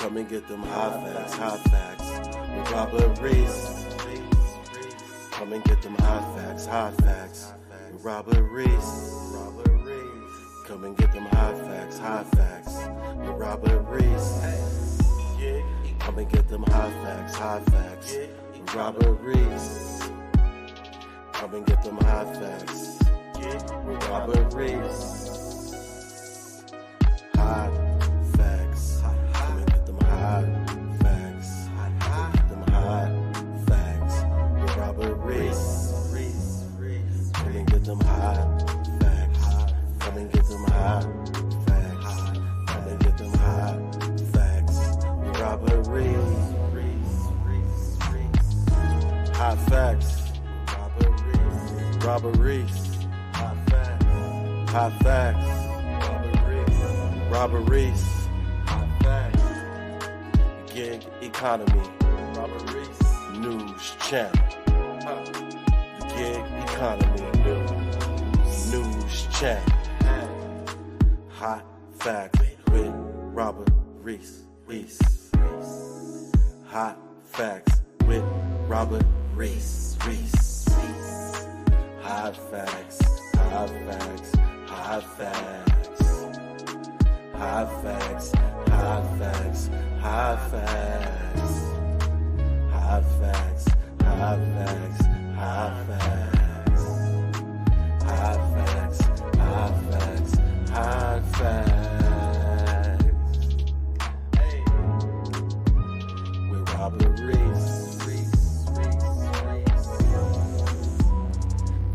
Come and get them hot facts with Robert Reese. Come and get them hot facts with Robert Reese. Come and get them hot facts with Robert Reese. Come and get them hot facts with Robert Reese. Come and get them hot facts with Robert Reese. Hot facts. Come and get them hot facts. Come and get them hot facts with Robert Reese. Come and get them hot facts. Come and get them hot facts. Come and get them hot facts with Robert Reese. Hot facts. Robert Reese. Hot facts. Hot facts. Robert Reese. Hot facts. Gig economy. Robert Reese. News channel. Gig economy. News channel. Hot facts with Robert Reese. Hot facts with Robert Reese. Hot facts. Hot facts. Hot facts. Hot facts. Hot facts. Hot facts. Hot facts. Hot facts. Hot facts. Hot facts. Hot facts. Hot facts. Hey. With Robert Reese.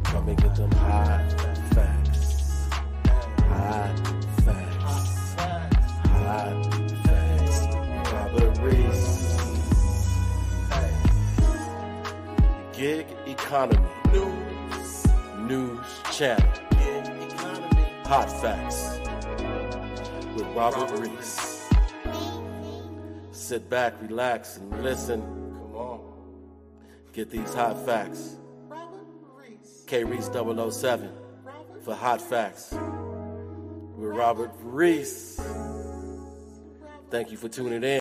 Come and get them hot facts. Hot facts. Hot facts. Robert Reese. Gig economy. News channel. Hot facts with Robert Reese. Sit back, relax, and listen. Come on. Get these hot facts. K-Reese 007 for hot facts with Robert Reese. Thank you for tuning in.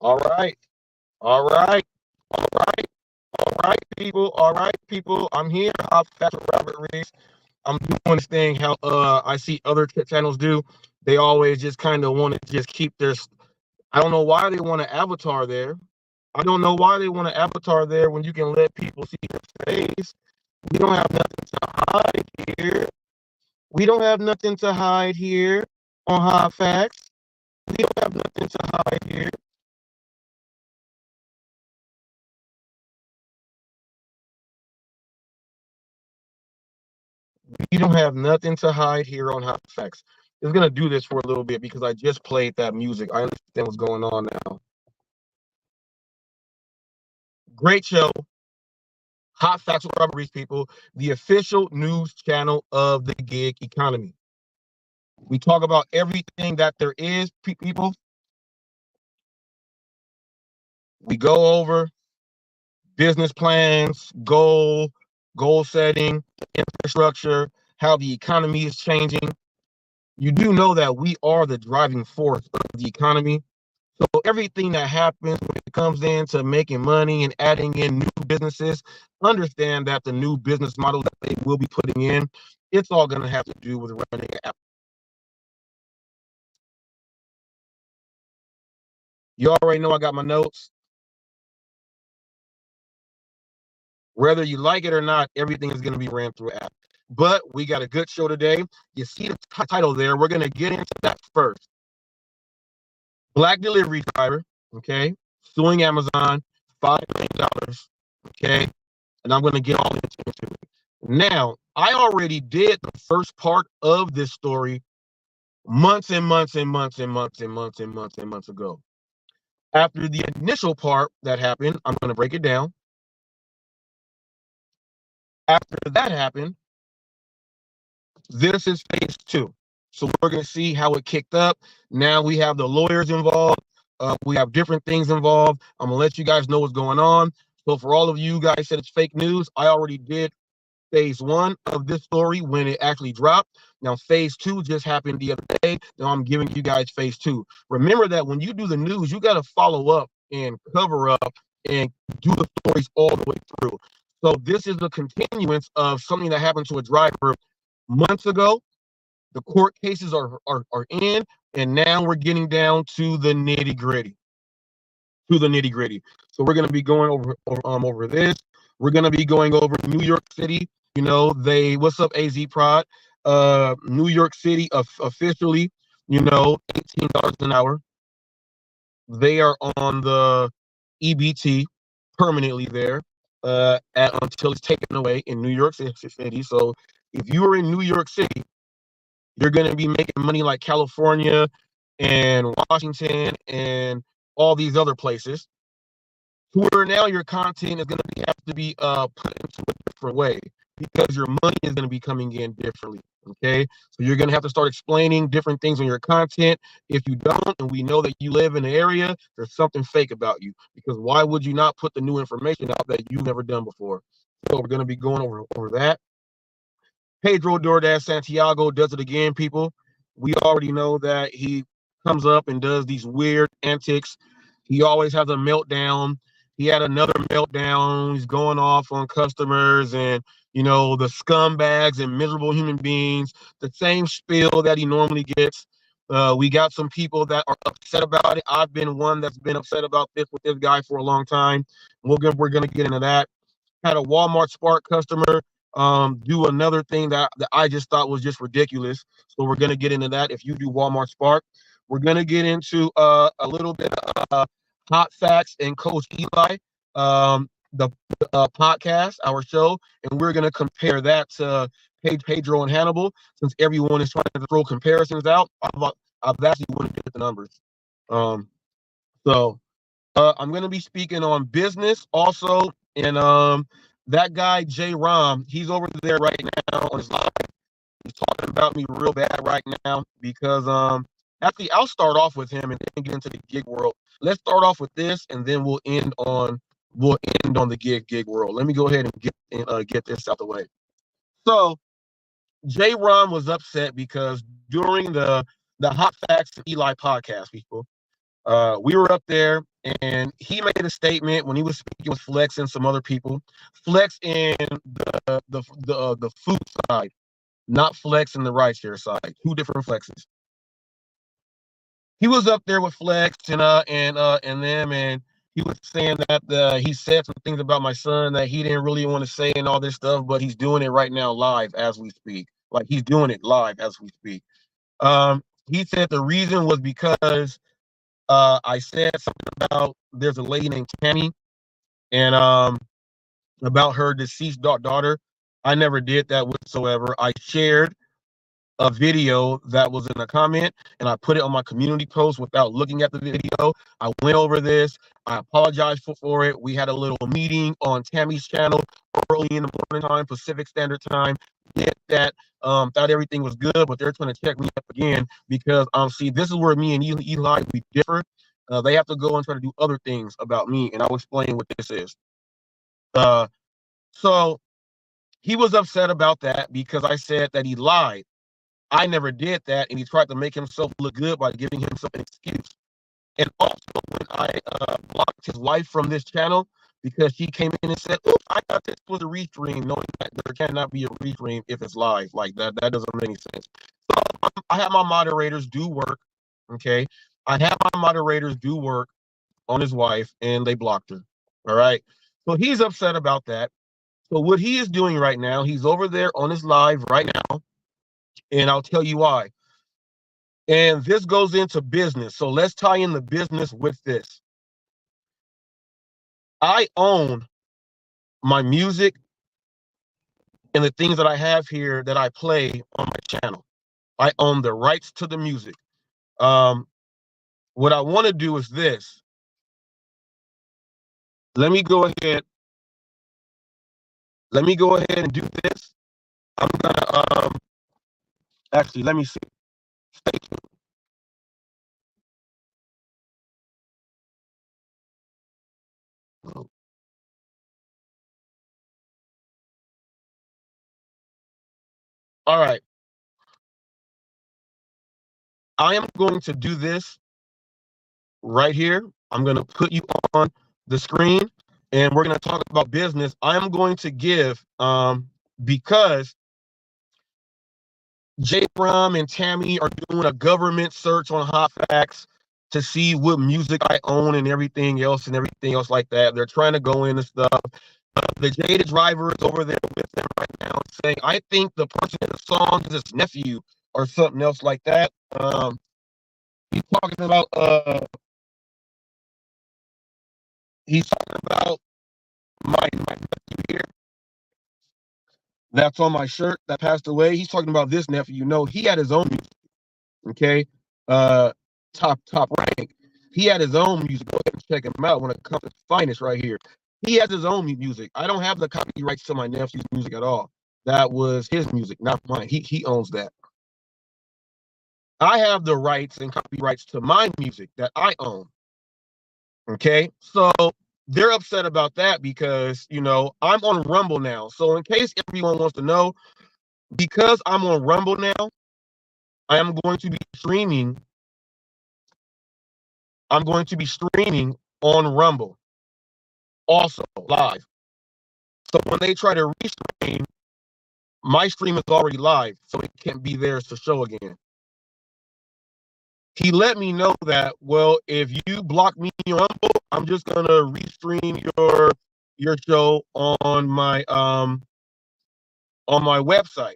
All right, people. I'm here. Hot facts with Robert Reese. I'm doing this thing how I see other channels do. They always just kind of want to just keep their. I don't know why they want to avatar there. I don't know why they want to avatar there when you can let people see your face. We don't have nothing to hide here. We don't have nothing to hide here on Hot Facts. We don't have nothing to hide here. We don't have nothing to hide here on Hot Facts. It's going to do this for a little bit because I just played that music. I understand what's going on now. Great show. Hot Facts with Robert Reese, people. The official news channel of the gig economy. We talk about everything that there is, people. We go over business plans, goal setting, infrastructure, how the economy is changing. You do know that we are the driving force of the economy. So everything that happens when it comes into making money and adding in new businesses, understand that the new business model that they will be putting in, it's all going to have to do with running an app. You already know I got my notes. Whether you like it or not, everything is going to be ran through an app. But we got a good show today. You see the title there. We're going to get into that first. Black delivery driver, okay, suing Amazon, $5 million, okay, and I'm going to get all into it. Now, I already did the first part of this story months ago. After the initial part that happened, I'm going to break it down. After that happened, this is phase 2. So we're going to see how it kicked up. Now we have the lawyers involved. We have different things involved. I'm gonna let you guys know what's going on. So for all of you guys said it's fake news, I already did phase 1 of this story when it actually dropped. Now phase 2 just happened the other day. Now I'm giving you guys phase 2. Remember that when you do the news, you got to follow up and cover up and do the stories all the way through. So this is the continuance of something that happened to a driver months ago. The court cases are in, and now we're getting down to the nitty gritty. So we're going to be going over this. We're going to be going over New York City. You know, what's up, AZ Prod? New York City officially, $18 an hour. They are on the EBT permanently there until it's taken away in New York City. So if you are in New York City, you're going to be making money like California and Washington and all these other places, where now your content is going to have to be put into a different way because your money is going to be coming in differently. Okay, so you're going to have to start explaining different things on your content. If you don't, and we know that you live in the area, there's something fake about you, because why would you not put the new information out that you've never done before? So we're going to be going over that. Pedro DoorDash Santiago does it again, people. We already know that he comes up and does these weird antics. He always has a meltdown. He had another meltdown. He's going off on customers and, the scumbags and miserable human beings, the same spiel that he normally gets. We got some people that are upset about it. I've been one that's been upset about this with this guy for a long time. We're going to get into that. Had a Walmart Spark customer do another thing that I just thought was just ridiculous. So we're going to get into that. If you do Walmart Spark, we're going to get into a little bit of Hot Facts and Coach Eli, the podcast, our show, and we're going to compare that to Pedro and Hannibal. Since everyone is trying to throw comparisons out, I've actually wanted to get the numbers. So I'm going to be speaking on business also, and that guy J Rom, he's over there right now on his live. He's talking about me real bad right now because actually I'll start off with him and then get into the gig world. Let's start off with this, and then we'll end on the gig world. Let me go ahead and get this out the way. So J Rom was upset because during the Hot Facts Eli podcast, people, we were up there, and he made a statement when he was speaking with Flex and some other people. Flex in the food side, not Flex in the rideshare side. Two different Flexes. He was up there with Flex and them, and he was saying that he said some things about my son that he didn't really want to say and all this stuff, but he's doing it right now live as we speak. Like, he's doing it live as we speak. He said the reason was because I said something about there's a lady named Tammy and about her deceased daughter. I never did that whatsoever. I shared a video that was in a comment, and I put it on my community post without looking at the video. I went over this. I apologized for it. We had a little meeting on Tammy's channel early in the morning time, Pacific Standard Time. Get that. Thought everything was good, but they're trying to check me up again because see, this is where me and Eli we differ. They have to go and try to do other things about me, and I'll explain what this is. So he was upset about that because I said that he lied. I never did that, and he tried to make himself look good by giving himself an excuse. And also, when I blocked his wife from this channel because she came in and said, "Oops, I thought this was a restream," knowing that there cannot be a restream if it's live. Like that doesn't make any sense. So I have my moderators do work. Okay, I have my moderators do work on his wife, and they blocked her. All right, so he's upset about that. So what he is doing right now, he's over there on his live right now. And I'll tell you why. And this goes into business. So let's tie in the business with this. I own my music and the things that I have here that I play on my channel. I own the rights to the music. What I want to do is this. Let me go ahead and do this. I'm gonna actually, let me see. Stay tuned. All right. I am going to do this right here. I'm going to put you on the screen and we're going to talk about business. I'm going to give, because J. Rom and Tammy are doing a government search on HotFacts to see what music I own and everything else like that. They're trying to go in and stuff. The Jada driver is over there with them right now saying, I think the person in the song is his nephew or something else like that. He's talking about my nephew here that's on my shirt that passed away. He's talking about this nephew. You know, he had his own music. Okay. Top rank. He had his own music. Go ahead and check him out when it comes to finest right here. He has his own music. I don't have the copyrights to my nephew's music at all. That was his music, not mine. He owns that. I have the rights and copyrights to my music that I own. Okay, so they're upset about that because, you know, I'm on Rumble now. So in case everyone wants to know, because I'm on Rumble now, I am going to be streaming. I'm going to be streaming on Rumble also live. So when they try to restream, my stream is already live, so it can't be theirs to show again. He let me know that, well, if you block me on Rumble, I'm just gonna restream your show on my website.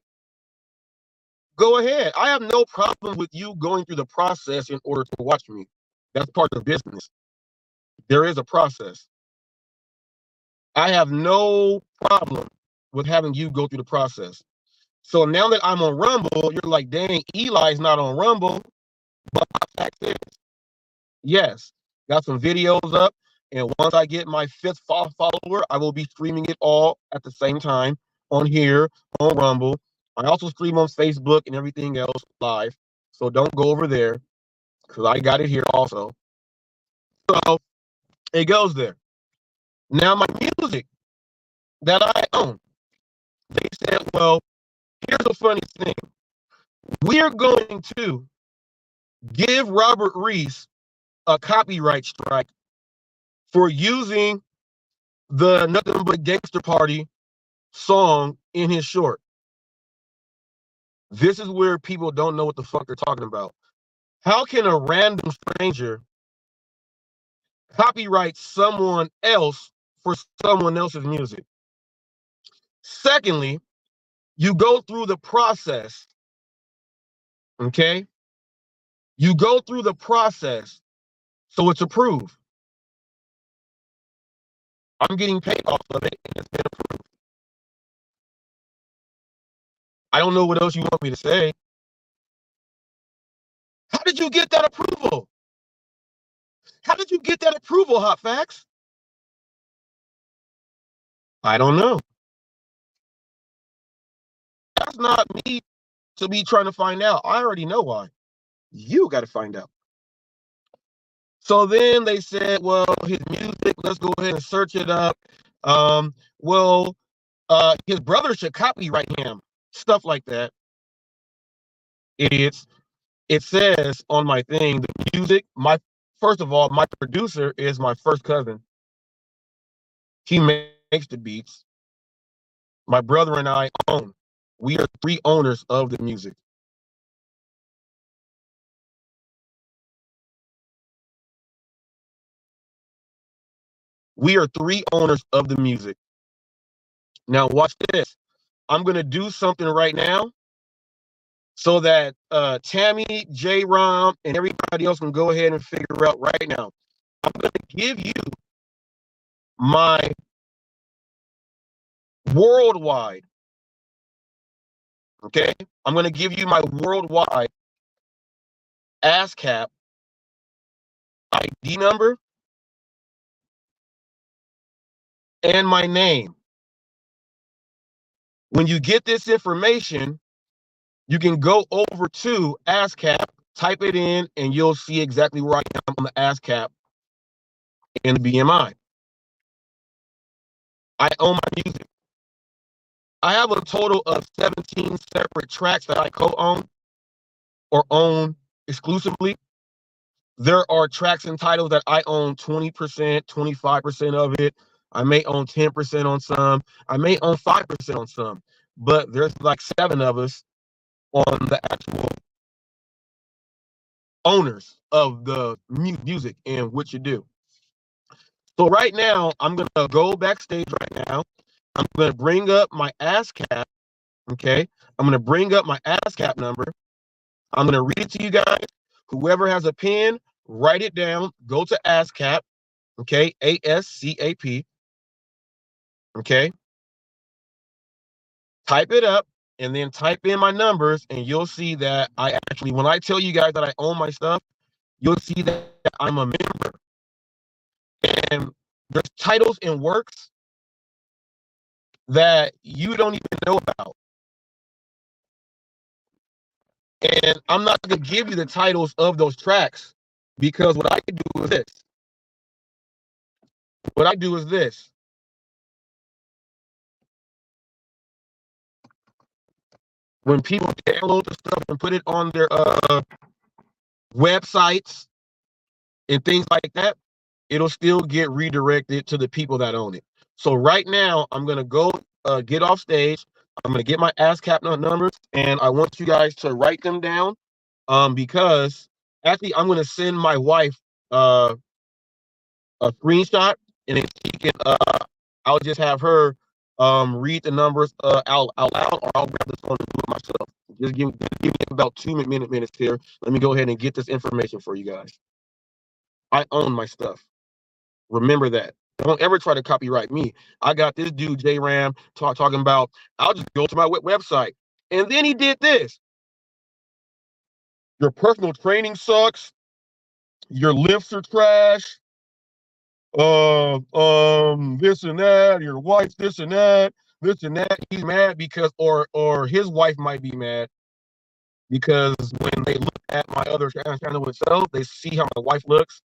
Go ahead. I have no problem with you going through the process in order to watch me. That's part of business. There is a process. I have no problem with having you go through the process. So now that I'm on Rumble, you're like, dang, Eli's not on Rumble, but my fact is, yes, got some videos up. And once I get my 5th follower, I will be streaming it all at the same time on here, on Rumble. I also stream on Facebook and everything else live. So don't go over there because I got it here also. So it goes there. Now my music that I own, they said, well, here's a funny thing. We're going to give Robert Reese a copyright strike for using the Nothing But Gangster Party song in his short. This is where people don't know what the fuck they're talking about. How can a random stranger copyright someone else for someone else's music? Secondly, you go through the process, okay? You go through the process, so it's approved. I'm getting paid off of it, and it's been approved. I don't know what else you want me to say. How did you get that approval? How did you get that approval, HotFacts? I don't know. That's not me to be trying to find out. I already know why. You got to find out. So then they said, well, his music, let's go ahead and search it up. His brother should copyright him. Stuff like that. Idiots. It says on my thing, the music, first of all, my producer is my first cousin. He makes the beats. My brother and I own. We are 3 owners of the music. We are 3 owners of the music. Now watch this. I'm going to do something right now so that Tammy, J. Rom, and everybody else can go ahead and figure out right now. I'm going to give you my worldwide, okay? I'm going to give you my worldwide ASCAP ID number and my name. When you get this information, you can go over to ASCAP, type it in, and you'll see exactly where I am on the ASCAP and the BMI. I own my music. I have a total of 17 separate tracks that I co-own or own exclusively. There are tracks and titles that I own 20%, 25% of it. I may own 10% on some. I may own 5% on some. But there's like 7 of us on the actual owners of the music and what you do. So right now, I'm going to go backstage right now. I'm going to bring up my ASCAP, okay? I'm going to bring up my ASCAP number. I'm going to read it to you guys. Whoever has a pen, write it down. Go to ASCAP, okay? ASCAP, okay? Type it up and then type in my numbers, and you'll see that I actually, when I tell you guys that I own my stuff, you'll see that I'm a member. And there's titles and works that you don't even know about. And I'm not going to give you the titles of those tracks, because what I can do is this. What I do is this. When people download the stuff and put it on their websites and things like that, it'll still get redirected to the people that own it. So right now, I'm going to go get off stage. I'm going to get my ASCAP numbers, and I want you guys to write them down, because actually, I'm going to send my wife a screenshot, and then she can, I'll just have her read the numbers out loud, or I'll grab this phone and do it myself. Just give me about 2 minutes here. Let me go ahead and get this information for you guys. I own my stuff. Remember that. Don't ever try to copyright me. I got this dude, J Ram, talking about, I'll just go to my website. And then he did this. Your personal training sucks. Your lifts are trash. This and that. Your wife's this and that. This and that. He's mad because, or his wife might be mad because when they look at my other channel itself, they see how my wife looks,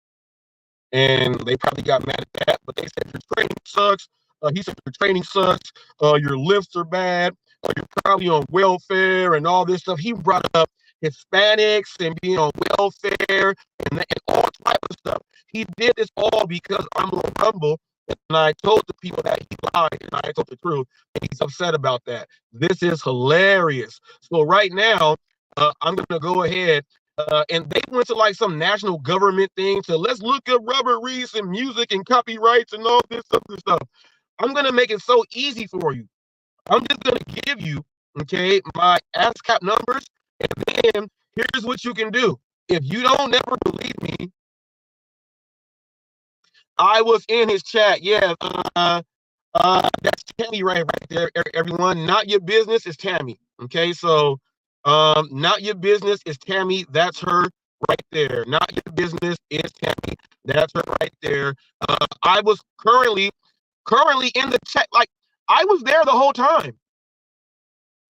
and they probably got mad at that. But they said your training sucks. He said your training sucks. Your lifts are bad. You're probably on welfare and all this stuff. He brought up Hispanics and being on welfare and all type of stuff. He did this all because I'm on Rumble, and I told the people that he lied, and I told the truth, and he's upset about that. This is hilarious. So right now, I'm going to go ahead, and they went to like some national government thing. So let's look at Robert Reese and music and copyrights and all this other stuff. I'm going to make it so easy for you. I'm just going to give you, okay, my ASCAP numbers, and then here's what you can do. If you don't never believe me, I was in his chat. Yeah, that's Tammy right there, everyone. Not your business is Tammy. Okay, so not your business is Tammy. That's her right there. Not your business is Tammy. That's her right there. I was currently in the chat. Like, I was there the whole time.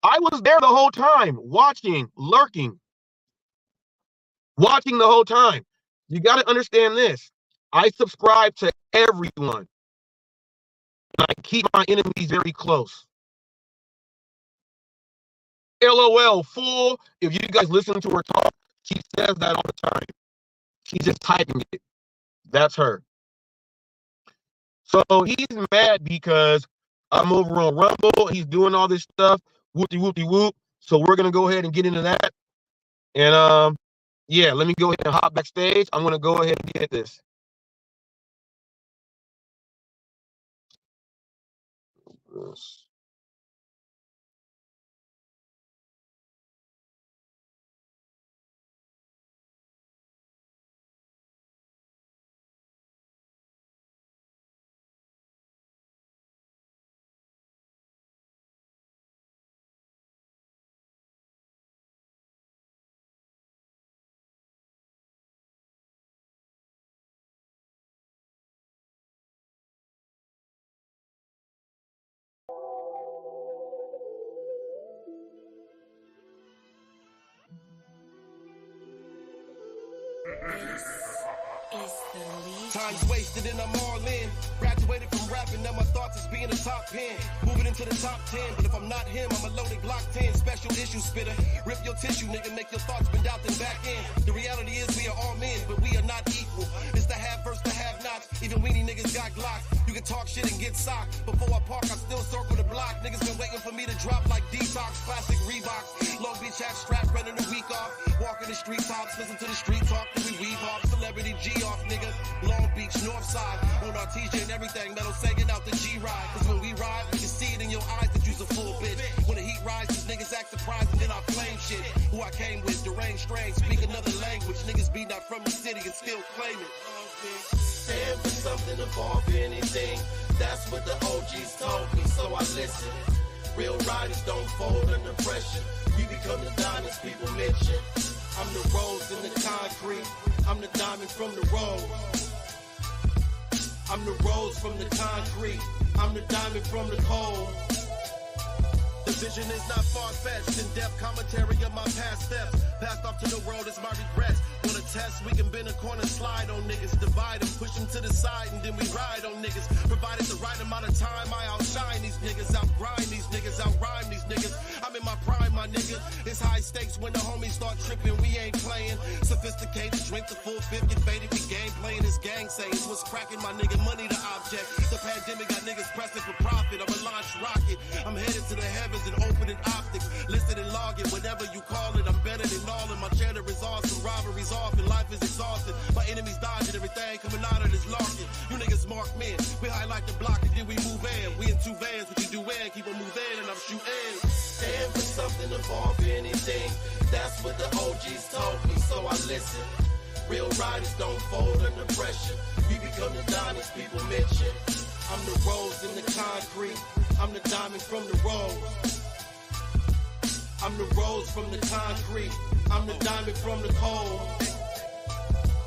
I was there the whole time, watching, lurking, watching the whole time. You got to understand this. I subscribe to everyone. And I keep my enemies very close. LOL, fool. If you guys listen to her talk, she says that all the time. She's just typing it. That's her. So he's mad because I'm over on Rumble. He's doing all this stuff. Whoop-de-whoop-de-whoop. So we're going to go ahead and get into that. And yeah, let me go ahead and hop backstage. I'm going to go ahead and get this. Yes. This is the lead. Time's wasted and I'm all in. Graduated from rapping, now my thoughts is being a top pen. Moving into the top 10, but if I'm not him, I'm a loaded Glock 10. Special issue spitter. Rip your tissue, nigga, make your thoughts bend out then back in. The reality is we are all men, but we are not equal. It's the have versus the have-nots. Even weenie niggas got Glocks. You can talk shit and get socked. Before I park, I still circle the block. Niggas been waiting for me to drop like Detox, classic Reeboks. Long Beach hat strap, running the week off. Walking the street tops, listen to the street talk, then we weave off. Celebrity G off, nigga. Long Beach, North Side. On our TJ and everything, metal sagging out the G-Ride. Cause when we ride, we can see it in your eyes that you's a full bitch. When the heat rises, niggas act surprised and then I flame shit. Who I came with, deranged strange, speak another language. Niggas be not from the city and still claim it. Stand for something, evolve anything. That's what the OGs told me, so I listen. Real riders don't fold under pressure. We become the diamonds people mention. I'm the rose in the concrete. I'm the diamond from the road. I'm the rose from the concrete. I'm the diamond from the cold. The vision is not far-fetched. In-depth commentary of my past steps. Passed off to the world is my regrets. Wanna test, we can bend a corner, slide on niggas. Divide them, push them to the side, and then we ride on niggas. Provided the right amount of time, I outshine these niggas. Outgrind these niggas, outrhyme these niggas. I'm in my prime, my nigga. It's high stakes when the homies start tripping, we ain't playing. Sophisticated, drink the full fifth, get faded, we game playing. This gang saying, what's cracking, my nigga? Money the object. The pandemic got niggas pressing for profit. I'm a launch rocket. I'm headed to the heavens and opening optics. Listen and log it, whatever you call it. I'm better than all of my cheddar is awesome. Robberies off and life is exhausted. My enemies dodging everything coming out of this locket. You niggas mark men. We highlight the block and then we move in. We in two vans, what you do in, keep on moving and I'm shooting. Stand for something, evolve anything. That's what the OGs told me, so I listen. Real riders don't fold under pressure. We become the diamonds people mention. I'm the rose in the concrete. I'm the diamond from the rose. I'm the rose from the concrete. I'm the diamond from the cold.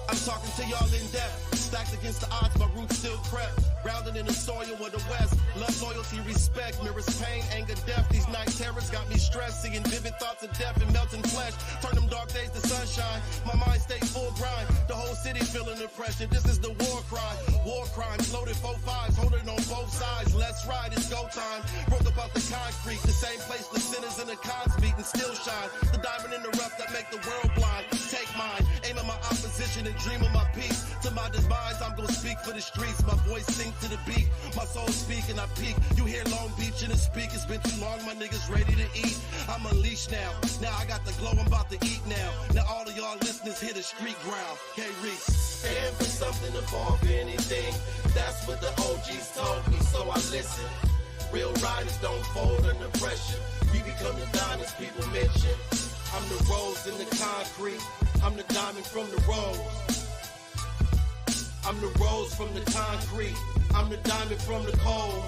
I'm talking to y'all in depth. Stacked against the odds, my roots still crept. Grounded in the soil of the West. Love, loyalty, respect, mirrors pain, anger, death. These night terrors got me stressed. Seeing vivid thoughts of death and melting flesh. Turn them dark days to sunshine. My mind stay full grind. The whole city feeling the pressure. This is the war cry. War crimes, loaded 4-5s, holding on both sides. Let's ride, it's go time. Broke up out the concrete. The same place the sinners and the cons meet and still shine. The diamond in the rough that make the world blind. Take mine, aim at my opposition and dream of my peace. To my demise, I'm gonna speak for the streets. My voice sink to the beat. My soul speak and I peak. You hear Long Beach in the speak. It's been too long, my niggas ready to eat. I'm unleashed now. Now I got the glow, I'm about to eat now. Now all of y'all listeners hear the street growl. K-Reese. Stand for something, evolve anything. That's what the OGs told me, so I listen. Real riders don't fold under pressure. We become the diamonds people mention. I'm the rose in the concrete. I'm the diamond from the rose. I'm the rose from the concrete. I'm the diamond from the cold.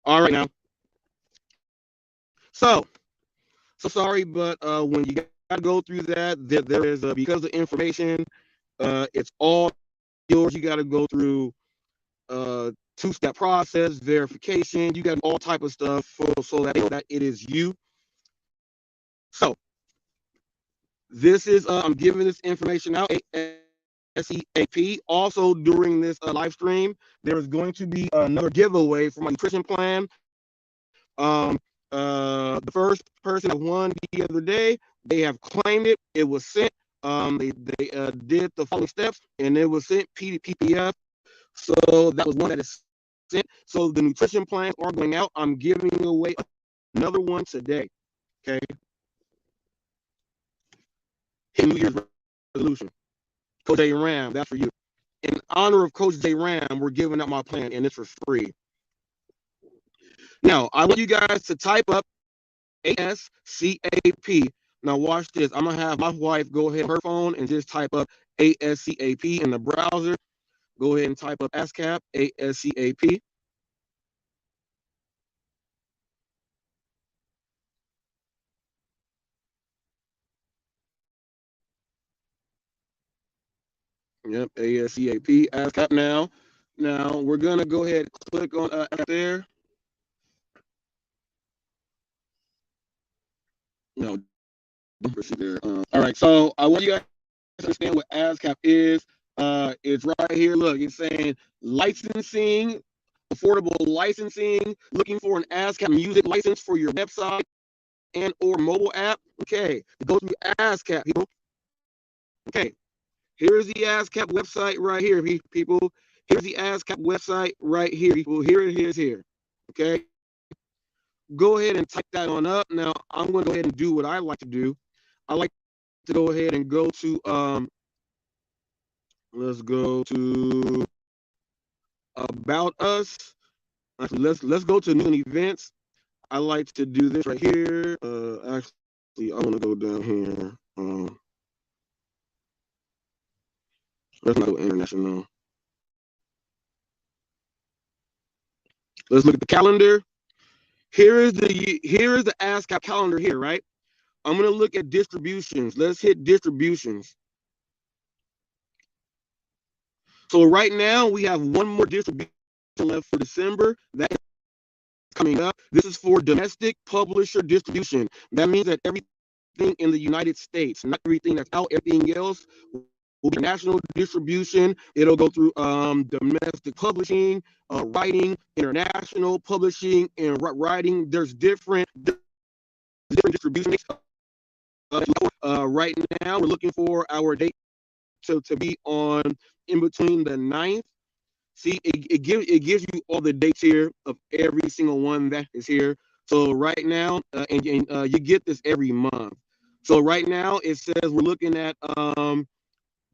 All right now. So sorry, but when you got to go through that, there is because the information, it's all yours. You got to go through two-step process, verification. You got all type of stuff so that they know that it is you. So this is I'm giving this information out. SEAP. Also during this live stream, there is going to be another giveaway for my nutrition plan. The first person that won the other day, they have claimed it. It was sent. They did the following steps, and it was sent PDP. So that was one that is sent. So the nutrition plans are going out. I'm giving away another one today. Okay. New Year's resolution. Coach J Ram, that's for you. In honor of Coach J Ram, we're giving out my plan, and it's for free. Now, I want you guys to type up ASCAP. Now, watch this. I'm going to have my wife go ahead on her phone and just type up ASCAP in the browser. Go ahead and type up ASCAP, ASCAP. Yep, ASCAP, ASCAP now. Now, we're going to go ahead and click on there. No, don't proceed there. All right, so I want you guys to understand what ASCAP is. It's right here. Look, it's saying licensing, affordable licensing, looking for an ASCAP music license for your website and or mobile app. Okay, go through ASCAP, people. Okay, here's the ASCAP website right here, people. Here's the ASCAP website right here, people. Here it is here. Okay, go ahead and type that on up. Now, I'm going to go ahead and do what I like to do. I like to go ahead and go to let's go to About Us. Actually, let's go to new events. I like to do this right here. Actually, I want to go down here. Let's not go international. Let's look at the calendar. Here is the ASCAP calendar here, right? I'm going to look at distributions. Let's hit distributions. So right now we have one more distribution left for December. That is coming up. This is for domestic publisher distribution. That means that everything in the United States, not everything that's out, everything else will be national distribution. It'll go through domestic publishing, writing, international publishing, and writing. There's different distributions. Right now, we're looking for our date to be on in between the 9th. See, it gives you all the dates here of every single one that is here. So right now, and you get this every month. So right now, it says we're looking at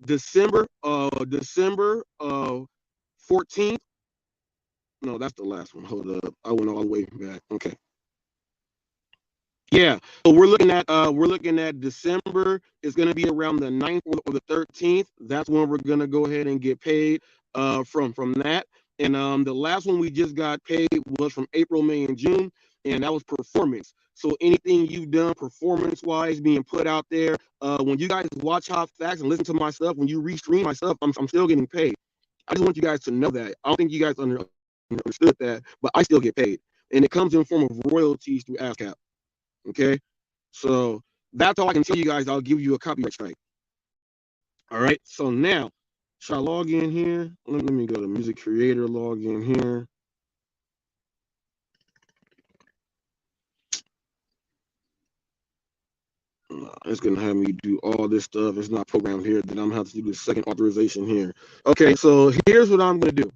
December 14th. No, that's the last one. Hold up, I went all the way back. Okay. Yeah, so we're looking at December. It's going to be around the 9th or the 13th. That's when we're going to go ahead and get paid from that. And the last one we just got paid was from April, May, and June, and that was performance. So anything you've done performance-wise being put out there, when you guys watch HotFacts and listen to my stuff, when you restream my stuff, I'm still getting paid. I just want you guys to know that. I don't think you guys understood that, but I still get paid. And it comes in the form of royalties through ASCAP. Okay, so that's all I can tell you guys. I'll give you a copyright strike. All right, so now, should I log in here? Let me go to Music Creator, log in here. It's going to have me do all this stuff. It's not programmed here. Then I'm going to have to do the second authorization here. Okay, so here's what I'm going to do.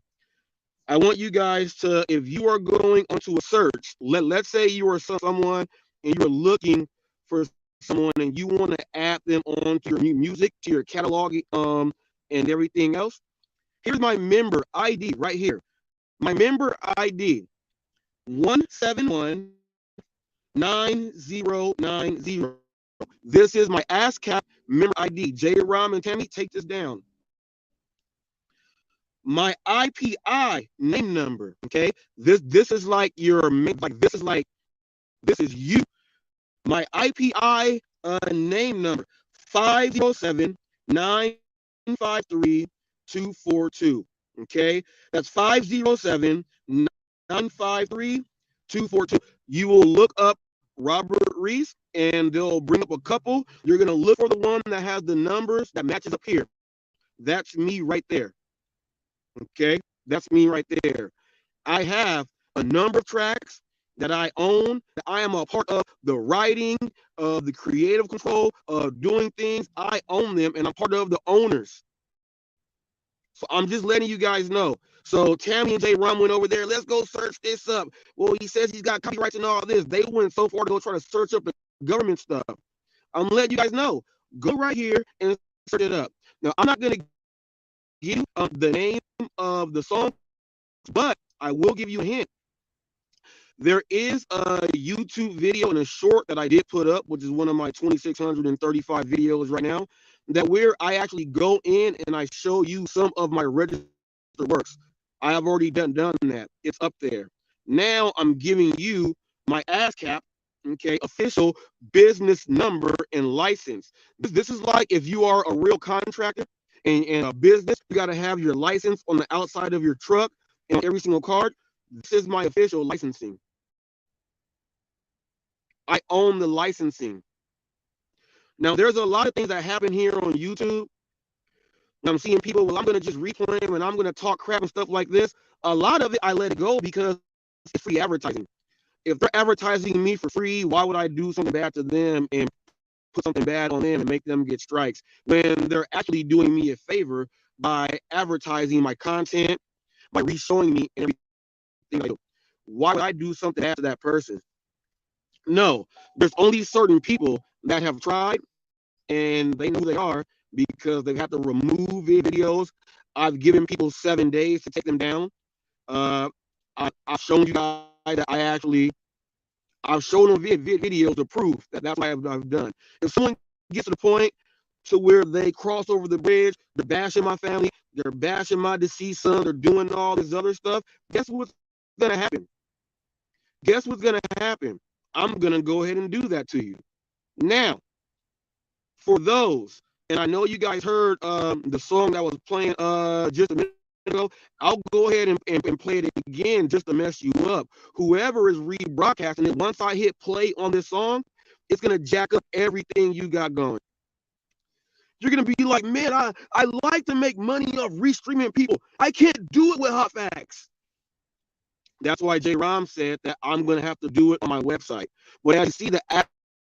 I want you guys to, if you are going onto a search, let's say you are someone and you're looking for someone and you want to add them on to your new music, to your catalog, and everything else. Here's my member ID right here. My member ID 1719090. This is my ASCAP member ID. J. Rom and Tammy, take this down. my IPI name number. Okay, this is like your this is you. My IPI name number 507-953-242. Okay, that's 507-953-242. You will look up Robert Reese, and they'll bring up a couple. You're gonna look for the one that has the numbers that matches up here. That's me right there. Okay, that's me right there. I have a number of tracks that I own, that I am a part of the writing, of the creative control, of doing things. I own them, and I'm part of the owners. So I'm just letting you guys know. So Tammy and J. Rom went over there. Let's go search this up. Well, he says he's got copyrights and all this. They went so far to go try to search up the government stuff. I'm letting you guys know. Go right here and search it up. Now, I'm not going to give you the name of the song, but I will give you a hint. There is a YouTube video and a short that I did put up, which is one of my 2,635 videos right now, that where I actually go in and I show you some of my registered works. I have already done that. It's up there. Now I'm giving you my ASCAP, okay, official business number and license. This is like if you are a real contractor and a business, you got to have your license on the outside of your truck and on every single card. This is my official licensing. I own the licensing. Now, there's a lot of things that happen here on YouTube. I'm seeing people, well, I'm going to just replay them and I'm going to talk crap and stuff like this. A lot of it, I let it go because it's free advertising. If they're advertising me for free, why would I do something bad to them and put something bad on them and make them get strikes when they're actually doing me a favor by advertising my content, by re-showing me everything I do? Why would I do something bad to that person? No, there's only certain people that have tried and they know who they are because they've had to remove videos. I've given people 7 days to take them down. I've shown you guys that I've shown them videos to prove that that's what I've done. If someone gets to the point to where they cross over the bridge, they're bashing my family, they're bashing my deceased son, they're doing all this other stuff, guess what's going to happen? Guess what's going to happen? I'm going to go ahead and do that to you. Now, for those, and I know you guys heard the song that was playing just a minute ago, I'll go ahead and play it again just to mess you up. Whoever is rebroadcasting it, once I hit play on this song, it's going to jack up everything you got going. You're going to be like, man, I like to make money off restreaming people. I can't do it with HotFacts. That's why J. Rom said that I'm going to have to do it on my website. But as you see, the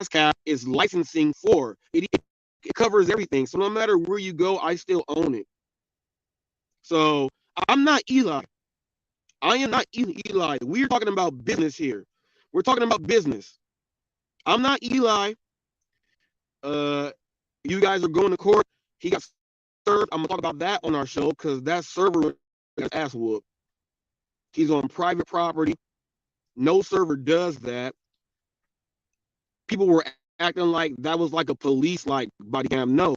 ASCAP is licensing for. It covers everything. So no matter where you go, I still own it. So I'm not Eli. I am not Eli. We're talking about business here. We're talking about business. I'm not Eli. You guys are going to court. He got served. I'm going to talk about that on our show because that server got ass whooped. He's on private property. No server does that. People were acting like that was like a police like body cam. No.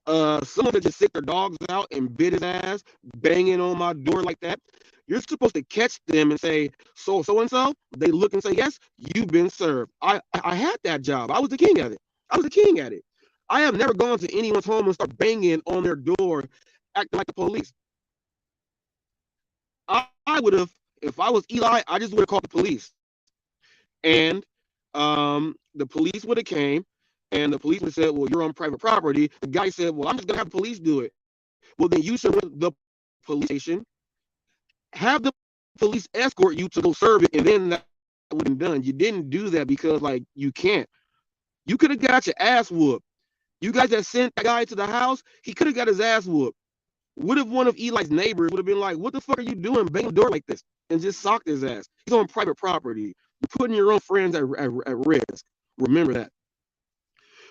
Someone that just sick their dogs out and bit his ass, banging on my door like that. You're supposed to catch them and say, so and so. They look and say, yes, you've been served. I had that job. I was the king at it. I have never gone to anyone's home and start banging on their door, acting like the police. I would have, if I was Eli, I just would have called the police. And the police would have came, and the police would have said, well, you're on private property. The guy said, well, I'm just going to have the police do it. Well, then you should go to the police station, have the police escort you to go serve it, and then that would have been done. You didn't do that because, like, you can't. You could have got your ass whooped. You guys that sent that guy to the house, he could have got his ass whooped. What if one of Eli's neighbors would have been like, what the fuck are you doing banging the door like this? And just socked his ass. He's on private property. You're putting your own friends at risk. Remember that.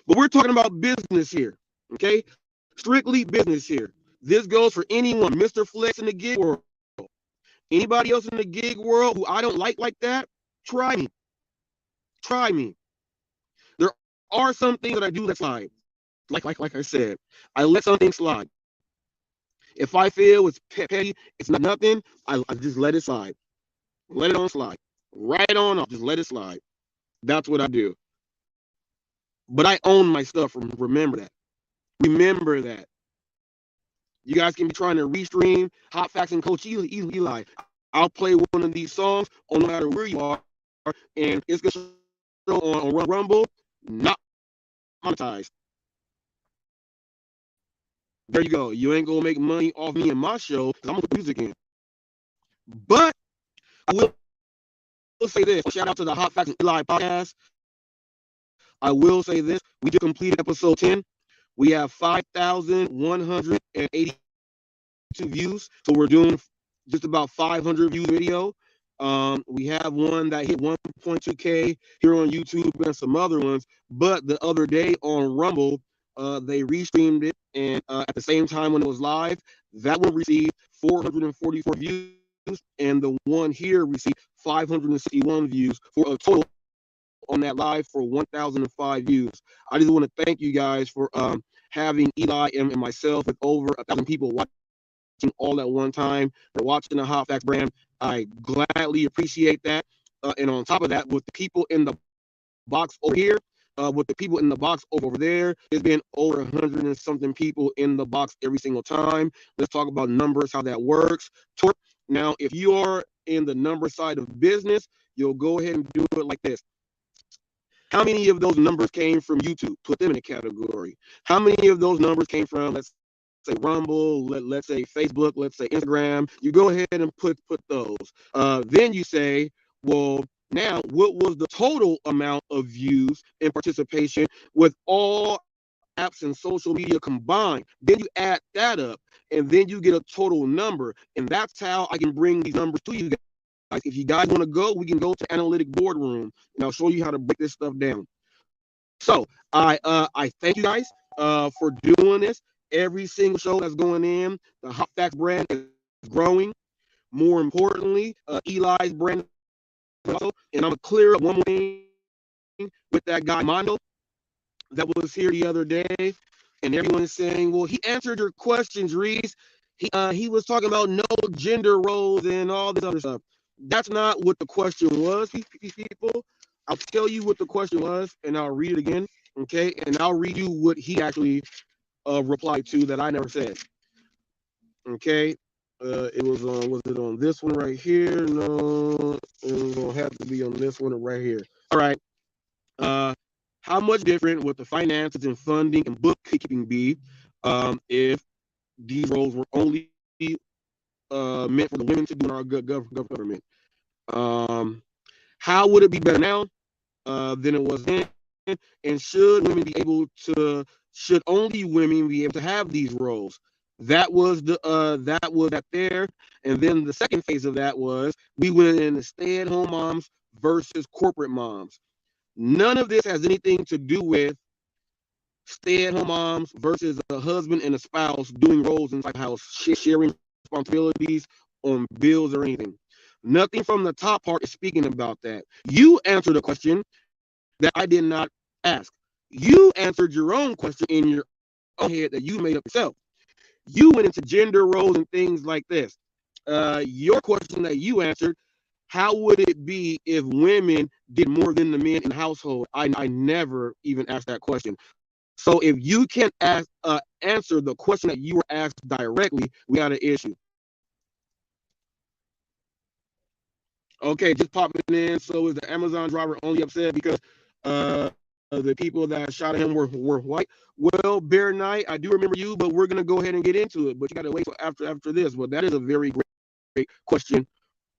But we're talking about business here, okay? Strictly business here. This goes for anyone, Mr. Flex in the gig world. Anybody else in the gig world who I don't like that, try me. Try me. There are some things that I do that slide. Like I said, I let some things slide. If I feel it's petty, it's not nothing, I just let it slide. Let it on slide. Right on off. Just let it slide. That's what I do. But I own my stuff. Remember that. Remember that. You guys can be trying to restream Hot Facts and Coach Eli. I'll play one of these songs on no matter where you are, and it's going to show on Rumble, not monetized. There you go. You ain't going to make money off me and my show because I'm going to put music in. But I will say this. Shout out to the Hot Facts and Eli podcast. I will say this. We just completed episode 10. We have 5,182 views. So we're doing just about 500 views video. We have one that hit 1.2K here on YouTube and some other ones. But the other day on Rumble, they restreamed it. And at the same time when it was live, that one received 444 views. And the one here received 561 views for a total on that live for 1,005 views. I just want to thank you guys for having Eli and myself with over 1,000 people watching all at one time. They're watching the Hot Facts brand. I gladly appreciate that. And on top of that, with the people in the box over here, with the people in the box over there, there's been over 100 and something people in the box every single time. Let's talk about numbers, how that works. Now, if you are in the number side of business, you'll go ahead and do it like this. How many of those numbers came from YouTube? Put them in a category. How many of those numbers came from, let's say, Rumble, let's say Facebook, let's say Instagram? You go ahead and put those. Then you say, well, now what was the total amount of views and participation with all apps and social media combined? Then you add that up, and then you get a total number. And that's how I can bring these numbers to you guys. If you guys want to go, we can go to Analytic Boardroom, and I'll show you how to break this stuff down. So I thank you guys for doing this. Every single show that's going in, the Hot Facts brand is growing. More importantly, Eli's brand is also. And I'm gonna clear up one more thing with that guy Mondo that was here the other day, and everyone is saying, "Well, he answered your questions, Reese. He was talking about no gender roles and all this other stuff." That's not what the question was, people. I'll tell you what the question was, and I'll read it again, okay? And I'll read you what he actually replied to that I never said, okay? It was it on this one right here? No, it was gonna have to be on this one right here. All right. How much different would the finances and funding and bookkeeping be if these roles were only meant for the women to do in our government? How would it be better now than it was then? And should only women be able to have these roles? That was that there. And then the second phase of that was we went into stay-at-home moms versus corporate moms. None of this has anything to do with stay-at-home moms versus a husband and a spouse doing roles inside the house, sharing responsibilities on bills or anything. Nothing from the top part is speaking about that. You answered a question that I did not ask. You answered your own question in your own head that you made up yourself. You went into gender roles and things like this. Your question that you answered, how would it be if women did more than the men in the household? I never even asked that question. So if you can't answer the question that you were asked directly, we got an issue. Okay, just popping in. So is the Amazon driver only upset because the people that shot at him were white? Well, Bear Knight, I do remember you, but we're gonna go ahead and get into it. But you got to wait till after this. Well, that is a very great question,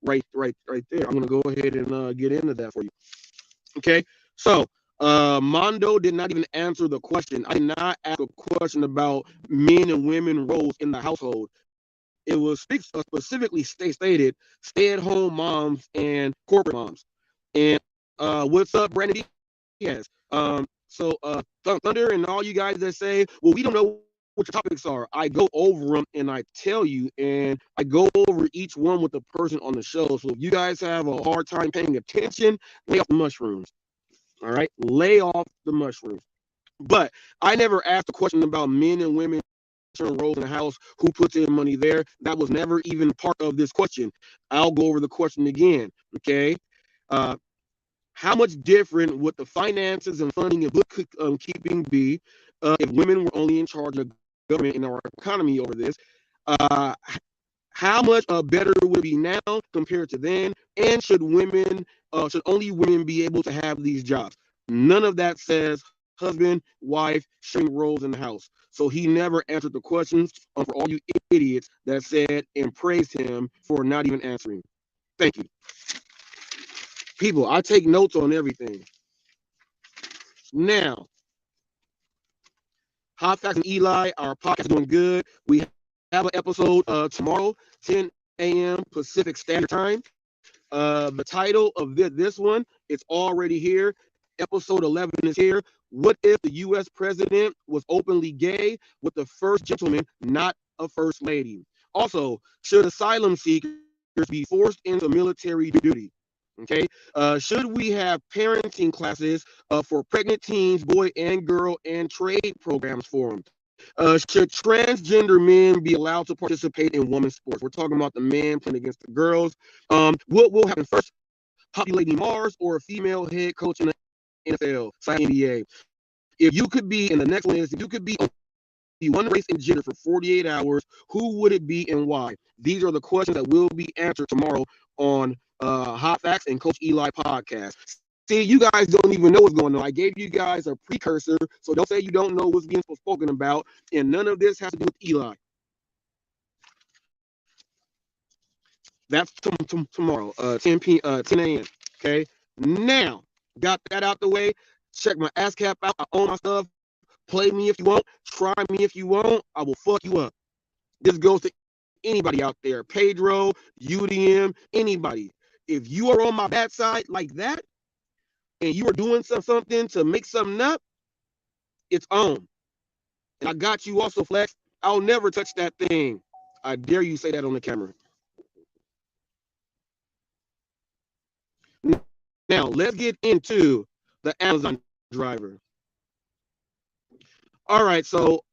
right there. I'm gonna go ahead and get into that for you. Okay, so Mondo did not even answer the question. I did not ask a question about men and women roles in the household. It was specifically stated stay-at-home moms and corporate moms. And what's up, Brandon Diaz? So Thunder and all you guys that say, well, we don't know what your topics are. I go over them and I tell you, and I go over each one with the person on the show. So if you guys have a hard time paying attention, lay off the mushrooms. All right, lay off the mushrooms. But I never asked a question about men and women sharing roles in the house, who puts in money there. That was never even part of this question. I'll go over the question again. Okay. Uh, how much different would the finances and funding and bookkeeping be if women were only in charge of government in our economy over this? Uh, how much better would it be now compared to then? And should only women be able to have these jobs? None of that says husband, wife, sharing roles in the house. So he never answered the questions for all you idiots that said and praised him for not even answering. Thank you. People, I take notes on everything. Now, Hot Facts and Eli, our podcast is doing good. We have an episode tomorrow, 10 a.m. Pacific Standard Time. The title of this one, it's already here. Episode 11 is here. What if the U.S. president was openly gay with the first gentleman, not a first lady? Also, should asylum seekers be forced into military duty? Okay. Should we have parenting classes for pregnant teens, boy and girl, and trade programs for them? Should transgender men be allowed to participate in women's sports? We're talking about the men playing against the girls. What will happen first? Populating Mars or a female head coach in the NFL/NBA? If you could be in the next one is if you could be one race and gender for 48 hours, who would it be and why? These are the questions that will be answered tomorrow on Hot Facts and Coach Eli podcast. See, you guys don't even know what's going on. I gave you guys a precursor, so don't say you don't know what's being spoken about, and none of this has to do with Eli. That's tomorrow, 10 a.m. Okay. Now, got that out the way. Check my ASCAP out. I own my stuff. Play me if you want. Try me if you want. I will fuck you up. This goes to anybody out there. Pedro, UDM, anybody. If you are on my bad side like that, and you are doing something to make something up, it's on. And I got you also, Flex. I'll never touch that thing. I dare you say that on the camera. Now, let's get into the Amazon driver. All right, so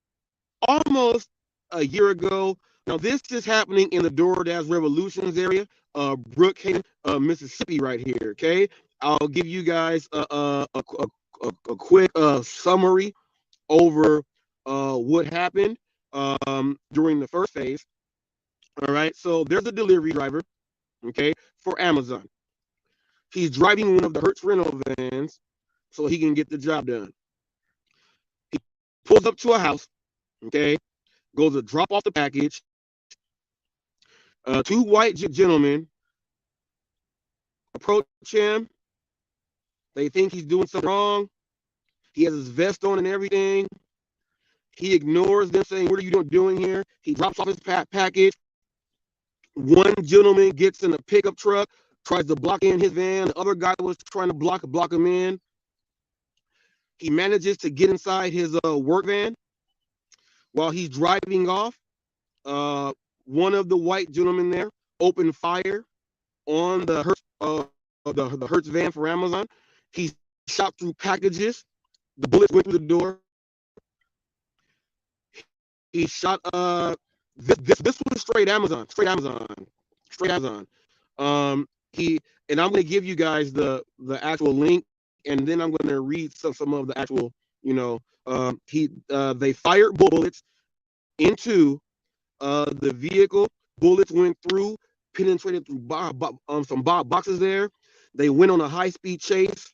almost a year ago, now this is happening in the DoorDash Revolutions area, Brookhaven, Mississippi, right here. Okay, I'll give you guys a quick summary over what happened during the first phase. All right, so there's a delivery driver, okay, for Amazon. He's driving one of the Hertz rental vans so he can get the job done. He pulls up to a house, okay, goes to drop off the package. Two white gentlemen approach him. They think he's doing something wrong. He has his vest on and everything. He ignores them, saying, "What are you doing here?" He drops off his package. One gentleman gets in a pickup truck, tries to block in his van. The other guy was trying to block him in. He manages to get inside his work van. While he's driving off, one of the white gentlemen there opened fire on the Hertz van for Amazon. He shot through packages. The bullets went through the door. He shot this was straight Amazon. And I'm going to give you guys the actual link, and then I'm going to read some of the actual, they fired bullets into the vehicle. Bullets went through, penetrated through some boxes there. They went on a high-speed chase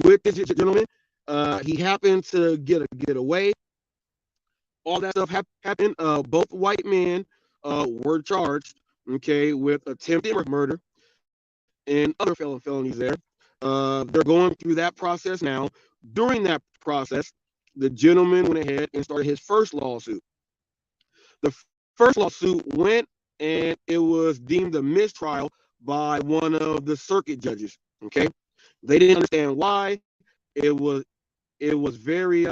with this gentleman. He happened to get away. All that stuff happened. Both white men were charged, okay, with attempted murder and other felonies there. They're going through that process now. During that process, the gentleman went ahead and started his first lawsuit. The first lawsuit went, and it was deemed a mistrial by one of the circuit judges. Okay, they didn't understand why. It was very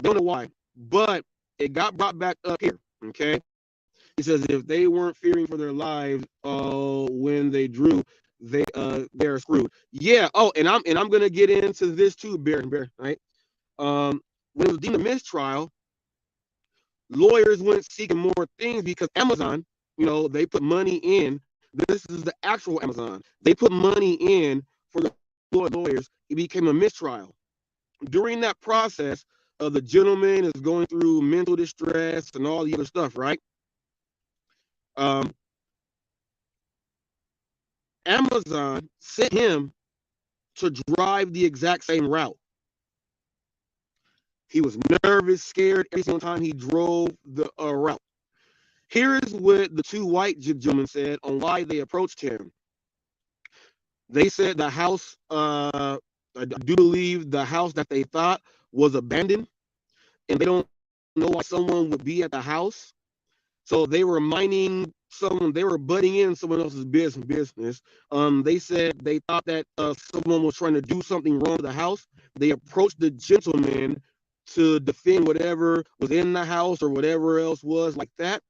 don't know why, but it got brought back up here. Okay, he says if they weren't fearing for their lives when they drew, they're screwed. Yeah. Oh, and I'm gonna get into this too, Bear, right? when it was deemed a mistrial, lawyers went seeking more things because Amazon, they put money in. This is the actual Amazon. They put money in for the lawyers. It became a mistrial. During that process, the gentleman is going through mental distress and all the other stuff, right? Amazon sent him to drive the exact same route. He was nervous, scared every single time he drove the route. Here is what the two white gentlemen said on why they approached him. They said the house, I do believe the house that they thought was abandoned, and they don't know why someone would be at the house. So they were they were butting in someone else's business. They said they thought that someone was trying to do something wrong to the house. They approached the gentleman to defend whatever was in the house or whatever else was like that.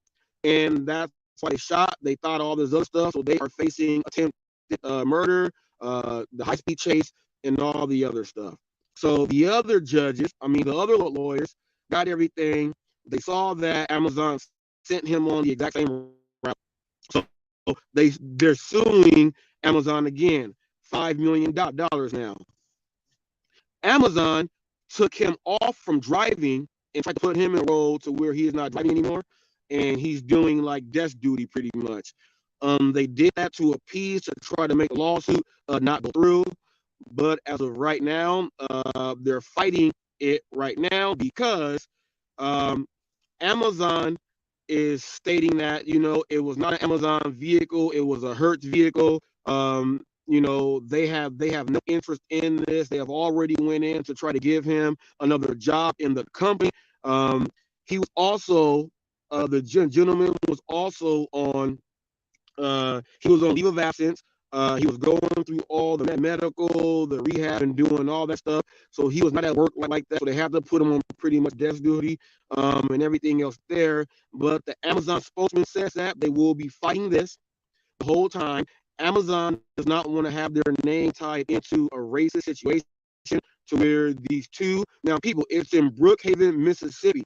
And that's why they shot. They thought all this other stuff. So they are facing attempted murder, the high-speed chase, and all the other stuff. So the other the other lawyers got everything. They saw that Amazon sent him on the exact same route. So they're suing Amazon again, $5 million now. Amazon took him off from driving and tried to put him in a role to where he is not driving anymore, and he's doing like desk duty pretty much. They did that to appease, to try to make the lawsuit not go through. But as of right now, they're fighting it right now because Amazon is stating that, it was not an Amazon vehicle, it was a Hertz vehicle. They have no interest in this. They have already went in to try to give him another job in the company. He was also the gentleman was also on he was on leave of absence. He was going through all the medical, the rehab, and doing all that stuff. So he was not at work like that. So they had to put him on pretty much desk duty and everything else there. But the Amazon spokesman says that they will be fighting this the whole time. Amazon does not want to have their name tied into a racist situation to where these two people. It's in Brookhaven, Mississippi.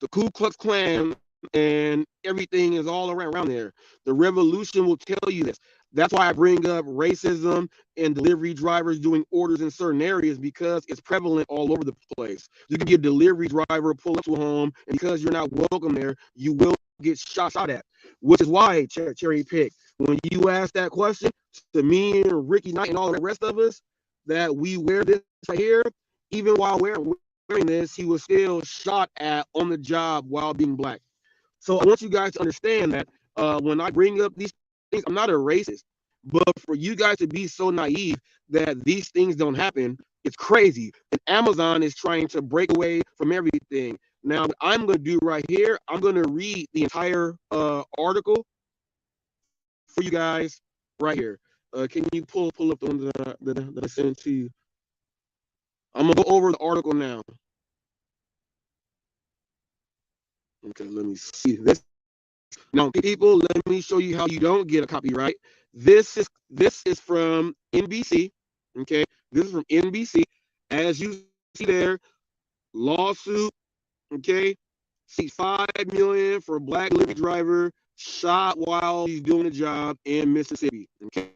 The Ku Klux Klan and everything is all around there. The revolution will tell you this. That's why I bring up racism and delivery drivers doing orders in certain areas, because it's prevalent all over the place. You can be a delivery driver, pull up to a home, and because you're not welcome there, you will get shot at. Which is why, Cherry Pick, when you ask that question to me and Ricky Knight and all the rest of us, that we wear this right here, even while wearing this, he was still shot at on the job while being black. So I want you guys to understand that when I bring up these things, I'm not a racist. But for you guys to be so naive that these things don't happen, it's crazy. And Amazon is trying to break away from everything. Now, what I'm going to do right here, I'm going to read the entire article for you guys right here. Can you pull up the one that I sent to you? I'm going to go over the article now. Okay, let me see this. Now, people, let me show you how you don't get a copyright. This is from NBC. Okay, this is from NBC. As you see there, lawsuit. Okay, seeks $5 million for black delivery driver shot while he's doing a job in Mississippi. Okay,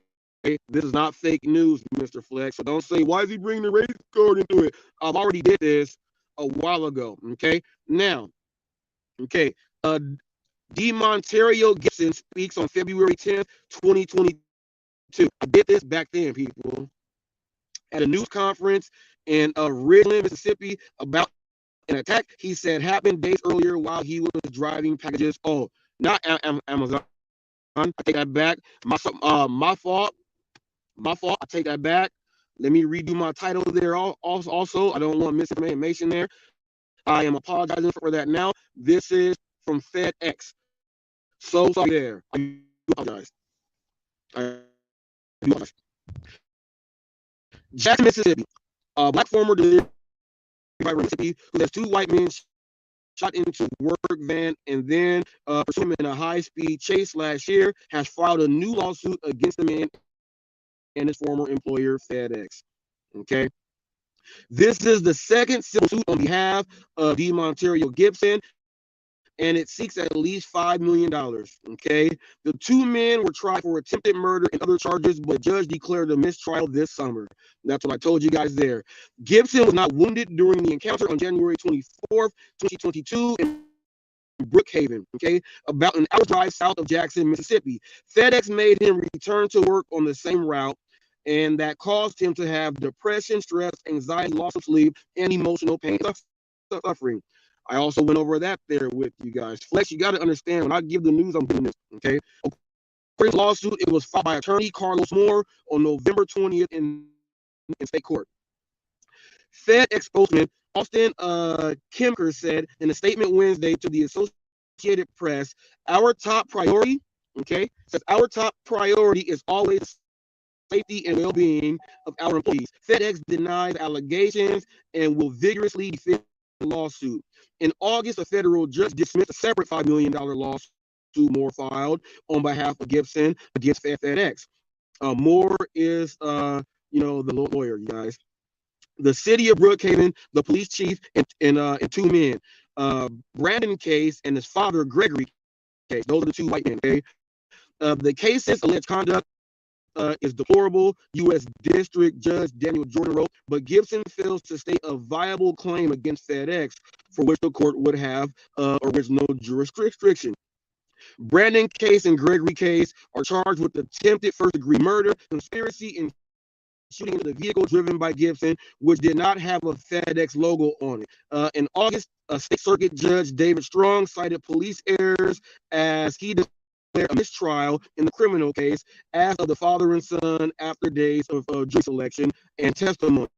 this is not fake news, Mr. Flex. So don't say, why is he bringing the race card into it? I've already did this a while ago. Okay, now. Okay, DeMontario Gibson speaks on February 10th, 2022. I did this back then, people, at a news conference in Ridgeland, Mississippi, about an attack he said happened days earlier while he was driving packages. Oh, not Amazon. I take that back. My fault. I take that back. Let me redo my title there. Also, I don't want misinformation there. I am apologizing for that now. This is from FedEx. So sorry there. I do apologize. Jackson, Mississippi. Black former delivery driver in Mississippi who has two white men shot into work van and then pursued him in a high-speed chase last year, has filed a new lawsuit against the man and his former employer, FedEx. Okay. This is the second civil suit on behalf of DeMontario Gibson, and it seeks at least $5 million. Okay, the two men were tried for attempted murder and other charges, but the judge declared a mistrial this summer. That's what I told you guys there. Gibson was not wounded during the encounter on January 24th, 2022 in Brookhaven, okay, about an hour drive south of Jackson, Mississippi. FedEx made him return to work on the same route, and that caused him to have depression, stress, anxiety, loss of sleep, and emotional pain suffering. I also went over that there with you guys. Flex, you got to understand, when I give the news, I'm giving this, okay? According to the lawsuit, it was filed by attorney Carlos Moore on November 20th in state court. FedEx spokesman Austin Kimker said in a statement Wednesday to the Associated Press, our top priority, okay, says our top priority is always safety and well-being of our employees. FedEx denies allegations and will vigorously defend the lawsuit. In August, a federal judge dismissed a separate $5 million lawsuit Moore filed on behalf of Gibson against FedEx. Moore is, the lawyer, you guys. The city of Brookhaven, the police chief, and two men, Brandon Case and his father, Gregory Case. Those are the two white men, okay? The case's alleged conduct is deplorable, U.S. District Judge Daniel Jordan wrote, but Gibson fails to state a viable claim against FedEx for which the court would have original jurisdiction. Brandon Case and Gregory Case are charged with attempted first-degree murder, conspiracy, and shooting into the vehicle driven by Gibson, which did not have a FedEx logo on it. In August, State Circuit Judge David Strong cited police errors as he declared a mistrial in the criminal case as of the father and son after days of jury selection and testimony.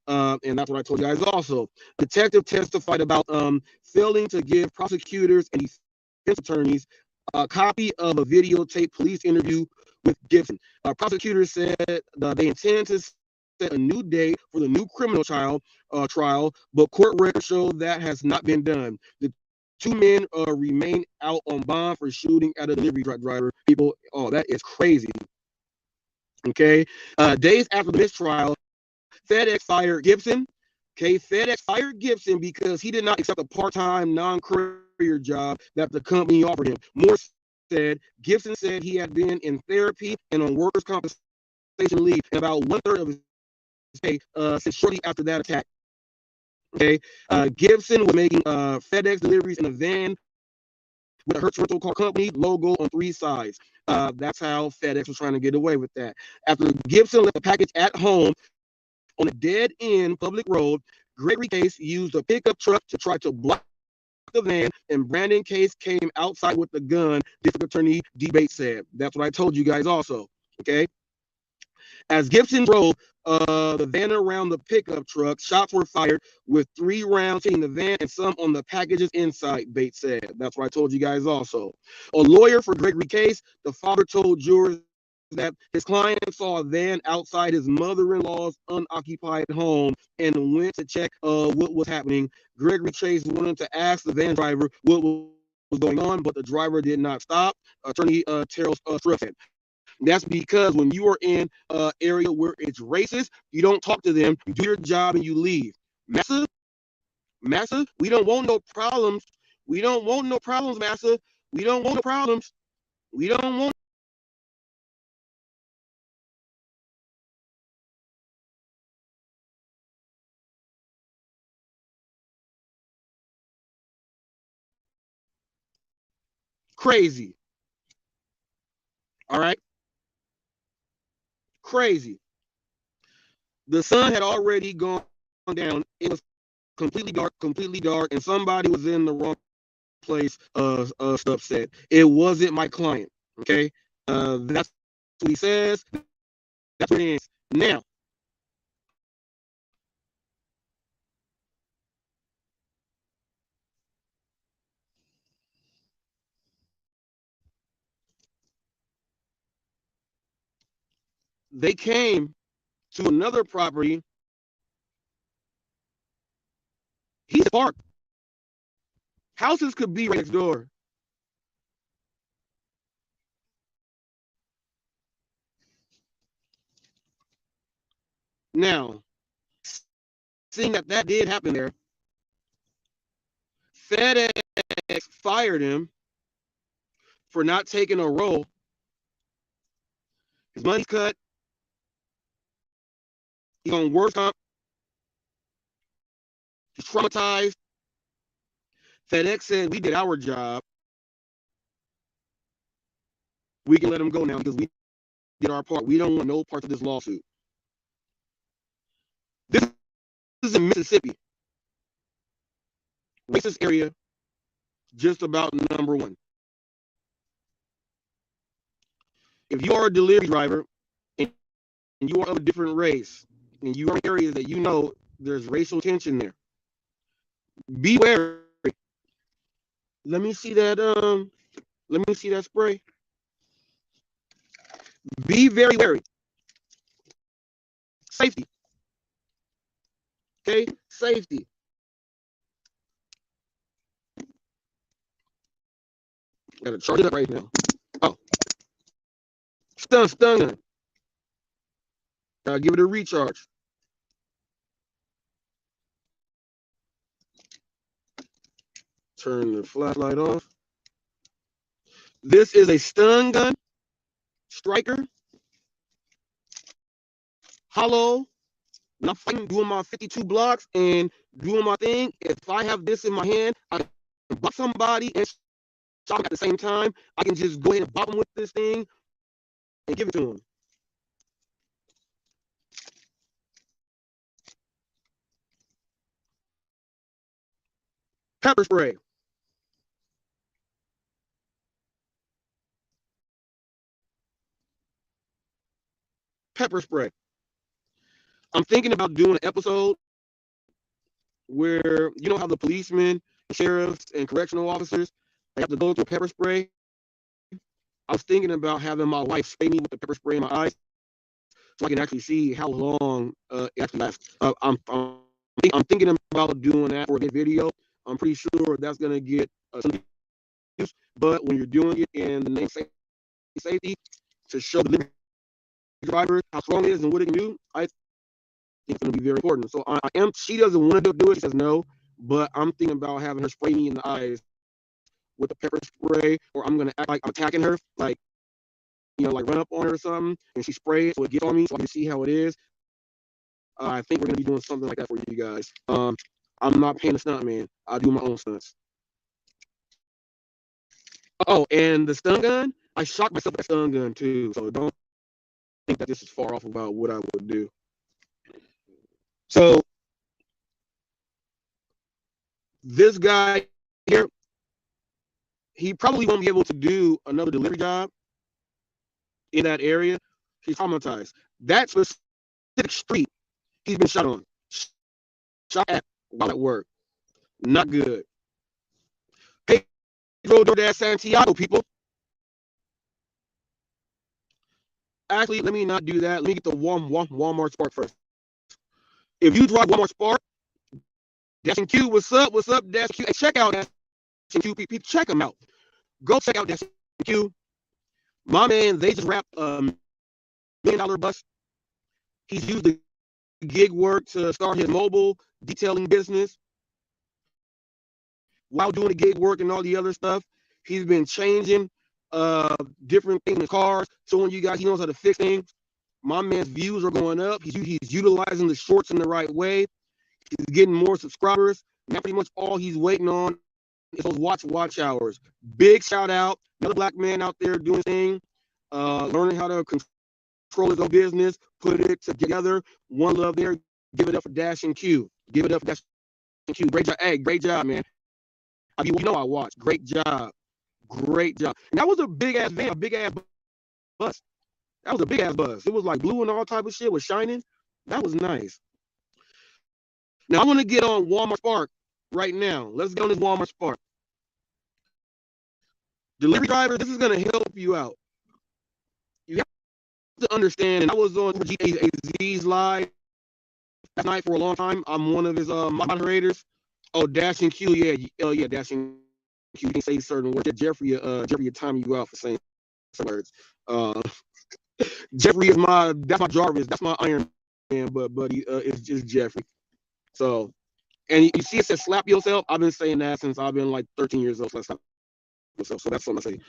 And that's what I told you guys also. Detective testified about failing to give prosecutors and defense attorneys a copy of a videotape police interview with Gibson. Prosecutors said they intend to set a new date for the new criminal trial, but court records show that has not been done. The two men remain out on bond for shooting at a delivery driver. People, that is crazy. Okay, days after the mistrial, FedEx fired Gibson. Okay, FedEx fired Gibson because he did not accept a part-time non-courier job that the company offered him. Moore said Gibson said he had been in therapy and on workers' compensation leave about 1/3 of his pay since shortly after that attack. Okay, Gibson was making FedEx deliveries in a van with a Hertz rental car company logo on 3 sides. That's how FedEx was trying to get away with that. After Gibson left the package at home on a dead-end public road, Gregory Case used a pickup truck to try to block the van, and Brandon Case came outside with the gun, District Attorney D. Bates said. That's what I told you guys also, okay? As Gibson drove the van around the pickup truck, shots were fired with 3 rounds hitting the van and some on the packages inside, Bates said. That's what I told you guys also. A lawyer for Gregory Case, the father told jurors that his client saw a van outside his mother-in-law's unoccupied home and went to check what was happening. Gregory Chase wanted to ask the van driver what was going on, but the driver did not stop. Attorney Terrell Struck said. That's because when you are in an area where it's racist, you don't talk to them, you do your job, and you leave. Massa, we don't want no problems. We don't want no problems, Massa. We don't want no problems. We don't want. Crazy. All right? Crazy. The sun had already gone down. It was completely dark, and somebody was in the wrong place. Stuff said it wasn't my client. Okay, that's what he says. That's what it is. Now, they came to another property. He's parked. Houses could be right next door. Now, seeing that did happen there, FedEx fired him for not taking a role. His money's cut. He's on work comp. He's traumatized. FedEx said, we did our job. We can let him go now because we did our part. We don't want no parts of this lawsuit. This is in Mississippi. Racist area, just about #1. If you are a delivery driver and you are of a different race and you are in areas that you know there's racial tension there, be wary. Let me see that spray. Be very wary. Safety. Okay? Safety. Gotta charge it up right now. Oh. Stun gun. Gotta give it a recharge. Turn the flashlight off. This is a stun gun. Striker. Hollow. When I'm fighting, doing my 52 blocks and doing my thing, if I have this in my hand, I can block somebody and shot at the same time. I can just go ahead and bop them with this thing and give it to them. Pepper spray. Pepper spray. I'm thinking about doing an episode where, you know how the policemen, sheriffs, and correctional officers, they have to go through pepper spray. I was thinking about having my wife spray me with the pepper spray in my eyes so I can actually see how long it actually lasts. I'm thinking about doing that for a video. I'm pretty sure that's going to get some use, but when you're doing it in the name of safety to show the driver how strong it is and what it can do, I think it's going to be very important. So she doesn't want to do it. She says no, but I'm thinking about having her spray me in the eyes with the pepper spray, or I'm going to act like I'm attacking her, like, like run up on her or something, and she sprays so it gets on me so I can see how it is. I think we're going to be doing something like that for you guys. I'm not paying a stunt man. I do my own stunts. Oh, and the stun gun, I shot myself with a stun gun too, so don't think that this is far off about what I would do. So this guy here, he probably won't be able to do another delivery job in that area. He's traumatized. That specific street he's been shot on, shot at while at work. Not good. Hey, DoorDash Santiago people. Actually, let me not do that. Let me get the Walmart Spark first. If you drive Walmart Spark, Dash and Q, what's up? What's up, Dash Q? Hey, check out Dash and Q. People, check them out. Go check out Dash and Q. My man, they just wrapped $1 million bus. He's used the gig work to start his mobile detailing business. While doing the gig work and all the other stuff, he's been changing different things in cars, showing you guys he knows how to fix things. My man's views are going up. He's utilizing the shorts in the right way. He's getting more subscribers. Now pretty much all he's waiting on is those watch hours. Big shout out, another black man out there doing things, learning how to control his own business, put it together. One love there. Give it up for Dash and Q. Give it up for Dash and Q. Great job. Hey, great job, man. I watched. Great job. Great job. And that was a big ass van, a big ass bus. That was a big ass bus. It was like blue and all type of shit was shining. That was nice. Now I want to get on Walmart Spark right now. Let's get on this Walmart Spark. Delivery driver, this is going to help you out. You have to understand, and I was on Az's live last night for a long time. I'm one of his moderators. Oh, Dash and Q, yeah, Dash and Q. You can say certain words. Jeffrey time you out for saying some words. Jeffrey is that's my Jarvis. That's my Iron Man, but buddy, it's just Jeffrey. So, and you see it says slap yourself. I've been saying that since I've been like 13 years old. So slap yourself. So that's something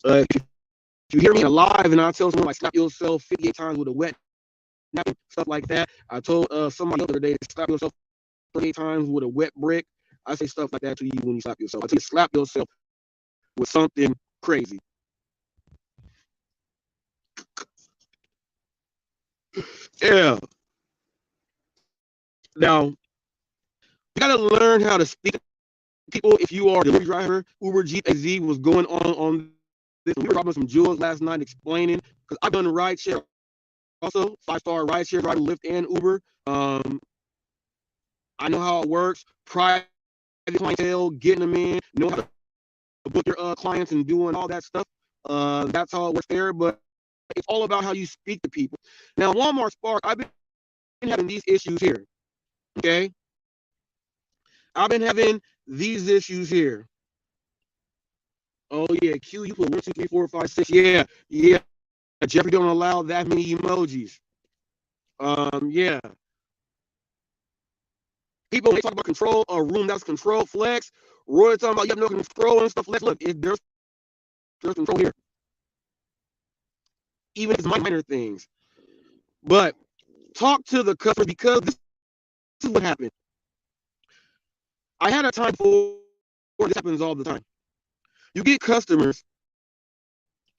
I say. If you hear me alive and I tell someone like slap yourself 58 times with a wet napkin, stuff like that. I told somebody the other day to slap yourself 38 times with a wet brick. I say stuff like that to you when you slap yourself. I tell you slap yourself with something crazy. Yeah. Now, you gotta learn how to speak to people if you are a delivery driver. Uber, Jeep, AZ was going on this. We were talking some jewels last night explaining, because I've done ride share also, 5-star ride share, driver, Lyft, and Uber. I know how it works. Private clientele, getting them in, know how to book your clients and doing all that stuff. That's how it works there. But it's all about how you speak to people. Now, Walmart Spark, I've been having these issues here. Okay, I've been having these issues here. Oh yeah, Q, you put 1, 2, 3, 4, 5, 6. Yeah. Jeffrey don't allow that many emojis. Yeah. People, when they talk about control a room that's control flex, Roy talking about you have no control and stuff. Let's look, there's control here. Even if it's minor things. But talk to the customer, because this is what happened. I had a time before, this happens all the time. You get customers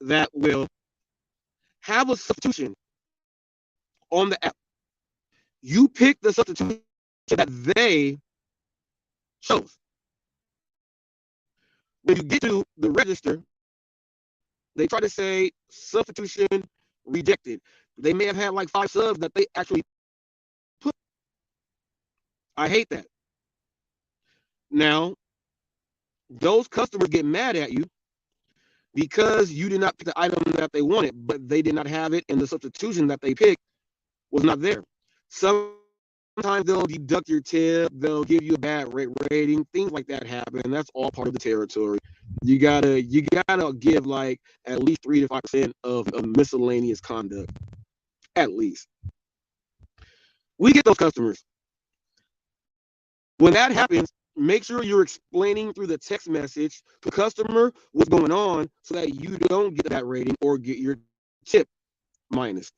that will have a substitution on the app. You pick the substitution that they chose. When you get to the register, they try to say substitution rejected. They may have had like 5 subs that they actually put. I hate that. Now, those customers get mad at you because you did not pick the item that they wanted, but they did not have it, and the substitution that they picked was not there. Sometimes they'll deduct your tip, they'll give you a bad rating, things like that happen, and that's all part of the territory. You gotta give like at least 3 to 5% of miscellaneous conduct, at least. We get those customers. When that happens, make sure you're explaining through the text message to the customer what's going on so that you don't get that rating or get your tip minus.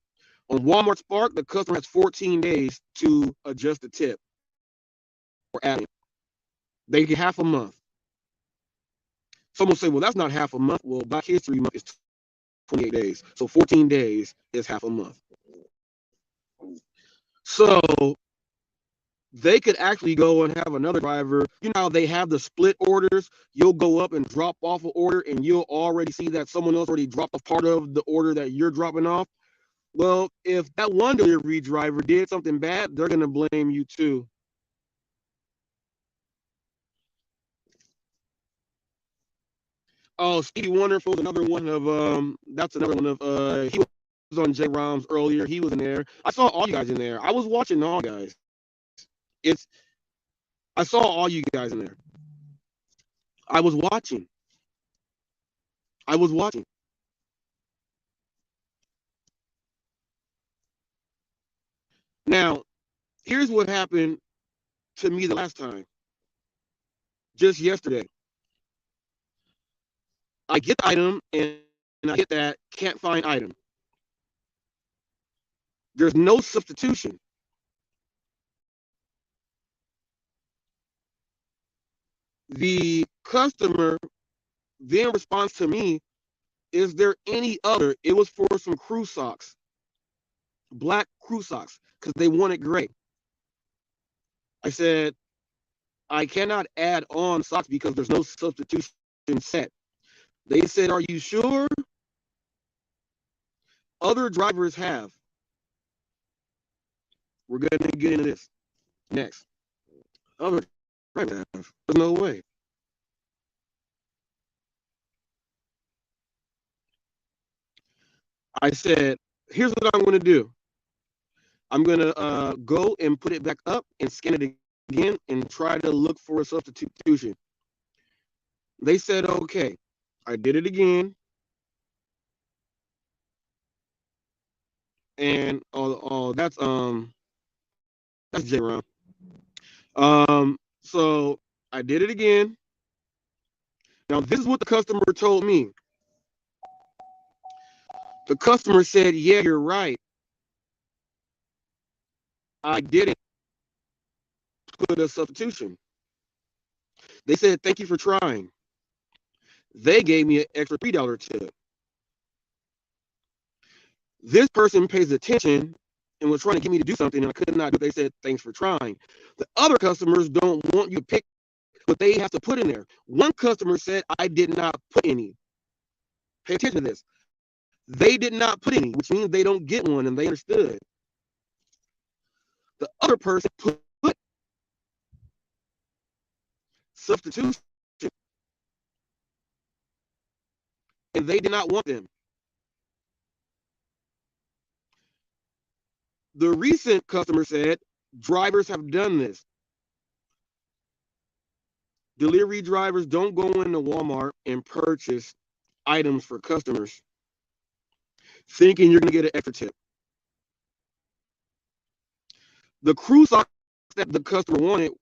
On Walmart Spark, the customer has 14 days to adjust the tip or add it. They get half a month. Someone say, well, that's not half a month. Well, Black History Month is 28 days. So 14 days is half a month. So they could actually go and have another driver. You know, they have the split orders. You'll go up and drop off an order, and you'll already see that someone else already dropped off part of the order that you're dropping off. Well, if that one delivery driver did something bad, they're going to blame you too. Oh, Stevie Wonderful is another one of that's another one of he was on J Roms earlier. He was in there. I saw all you guys in there. I was watching all guys. I saw all you guys in there. I was watching. Now, here's what happened to me the last time. Just yesterday. I get the item and I get that can't find item. There's no substitution. The customer then responds to me, is there any other? It was for some crew socks, black crew socks, because they wanted gray. I said, I cannot add on socks because there's no substitution set. They said, are you sure? Other drivers have. We're going to get into this next. Other drivers have. There's no way. I said, here's what I'm going to do. I'm going to go and put it back up and scan it again and try to look for a substitution. They said, okay. I did it again. And that's J-Ron. So I did it again. Now, this is what the customer told me. The customer said, yeah, you're right. I didn't put a substitution. They said, thank you for trying. They gave me an extra $3 tip. This person pays attention and was trying to get me to do something, and I could not do it. They said, thanks for trying. The other customers don't want you to pick what they have to put in there. One customer said, I did not put any. Pay attention to this. They did not put any, which means they don't get one, and they understood. The other person put substitution, and they did not want them. The recent customer said, drivers have done this. Delivery drivers don't go into Walmart and purchase items for customers thinking you're going to get an extra tip. The crew socks that the customer wanted,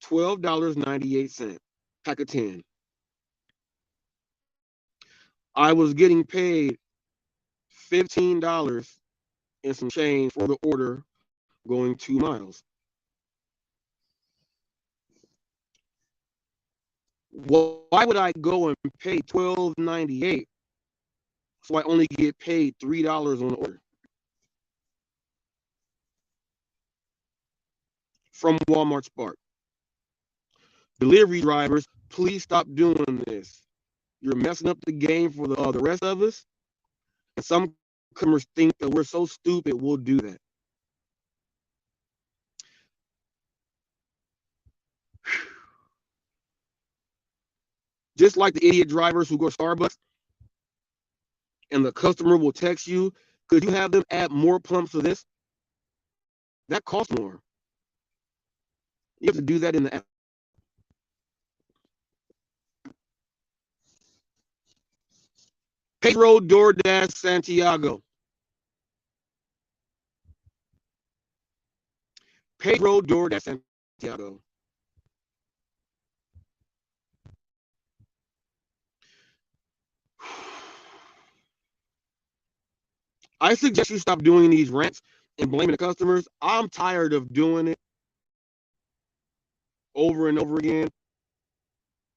$12.98, pack of 10. I was getting paid $15 and some change for the order going 2 miles. Why would I go and pay $12.98 so I only get paid $3 on the order? From Walmart Spark. Delivery drivers, please stop doing this. You're messing up the game for the rest of us. And some customers think that we're so stupid we'll do that. Just like the idiot drivers who go to Starbucks and the customer will text you, could you have them add more pumps to this? That costs more. You have to do that in the app. Pedro DoorDash Santiago. Pedro DoorDash Santiago. I suggest you stop doing these rants and blaming the customers. I'm tired of doing it over and over again.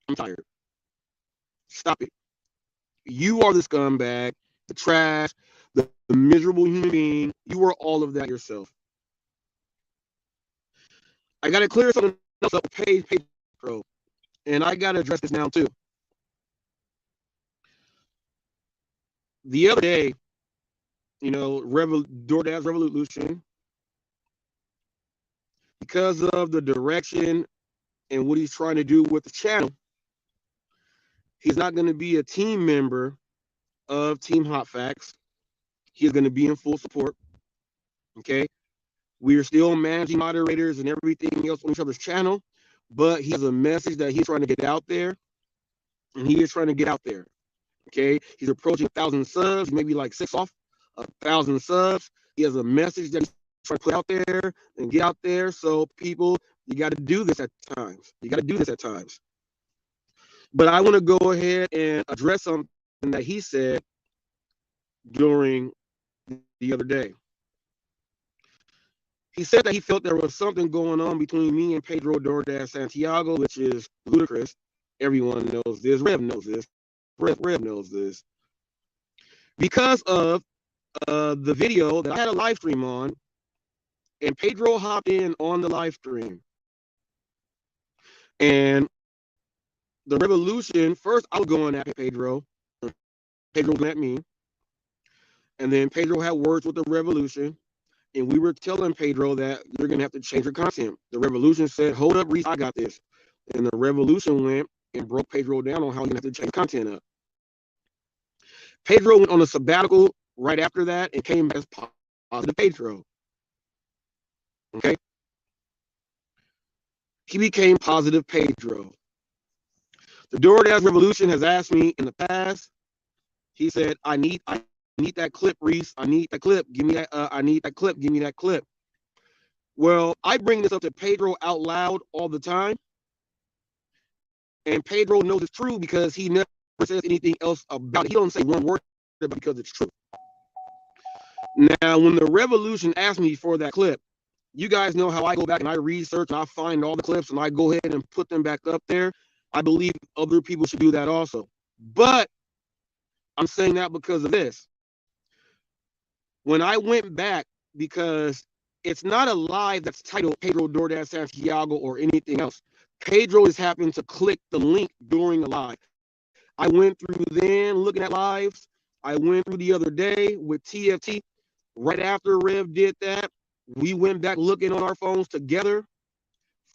I'm tired. Stop it. You are the scumbag, the trash, the miserable human being. You are all of that yourself. I got to clear something else up with PayPro, and I got to address this now too. The other day, DoorDash Revolution, because of the direction and what he's trying to do with the channel, he's not going to be a team member of Team HotFacts. He's going to be in full support. Okay. We are still managing moderators and everything else on each other's channel, but he has a message that he's trying to get out there, and he is trying to get out there. Okay. He's approaching 1,000 subs, maybe like 6 off 1,000 subs. He has a message that he's trying to put out there and get out there. So people, you got to do this at times. You got to do this at times. But I want to go ahead and address something that he said during the other day. He said that he felt there was something going on between me and Pedro DoorDash Santiago, which is ludicrous. Everyone knows this. Rev knows this. Rev knows this. Because of the video that I had a live stream on, and Pedro hopped in on the live stream. And the revolution, first I was going at Pedro. Pedro went at me. And then Pedro had words with the revolution. And we were telling Pedro that you're going to have to change your content. The revolution said, hold up, Reese, I got this. And the revolution went and broke Pedro down on how you have to change content up. Pedro went on a sabbatical right after that and came as positive Pedro. Okay? He became positive Pedro. The DoorDash Revolution has asked me in the past, he said, I need that clip, Reese. I need that clip. Give me that. I need that clip. Give me that clip. Well, I bring this up to Pedro out loud all the time, and Pedro knows it's true because he never says anything else about it. He don't say one word about it because it's true. Now, when the Revolution asked me for that clip, you guys know how I go back and I research and I find all the clips and I go ahead and put them back up there. I believe other people should do that also. But I'm saying that because of this. When I went back, because it's not a live that's titled Pedro DoorDash Santiago or anything else. Pedro just happened to click the link during the live. I went through then looking at lives. I went through the other day with TFT. Right after Rev did that, we went back looking on our phones together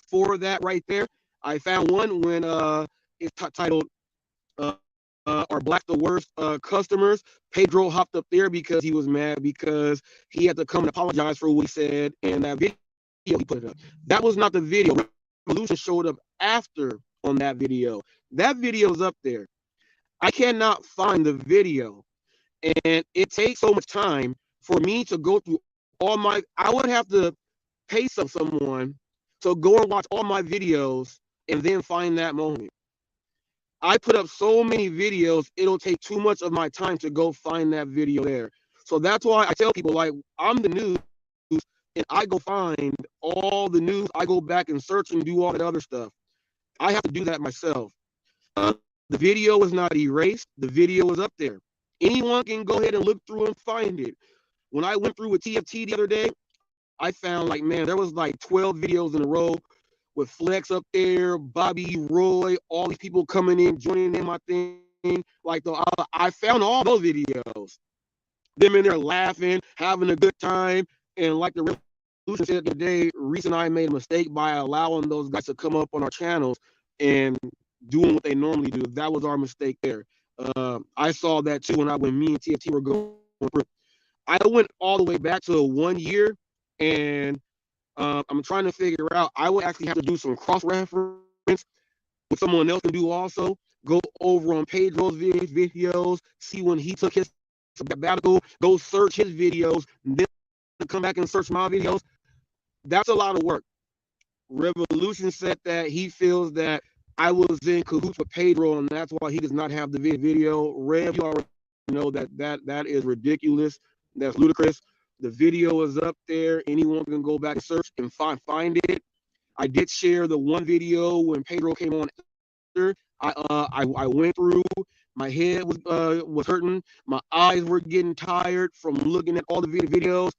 for that right there. I found one when it's titled "Are Black the Worst Customers?" Pedro hopped up there because he was mad because he had to come and apologize for what he said in that video. He put it up. That was not the video. Revolution showed up after on that video. That video's up there. I cannot find the video, and it takes so much time for me to go through all my. I would have to pay someone to go and watch all my videos and then find that moment. I put up so many videos, it'll take too much of my time to go find that video there. So that's why I tell people, like, I'm the news and I go find all the news. I go back and search and do all that other stuff. I have to do that myself. The video is not erased. The video is up there. Anyone can go ahead and look through and find it. When I went through with TFT the other day, I found, like, man, there was like 12 videos in a row with Flex up there, Bobby, Roy, all these people coming in, joining in my thing. Like, I found all those videos. Them in there laughing, having a good time. And like the Revolution said today, Reese and I made a mistake by allowing those guys to come up on our channels and doing what they normally do. That was our mistake there. I saw that too when me and TFT were going through. I went all the way back to 1 year, and I'm trying to figure out. I would actually have to do some cross-reference, what someone else can do also. Go over on Pedro's videos, see when he took his sabbatical, go search his videos, and then come back and search my videos. That's a lot of work. Revolution said that he feels that I was in cahoots with Pedro, and that's why he does not have the video. Rev, you already know that is ridiculous. That's ludicrous. The video is up there. Anyone can go back and search and find it. I did share the one video when Pedro came on. I went through. My head was hurting. My eyes were getting tired from looking at all the videos.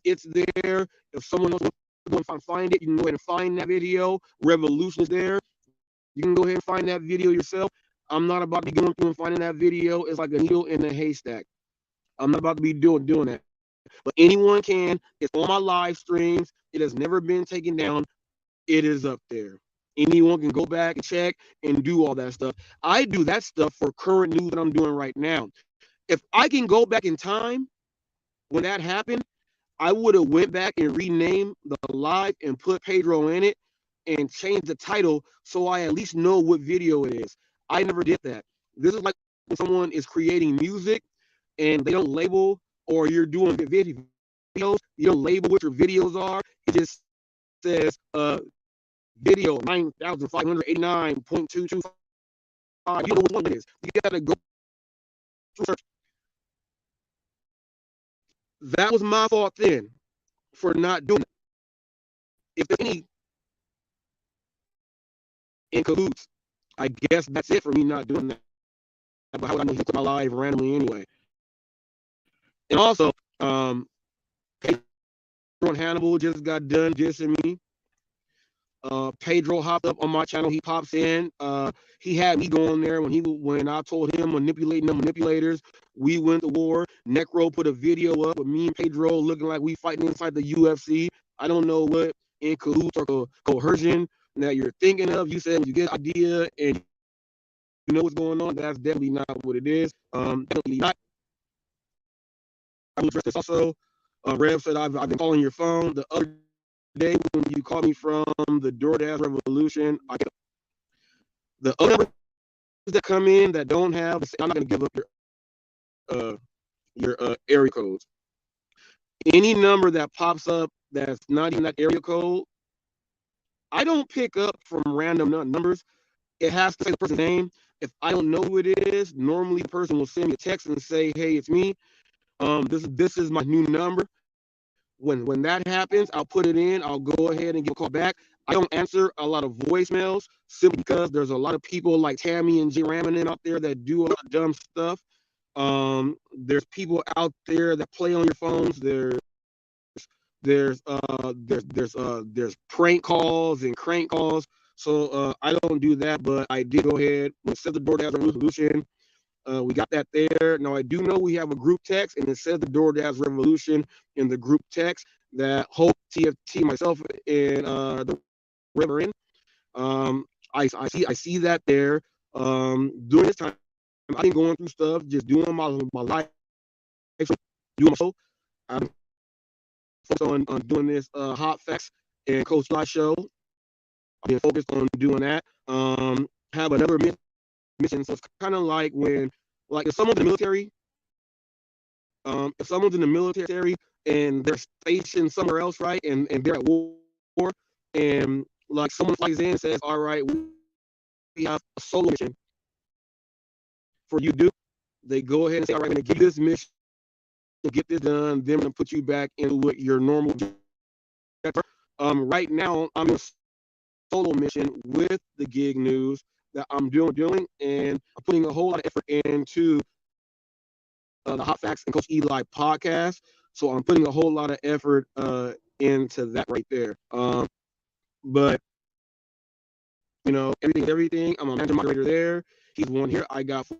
It's there. If someone else wants to find it, you can go ahead and find that video. Revolution is there. You can go ahead and find that video yourself. I'm not about to be going through and finding that video. It's like a needle in a haystack. I'm not about to be doing that. But anyone can. It's on my live streams. It has never been taken down. It is up there. Anyone can go back and check and do all that stuff. I do that stuff for current news that I'm doing right now. If I can go back in time when that happened, I would have went back and renamed the live and put Pedro in it and change the title so I at least know what video it is. I never did that. This is like when someone is creating music and they don't label, or you're doing videos, you don't label what your videos are. It just says video 9,589.225. You know what one it is. You gotta go search. That was my fault then for not doing it. If there's any in cahoots, I guess that's it for me not doing that. But how would I know he put my live randomly anyway? And also, Pedro and Hannibal just got done dissing me. Pedro hopped up on my channel. He pops in. He had me going there when I told him manipulating the manipulators. We went to war. Necro put a video up with me and Pedro looking like we fighting inside the UFC. I don't know what in cahoots or coercion that you're thinking of. You said you get an idea and you know what's going on. That's definitely not what it is. Definitely not. I will address this also. Rev said I've been calling your phone the other day when you called me from the DoorDash Revolution. The other numbers that come in that don't have, I'm not going to give up your area codes. Any number that pops up that's not even that area code, I don't pick up from random numbers. It has to say the person's name. If I don't know who it is, normally the person will send me a text and say, "Hey, it's me. This is my new number." When that happens, I'll put it in. I'll go ahead and give a call back. I don't answer a lot of voicemails simply because there's a lot of people like Tammy and J Ramanin out there that do a lot of dumb stuff. There's people out there that play on your phones. There's prank calls and crank calls. So I don't do that, but I did go ahead and set the DoorDash Revolution. We got that there. Now I do know we have a group text, and it says the DoorDash Revolution in the group text that Hope, TFT, myself, and the River in. I see that there. During this time, I've been going through stuff, just doing my life, doing my show. I'm focused on doing this Hot Facts and Coach Live show. I've been focused on doing that. Have another mission. So it's kind of like like if someone's in the military, and they're stationed somewhere else, right, and they're at war, and like someone flies in and says, "All right, we have a solo mission for you to do." They go ahead and say, "All right, I'm going to give you this mission to get this done. Then I'm going to put you back into what your normal." Right now, I'm in a solo mission with the gig news that I'm doing, and I'm putting a whole lot of effort into the Hot Facts and Coach Eli podcast. So I'm putting a whole lot of effort into that right there. But everything. I'm a manager moderator there. He's one here. I got full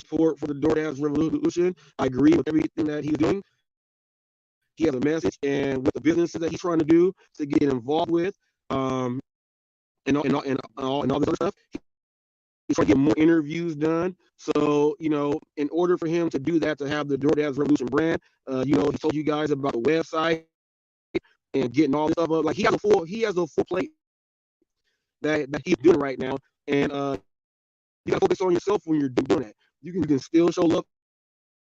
support for the DoorDash Revolution. I agree with everything that he's doing. He has a message, and with the businesses that he's trying to do to get involved with, and all this other stuff, he's trying to get more interviews done. So, in order for him to do that, to have the DoorDash Revolution brand, he told you guys about the website and getting all this stuff up. Like he has a full plate that he's doing right now, and you gotta focus on yourself when you're doing that. You can still show love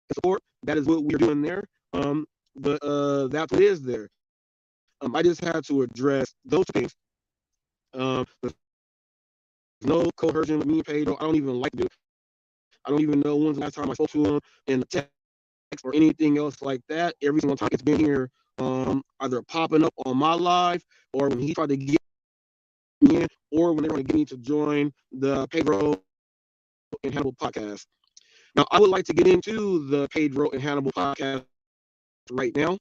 and support. That is what we're doing there. But that's what is there. I just had to address those things. There's no coercion with me and Pedro. I don't even like to do it. I don't even know when's the last time I spoke to him in the text or anything else like that. Every single time it's been here, either popping up on my live or when he tried to get me in, or when they want to get me to join the Pedro and Hannibal podcast. Now, I would like to get into the Pedro and Hannibal podcast right now.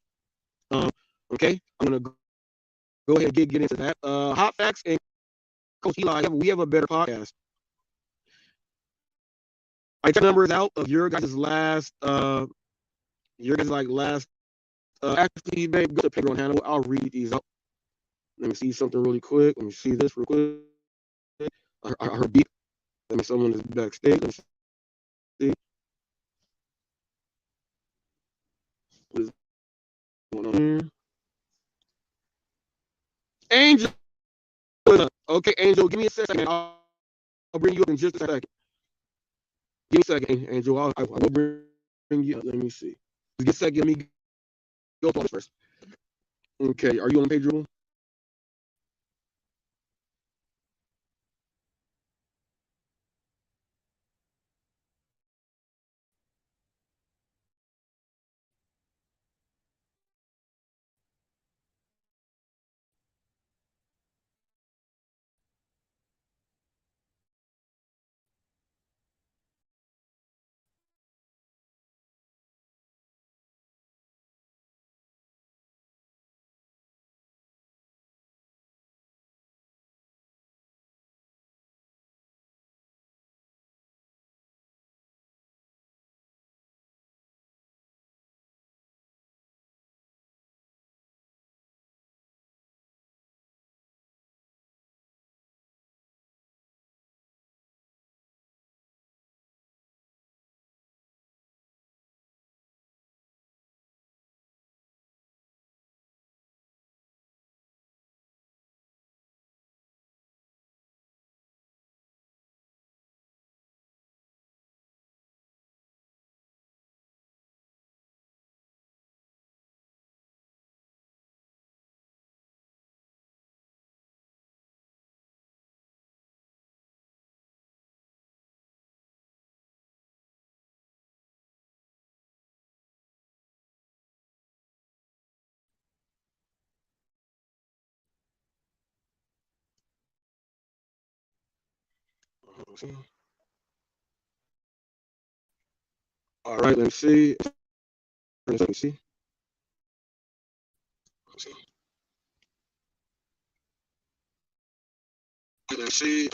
Okay, I'm gonna go ahead and get into that. Hot Facts and Coach Eli, we have a better podcast. I checked numbers out of your guys' last, actually, babe, go to Pedro and Hannibal. I'll read these out. Let me see something really quick. Let me see this real quick. I heard beep. Let me someone is backstage. Let me see. What is going on here? Angel. Okay, Angel, give me a second. I'll bring you up in just a second. Give me a second, Angel. I will bring you up. Let me see. Just a second. Let me go first. Okay, are you on Pedro? All right, let me see. Let me see. Let's see.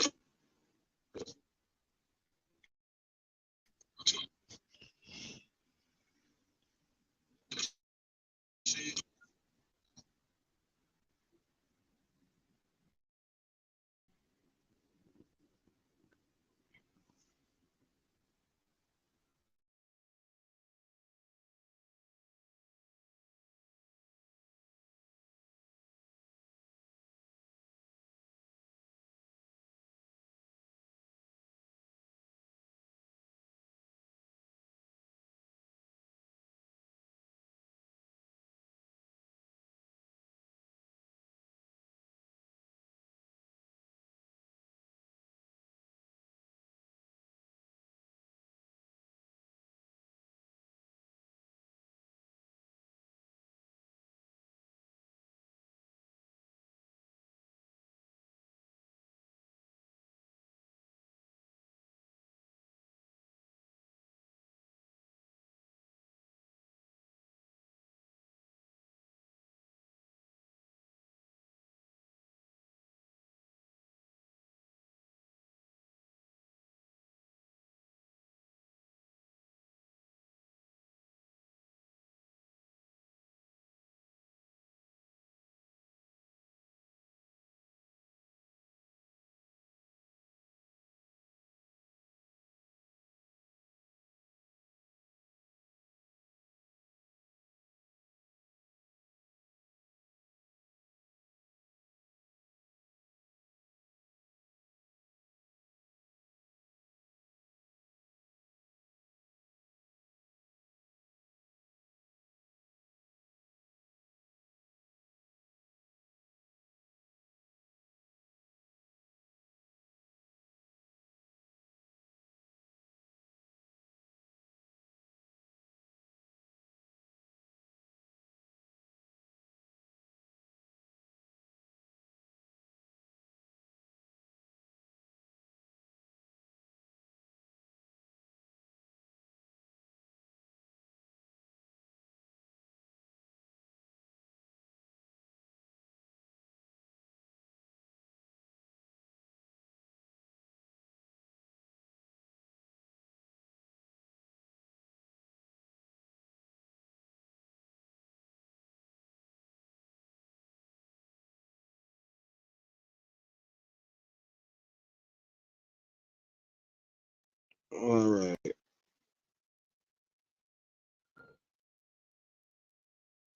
All right.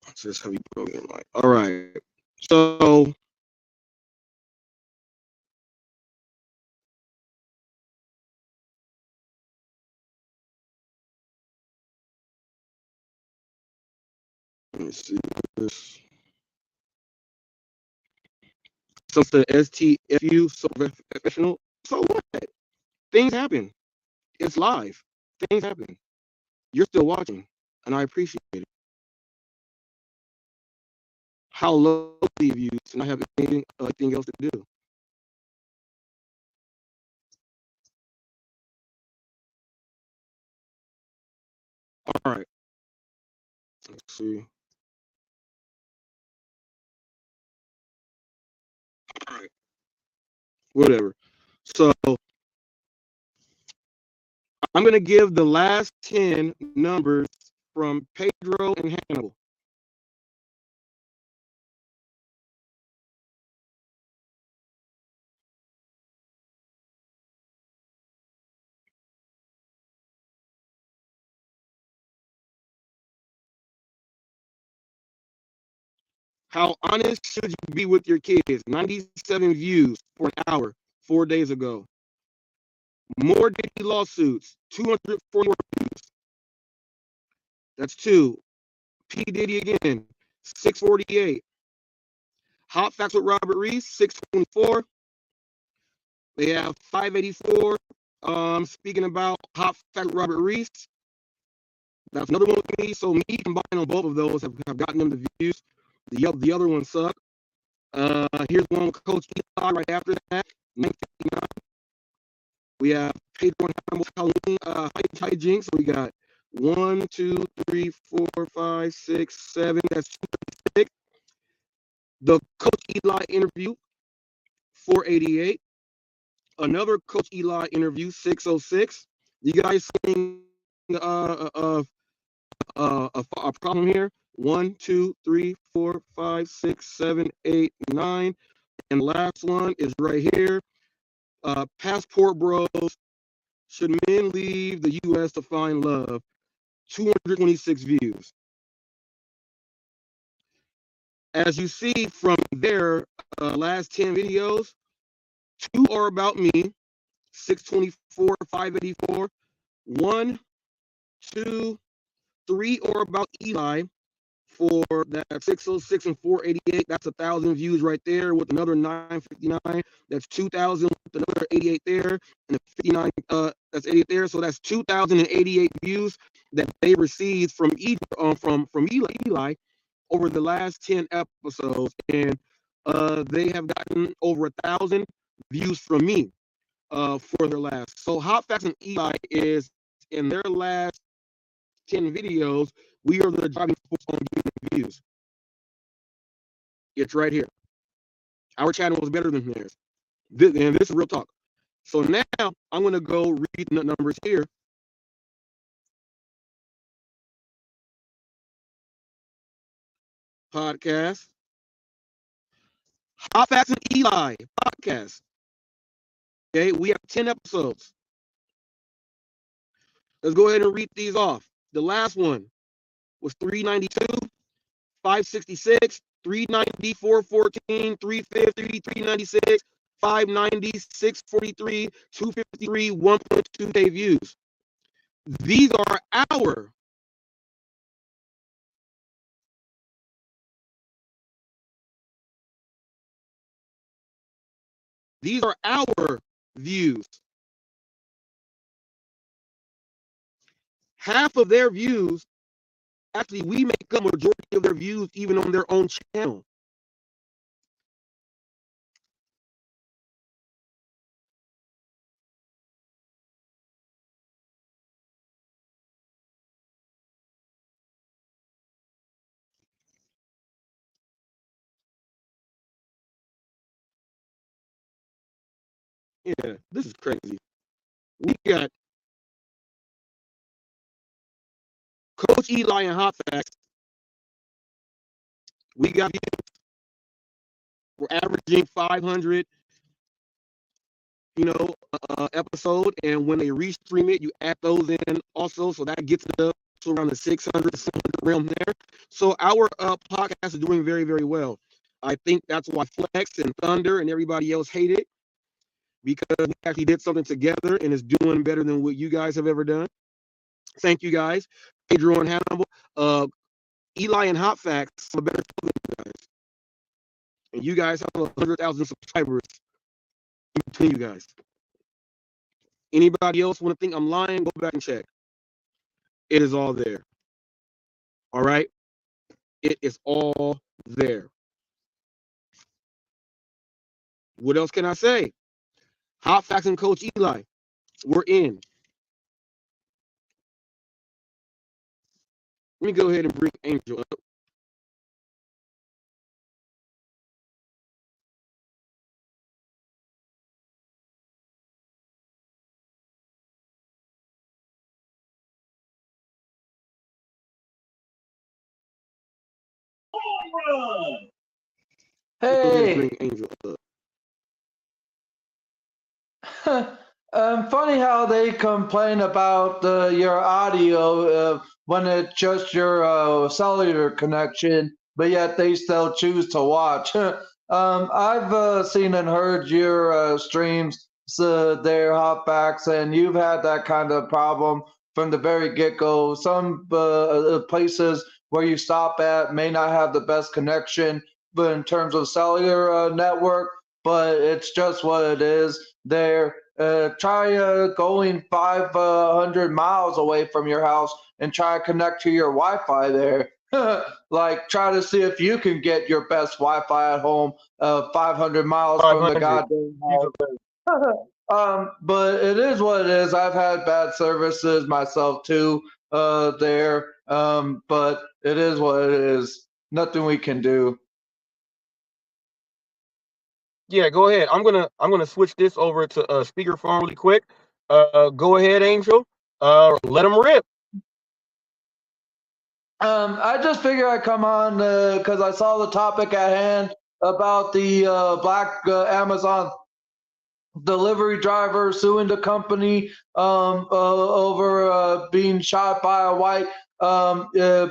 It's just heavy broken light. All right. So let me see this. So the STFU so professional. So what? Things happen. It's live. Things happen. You're still watching, and I appreciate it. How lowly of you to not have anything else to do. All right. Let's see. All right. Whatever. So I'm going to give the last 10 numbers from Pedro and Hannibal. How honest should you be with your kids? 97 views for an hour, 4 days ago. More Diddy lawsuits, 204 more views. That's 2. P. Diddy again, 648. Hot Facts with Robert Reese, 624. They have 584. Speaking about Hot Facts with Robert Reese, that's another one with me. So me combined on both of those have gotten them the views. The other one sucked. Here's one with Coach Eli right after that, 959. We have Pedro and Halloween hijinks. We got 1, 2, 3, 4, 5, 6, 7. That's 6. The Coach Eli interview, 488. Another Coach Eli interview, 606. You guys seeing a problem here? 1, 2, 3, 4, 5, 6, 7, 8, 9. And the last one is right here. Passport Bros. Should men leave the U.S. to find love? 226 views. As you see from their last 10 videos, 2 are about me, 624, 584. 1, 2, 3 are about Eli for that 606 and 488. That's 1,000 views right there with another 959. That's 2,000 with another 88 there, and 59. That's 88 there. So that's 2,088 views that they received from Eli over the last 10 episodes, and they have gotten over 1,000 views from me for their last. So HotFacts and Eli is in their last 10 videos. We are the driving force on getting views. It's right here. Our channel is better than theirs. And this is real talk. So now I'm going to go read the numbers here. Podcast. HotFacts and Eli podcast. Okay, we have 10 episodes. Let's go ahead and read these off. The last one was 392, 566, 390, 414, 350, 396, 590, 643, 253, 1.2K views. These are our views. Half of their views, actually, we make a majority of their views even on their own channel. Yeah, this is crazy. We got Coach Eli and HotFacts. We got views. We're averaging 500, episode, and when they restream it, you add those in also, so that gets it up to around the 600 realm there. So our podcast is doing very, very well. I think that's why Flex and Thunder and everybody else hate it, because we actually did something together and it's doing better than what you guys have ever done. Thank you guys. Pedro and Hannibal, Eli and HotFacts are better than you guys. And you guys have 100,000 subscribers between you guys. Anybody else want to think I'm lying? Go back and check. It is all there. All right? It is all there. What else can I say? HotFacts and Coach Eli, we're in. Let me go ahead and bring Angel up. Hey, bring Angel up. funny how they complain about your audio when it's just your cellular connection, but yet they still choose to watch. I've seen and heard your streams, their hotbacks, and you've had that kind of problem from the very get-go. Some places where you stop at may not have the best connection, but in terms of cellular network, but it's just what it is there. Try going 500 miles away from your house and try to connect to your Wi-Fi there. Like, try to see if you can get your best Wi-Fi at home 500 miles from the goddamn house. But it is what it is. I've had bad services myself too, there. But it is what it is. Nothing we can do. Yeah, go ahead. I'm gonna switch this over to speakerphone really quick. Go ahead, Angel. Let them rip. I just figured I'd come on because I saw the topic at hand about the black Amazon delivery driver suing the company over being shot by a white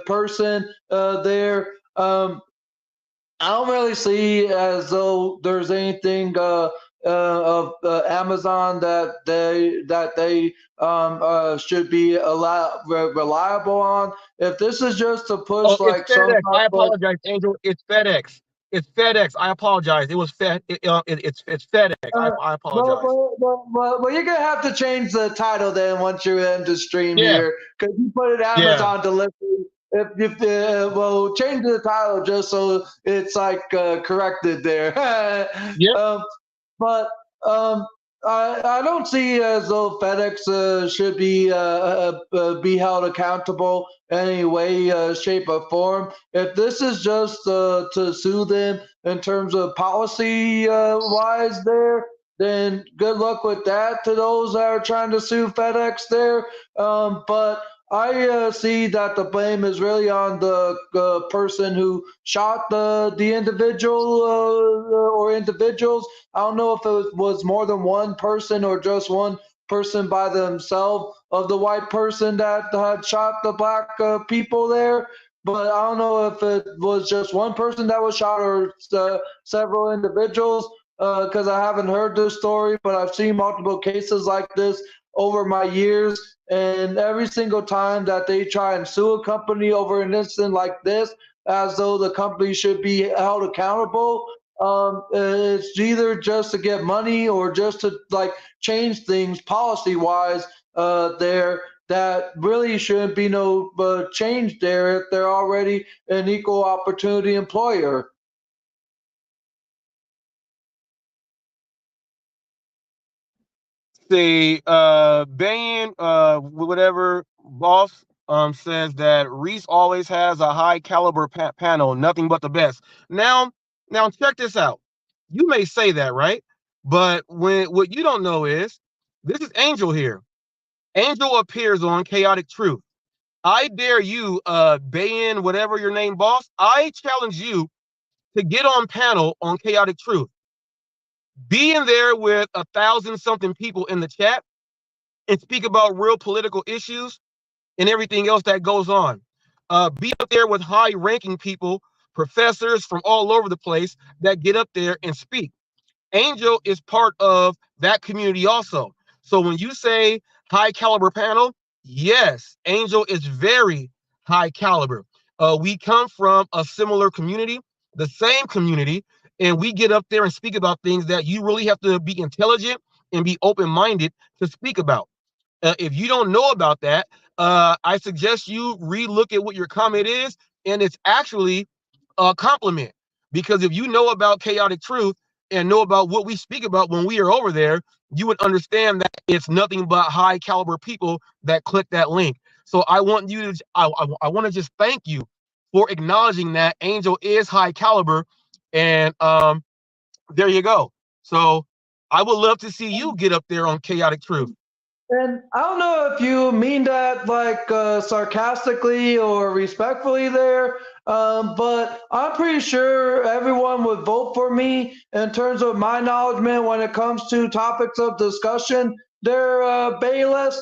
person there. I don't really see as though there's anything of Amazon that they should be reliable on. If this is just to Oh, push it's like some FedEx. type I of apologize, Angel. It's FedEx. It's FedEx. I apologize. It was it's FedEx. I apologize. well, you're gonna have to change the title then once you end the stream Yeah, here, because you put it yeah, Amazon delivery. If well, change the title just so it's like corrected there. yep. But um, I don't see as though FedEx should be held accountable in any way, shape, or form. If this is just to sue them in terms of policy wise, there, then good luck with that to those that are trying to sue FedEx there. But I see that the blame is really on the person who shot the individual or individuals. I don't know if it was more than one person or just one person by themselves of the white person that had shot the black people there. But I don't know if it was just one person that was shot or several individuals because I haven't heard this story, but I've seen multiple cases like this over my years. And every single time that they try and sue a company over an incident like this, as though the company should be held accountable, it's either just to get money or just to like change things policy wise there that really shouldn't be no change there if they're already an equal opportunity employer. The Bain, whatever boss says that Reese always has a high caliber panel, nothing but the best. Now, now check this out. You may say that, right? But when what you don't know is this is Angel here. Angel appears on Chaotic Truth. I dare you, Bain, whatever your name, boss. I challenge you to get on panel on Chaotic Truth. Be in there with 1,000 something people in the chat and speak about real political issues and everything else that goes on. Be up there with high ranking people, professors from all over the place that get up there and speak. Angel is part of that community also. So when you say high caliber panel, yes, Angel is very high caliber. We come from a similar community, the same community, and we get up there and speak about things that you really have to be intelligent and be open minded to speak about. If you don't know about that, I suggest you relook at what your comment is, and it's actually a compliment. Because if you know about Chaotic Truth and know about what we speak about when we are over there, you would understand that it's nothing but high caliber people that click that link. So I want you to, I want to just thank you for acknowledging that Angel is high caliber, and there you go. So I would love to see you get up there on Chaotic Truth. And I don't know if you mean that like sarcastically or respectfully there, but I'm pretty sure everyone would vote for me in terms of my knowledge when it comes to topics of discussion. They're Bayless,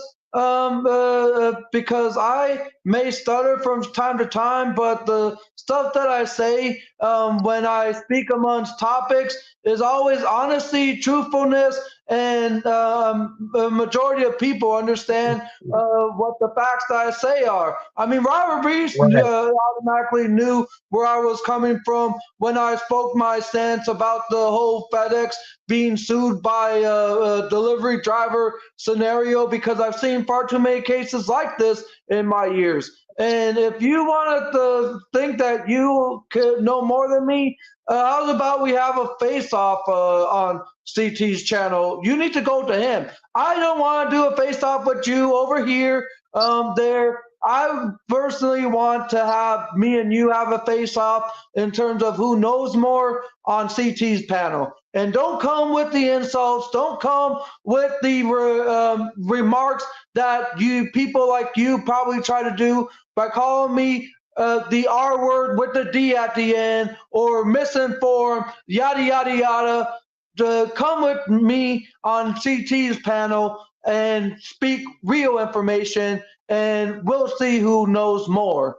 because I may stutter from time to time, but the stuff that I say when I speak amongst topics is always honesty, truthfulness, and the majority of people understand what the facts that I say are. I mean, Robert Reese Right. automatically knew where I was coming from when I spoke my stance about the whole FedEx being sued by a delivery driver scenario, because I've seen far too many cases like this in my years. And if you wanted to think that you could know more than me, How's about we have a face-off on CT's channel? You need to go to him. I don't want to do a face-off with you over here. There. I personally want to have me and you have a face-off in terms of who knows more on CT's panel. And don't come with the insults. Don't come with the remarks that you people like you probably try to do by calling me the R word with the D at the end, or misinformed, yada, yada, yada, to come with me on CT's panel and speak real information, and we'll see who knows more.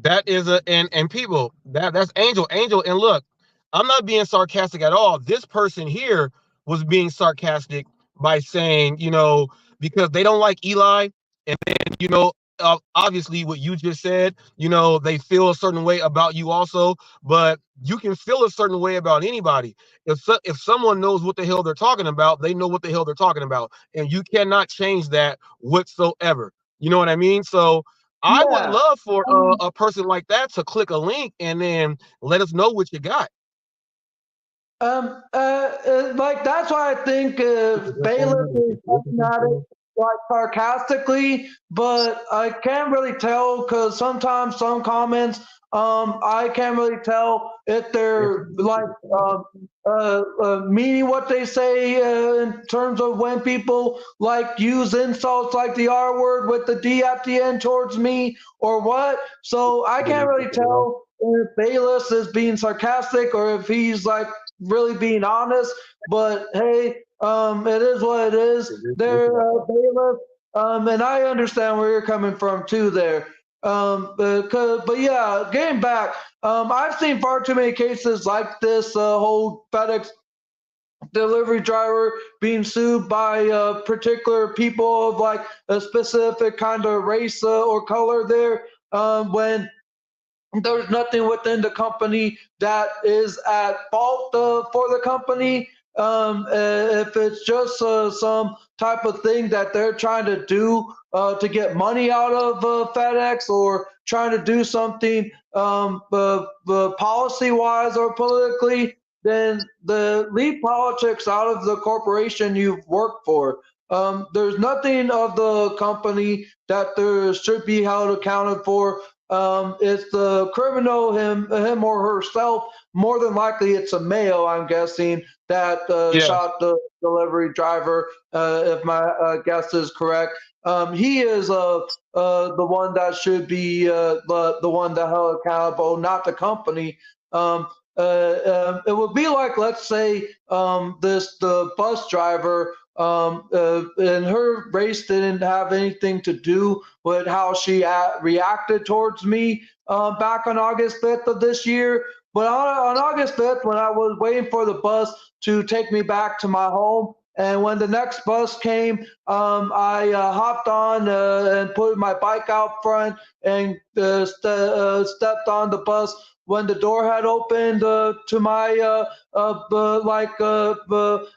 That is and people, that's Angel. And look, I'm not being sarcastic at all. This person here was being sarcastic by saying, because they don't like Eli, and then, obviously what you just said, they feel a certain way about you also, but you can feel a certain way about anybody. If someone knows what the hell they're talking about, they know what the hell they're talking about, and you cannot change that whatsoever. You know what I mean? So I would Yeah. love for a person like that to click a link and then let us know what you got. Like that's why I think Bayless is coming at it like sarcastically, but I can't really tell because sometimes some comments, I can't really tell if they're like meaning what they say in terms of when people like use insults like the R word with the D at the end towards me or what. So I can't really tell if Bayless is being sarcastic or if he's like really being honest, but hey, it is what it is. There, Bayless, and I understand where you're coming from too. There, but yeah, getting back, I've seen far too many cases like this whole FedEx delivery driver being sued by particular people of like a specific kind of race or color. There, when there's nothing within the company that is at fault for the company. If it's just some type of thing that they're trying to do to get money out of FedEx, or trying to do something policy wise or politically, then leave politics out of the corporation you've worked for. There's nothing of the company that there should be held accounted for. It's the criminal, him or herself. More than likely, it's a male, I'm guessing, that shot the delivery driver. If my guess is correct, he is the one that should be the one that held accountable, not the company. It would be like, let's say, the bus driver, and her race didn't have anything to do with how she reacted towards me back on August 5th of this year. But on August 5th, when I was waiting for the bus to take me back to my home, and when the next bus came, I hopped on and put my bike out front and stepped on the bus when the door had opened to my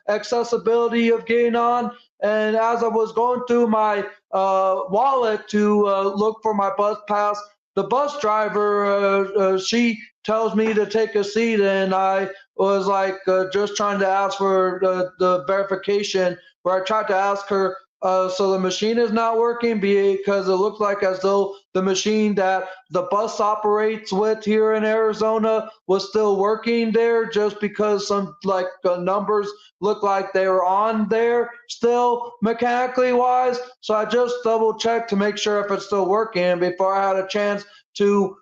accessibility of getting on. And as I was going through my wallet to look for my bus pass, the bus driver, she tells me to take a seat, and I was like just trying to ask for the verification, where I tried to ask her, so the machine is not working, because it looks like as though the machine that the bus operates with here in Arizona was still working there, just because some numbers look like they were on there still mechanically wise. So I just double checked to make sure if it's still working before I had a chance to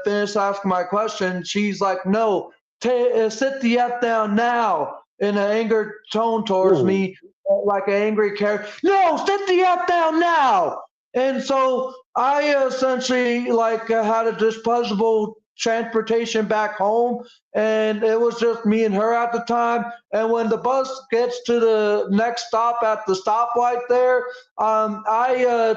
finish asking my question. She's like, no, sit the F down now, in an angered tone towards me, like an angry character. No, sit the F down now. And so I essentially had a disposable transportation back home, and it was just me and her at the time. And when the bus gets to the next stop at the stoplight there, I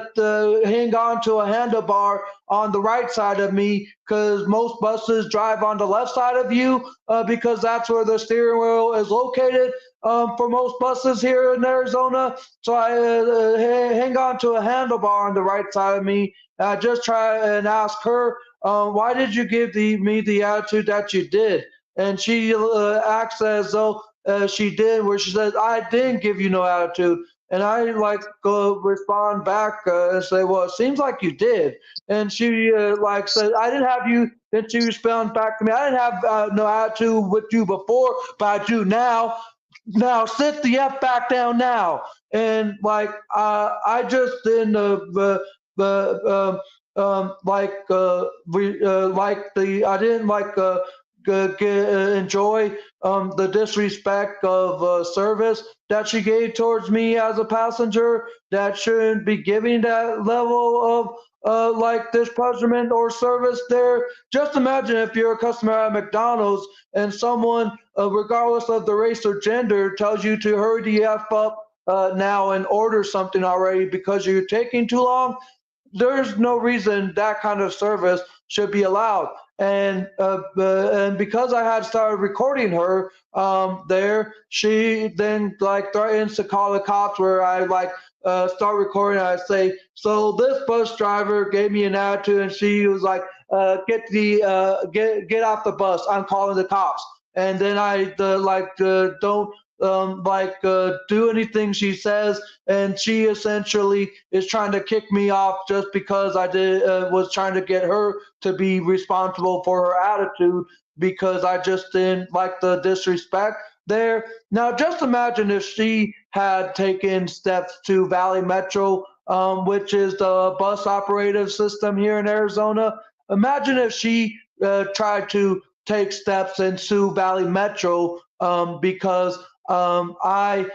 hang on to a handlebar on the right side of me, because most buses drive on the left side of you, because that's where the steering wheel is located. for most buses here in Arizona. So I hang on to a handlebar on the right side of me. And I just try and ask her, why did you give me the attitude that you did? And she acts as though she did, where she says, I didn't give you no attitude. And I like go respond back and say, well, it seems like you did. And she like said, I didn't have you. Then she respond back to me, I didn't have no attitude with you before, but I do now. Now sit the F back down now. And like I just didn't like like the I didn't like enjoy the disrespect of service that she gave towards me as a passenger. That shouldn't be giving that level of like displeasurement or service there. Just imagine if you're a customer at McDonald's and someone, regardless of the race or gender, tells you to hurry the F up now and order something already because you're taking too long. There's no reason that kind of service should be allowed. And because I had started recording her there, she then like threatens to call the cops. Where I like start recording, I say, so this bus driver gave me an attitude, and she was like, get off the bus. I'm calling the cops. And then I don't do anything she says, and she essentially is trying to kick me off just because I was trying to get her to be responsible for her attitude, because I just didn't like the disrespect there. Now, just imagine if she had taken steps to Valley Metro, which is the bus operative system here in Arizona. Imagine if she tried to take steps and sue Valley Metro because I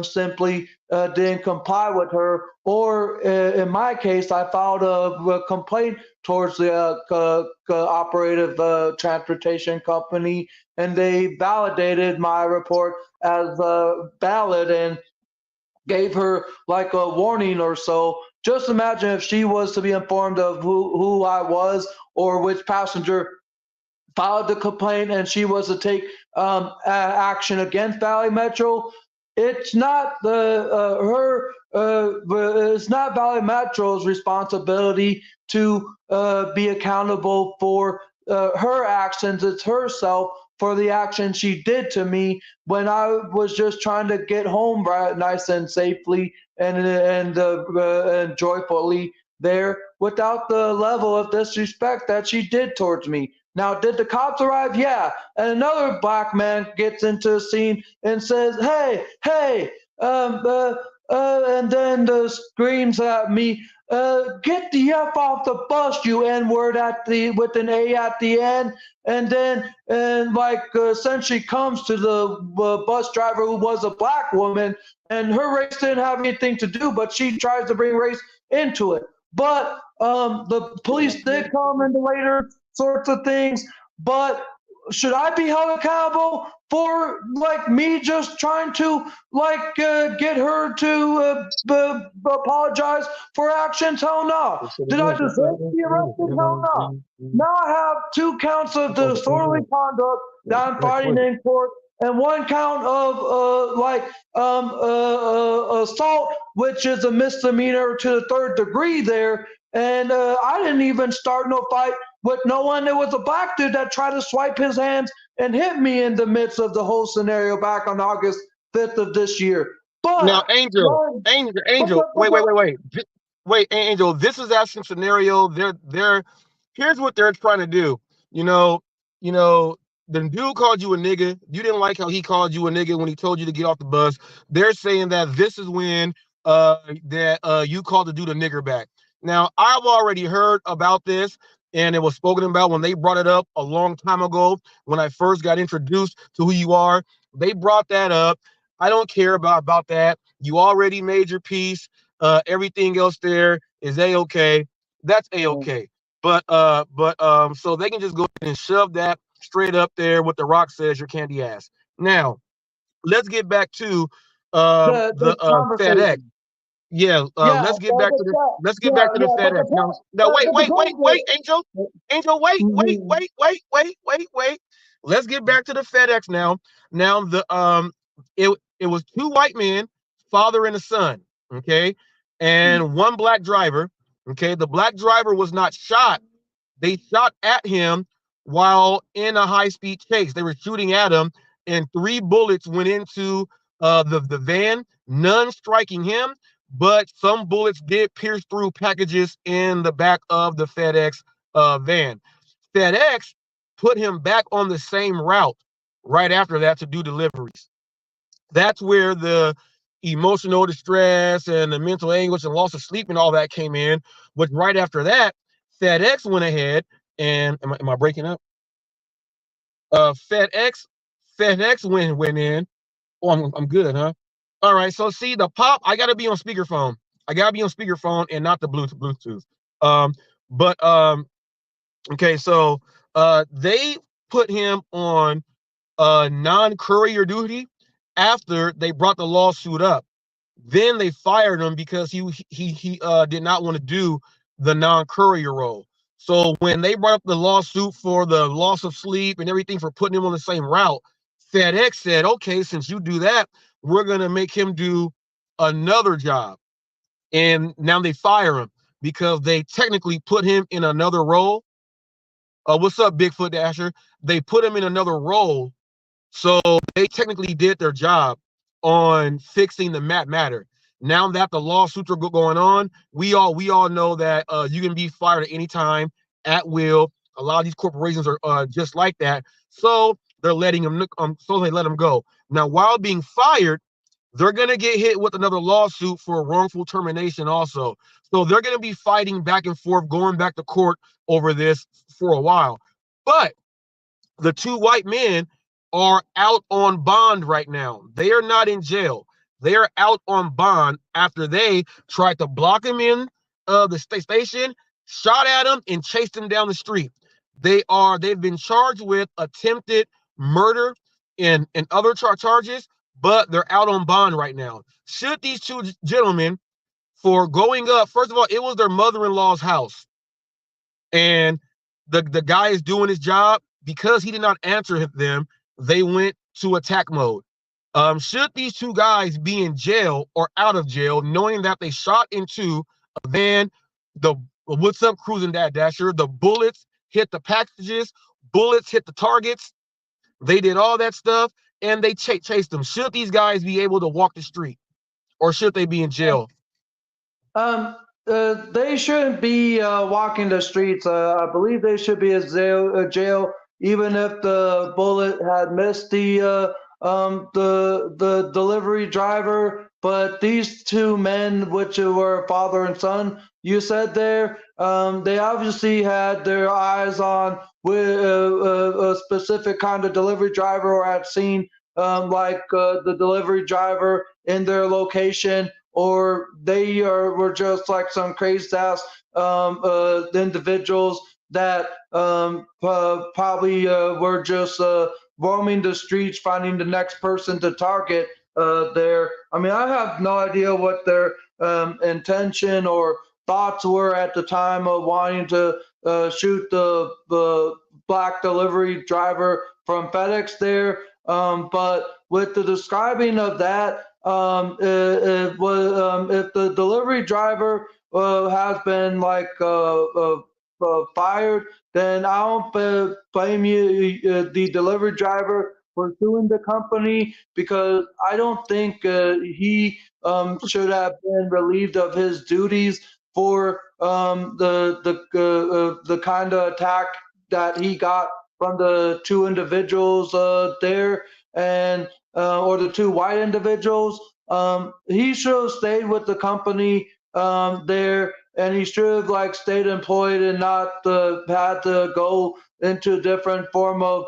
simply didn't comply with her, or in my case, I filed a complaint towards the operative transportation company, and they validated my report as valid and gave her like a warning or so. Just imagine if she was to be informed of who I was or which passenger filed the complaint, and she was to take action against Valley Metro. It's not it's not Valley Metro's responsibility to be accountable for her actions. It's herself for the action she did to me when I was just trying to get home right, nice and safely and joyfully there, without the level of disrespect that she did towards me. Now, did the cops arrive? Yeah. And another black man gets into the scene and says, hey, hey, and then screams at me, get the F off the bus, you N-word with an A at the end. And then, essentially comes to the bus driver, who was a black woman, and her race didn't have anything to do, but she tries to bring race into it. But the police did come in later sorts of things. But should I be held accountable for me just trying to get her to apologize for actions? Hell no. Did I deserve to be arrested? Hell no. Now I have 2 counts of disorderly conduct that I'm fighting in court, and 1 count of assault, which is a misdemeanor to the 3rd degree there. And I didn't even start no fight with no one. It was a black dude that tried to swipe his hands and hit me in the midst of the whole scenario back on August 5th of this year. But now, Angel, wait, Angel. This is asking scenario. Here's what they're trying to do. You know, the dude called you a nigga. You didn't like how he called you a nigga when he told you to get off the bus. They're saying that this is when you called the dude a nigger back. Now, I've already heard about this, and it was spoken about when they brought it up a long time ago when I first got introduced to who you are. They brought that up. I don't care about that. You already made your peace. Everything else there is A-okay. That's A-okay. But so they can just go ahead and shove that straight up there with the Rock says your candy ass. Now, let's get back to the FedEx. Yeah, let's get back to the FedEx. Now, wait, Angel, wait. let's get back to the FedEx now. Now it was two white men, father and a son, okay, and one black driver. Okay, the black driver was not shot. They shot at him while in a high-speed chase. They were shooting at him, and 3 bullets went into the van, none striking him, but some bullets did pierce through packages in the back of the FedEx van. FedEx put him back on the same route right after that to do deliveries. That's where the emotional distress and the mental anguish and loss of sleep and all that came in. But right after that, FedEx went ahead and am I breaking up? FedEx went in. Oh, I'm good, huh? All right. So see the pop. I gotta be on speakerphone. I gotta be on speakerphone and not the Bluetooth. Um, but okay. So they put him on non-courier duty after they brought the lawsuit up. Then they fired him because he did not want to do the non-courier role. So when they brought up the lawsuit for the loss of sleep and everything for putting him on the same route, FedEx said, okay, since you do that, we're going to make him do another job. And now they fire him because they technically put him in another role. What's up, Bigfoot Dasher? They put him in another role. So they technically did their job on fixing the matter. Now that the lawsuits are going on, we all know that you can be fired at any time at will. A lot of these corporations are just like that. So they're letting them so they let them go. Now, while being fired, they're going to get hit with another lawsuit for wrongful termination also. So they're going to be fighting back and forth, going back to court over this for a while. But the two white men are out on bond right now. They are not in jail. They are out on bond after they tried to block him in the station, shot at him, and chased him down the street. They've been charged with attempted murder and other charges, but they're out on bond right now. Should these two gentlemen, for going up, first of all, it was their mother-in-law's house, and the guy is doing his job. Because he did not answer them, they went to attack mode. Should these two guys be in jail or out of jail, knowing that they shot into a van, what's up, Cruising Dasher? The bullets hit the packages, bullets hit the targets. They did all that stuff, and they chased them. Should these guys be able to walk the street, or should they be in jail? They shouldn't be walking the streets. I believe they should be in jail, even if the bullet had missed the delivery driver. But these two men, which were father and son, you said there, they obviously had their eyes on with a specific kind of delivery driver, or had seen the delivery driver in their location, or they were just like some crazed ass individuals that probably were just roaming the streets, finding the next person to target there. I mean, I have no idea what their intention or thoughts were at the time of wanting to shoot the black delivery driver from FedEx there. But with the describing of that, if the delivery driver has been fired, then I don't blame you, the delivery driver, for suing the company, because I don't think he should have been relieved of his duties for the kind of attack that he got from the two individuals there, and or the two white individuals. He should have stayed with the company there, and he should have stayed employed and not had to go into a different form of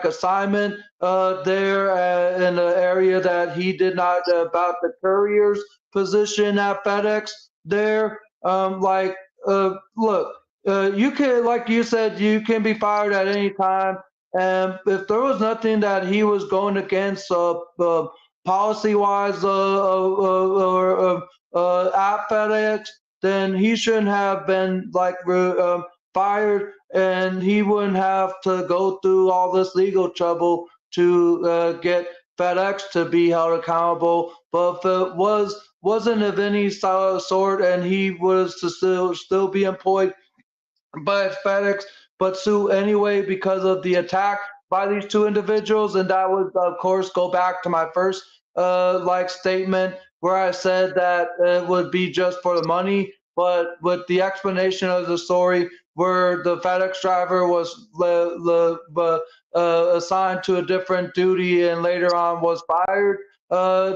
assignment there in the area that he did not, about the courier's position at FedEx there. Look, you can, like you said, you can be fired at any time. And if there was nothing that he was going against policy-wise at FedEx, then he shouldn't have been fired, and he wouldn't have to go through all this legal trouble to get FedEx to be held accountable. But if it wasn't of any sort, and he was to still be employed by FedEx, but sue anyway because of the attack by these two individuals, and that would of course go back to my first statement where I said that it would be just for the money, but with the explanation of the story where the FedEx driver was assigned to a different duty and later on was fired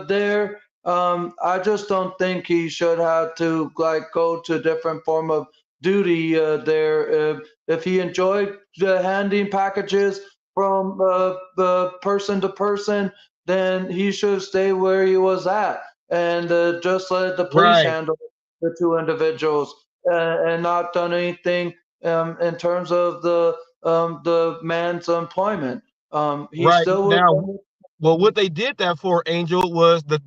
there. I just don't think he should have to go to a different form of duty there. If he enjoyed handing packages from person to person, then he should stay where he was at and just let the police handle the two individuals and not done anything in terms of the man's employment. He still would. Now, well, what they did that for, Angel, was the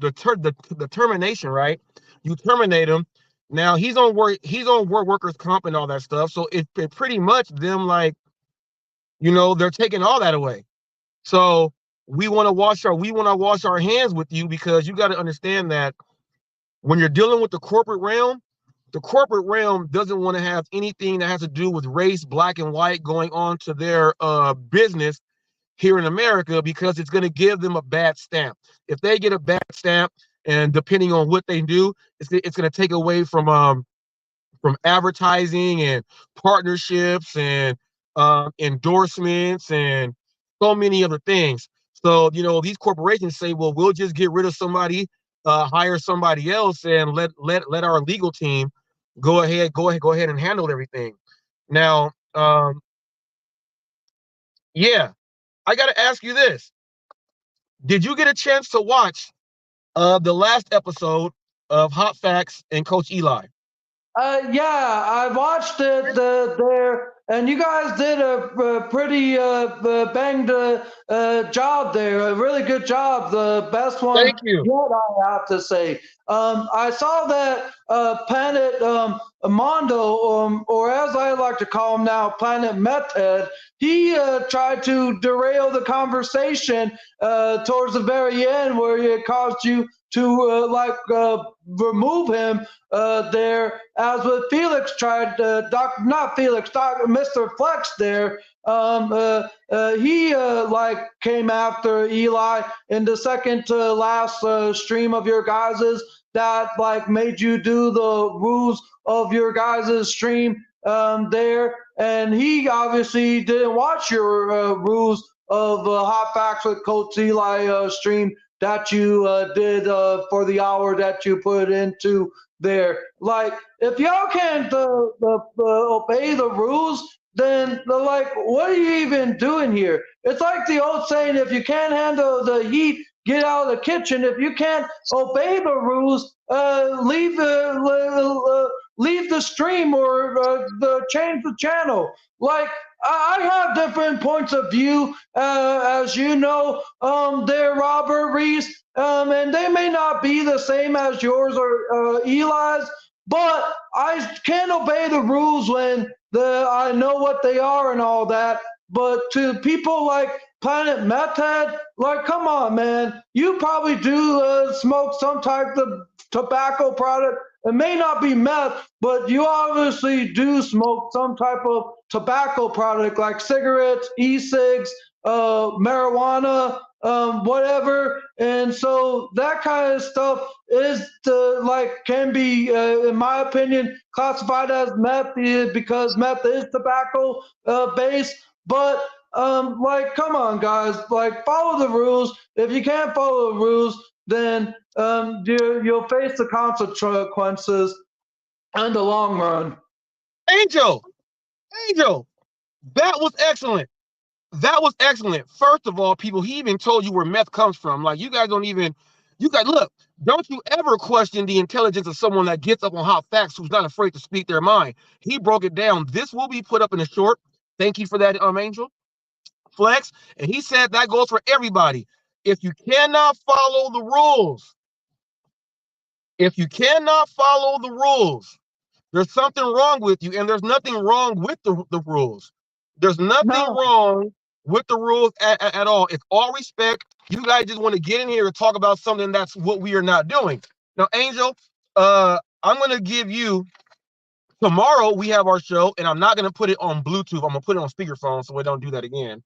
termination, right? You terminate him. Now he's on workers' comp and all that stuff. So it pretty much them they're taking all that away. So we want to wash our hands with you, because you got to understand that when you're dealing with the corporate realm doesn't want to have anything that has to do with race, black and white, going on to their business here in America, because it's going to give them a bad stamp. If they get a bad stamp, and depending on what they do, it's going to take away from advertising and partnerships and endorsements and so many other things. So these corporations say, well, we'll just get rid of somebody, hire somebody else, and let our legal team go ahead and handle everything. Now, yeah, I got to ask you this. Did you get a chance to watch the last episode of Hot Facts and Coach Eli? Yeah, I watched it there, and you guys did a pretty banged job there. A really good job. The best one Thank you. yet, I have to say. I saw that Planet Mondo, or as I like to call him now, Planet Meth Head, he tried to derail the conversation towards the very end, where it caused you to remove him there, as with Felix tried, Mr. Flex there. He came after Eli in the second to last stream of your guys's that made you do the rules of your guys's stream there, and he obviously didn't watch your rules of Hot Facts with Coach Eli stream that you did for the hour that you put into there. If y'all can't obey the rules, then what are you even doing here? It's like the old saying, if you can't handle the heat, get out of the kitchen. If you can't obey the rules, leave the stream or change the channel. I have different points of view, as you know, there, Robert Reese, and they may not be the same as yours or Eli's, but I can't obey the rules when I know what they are and all that. But to people like Planet Meth Head, come on, man, you probably do smoke some type of tobacco product. It may not be meth, but you obviously do smoke some type of tobacco product like cigarettes, e-cigs, marijuana, whatever. And so that kind of stuff is can be, in my opinion, classified as meth, because meth is tobacco based. But come on, guys, follow the rules. If you can't follow the rules, then you'll face the consequences in the long run. Angel, that was excellent. That was excellent. First of all, people, he even told you where meth comes from. You guys look, don't you ever question the intelligence of someone that gets up on Hot Facts who's not afraid to speak their mind. He broke it down. This will be put up in a short. Thank you for that, Angel Flex. And he said that goes for everybody. If you cannot follow the rules, There's something wrong with you, and there's nothing wrong with the rules. There's nothing No. wrong with the rules at all. It's all respect. You guys just want to get in here and talk about something that's what we are not doing. Now, Angel, I'm going to give you, tomorrow we have our show, and I'm not going to put it on Bluetooth. I'm going to put it on speakerphone so we don't do that again.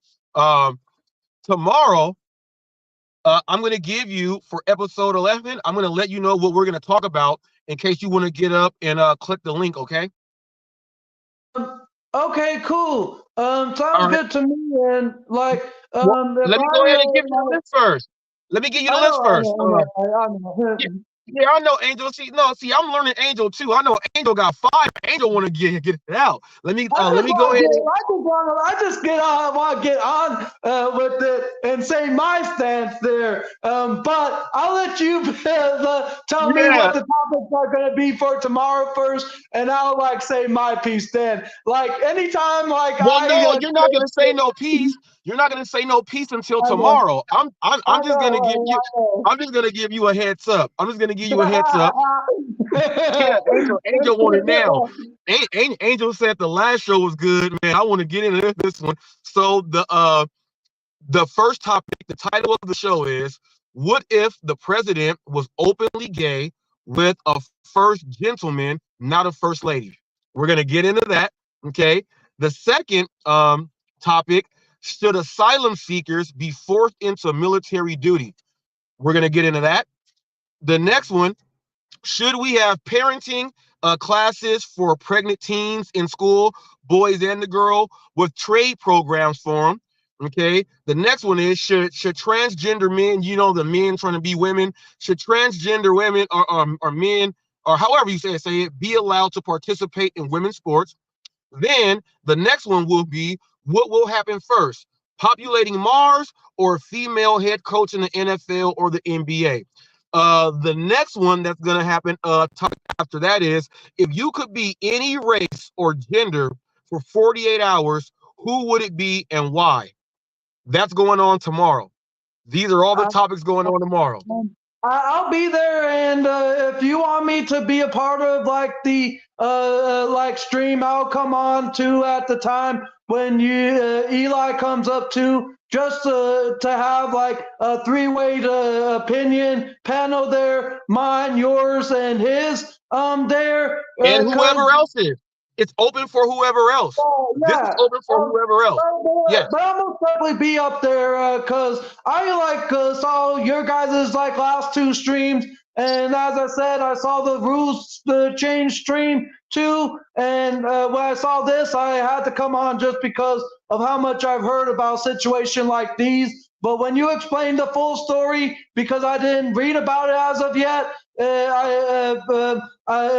Tomorrow, I'm going to give you, for episode 11, I'm going to let you know what we're going to talk about in case you want to get up and click the link, okay? Okay, cool. Sounds All right. good to me. And like, Well, if let me go I, ahead and give you the list first. Let me give you the list first. I know. Yeah, I know Angel. See, I'm learning Angel too. I know Angel got 5. Angel want to get it out. Let me go ahead. I just want to get on with it and say my stance there. But I'll let you tell me what the topics are going to be for tomorrow first, and I'll like say my piece then. Like anytime, like Well, no, you're not gonna say no peace. You're not gonna say no peace until tomorrow. I'm just gonna give you. I'm just gonna give you a heads up. I'm just gonna give you a heads up. Yeah, Angel wanted now. Angel said the last show was good, man. I want to get into this one. So the first topic, the title of the show is, what if the president was openly gay with a first gentleman, not a first lady? We're gonna get into that. Okay. The second topic, should asylum seekers be forced into military duty? We're gonna get into that. The next one, should we have parenting classes for pregnant teens in school, boys and the girl, with trade programs for them? Okay. The next one is, should transgender men, the men trying to be women, should transgender women or men, or however you say it, be allowed to participate in women's sports? Then the next one will be, what will happen first, populating Mars or female head coach in the NFL or the NBA? The next one that's going to happen after that is, if you could be any race or gender for 48 hours, who would it be and why? That's going on tomorrow. These are all the topics going on tomorrow. I'll be there, and if you want me to be a part of like the like stream, I'll come on too at the time when Eli comes up too, just to have like a three-way opinion panel there, mine, yours, and his there, and whoever else is. It's open for whoever else. This is open for whoever else. Yeah, but I'll most definitely be up there because I saw your guys' like last 2 streams, and as I said, I saw the rules change stream too. And when I saw this, I had to come on just because of how much I've heard about situations like these. But when you explained the full story, because I didn't read about it as of yet, it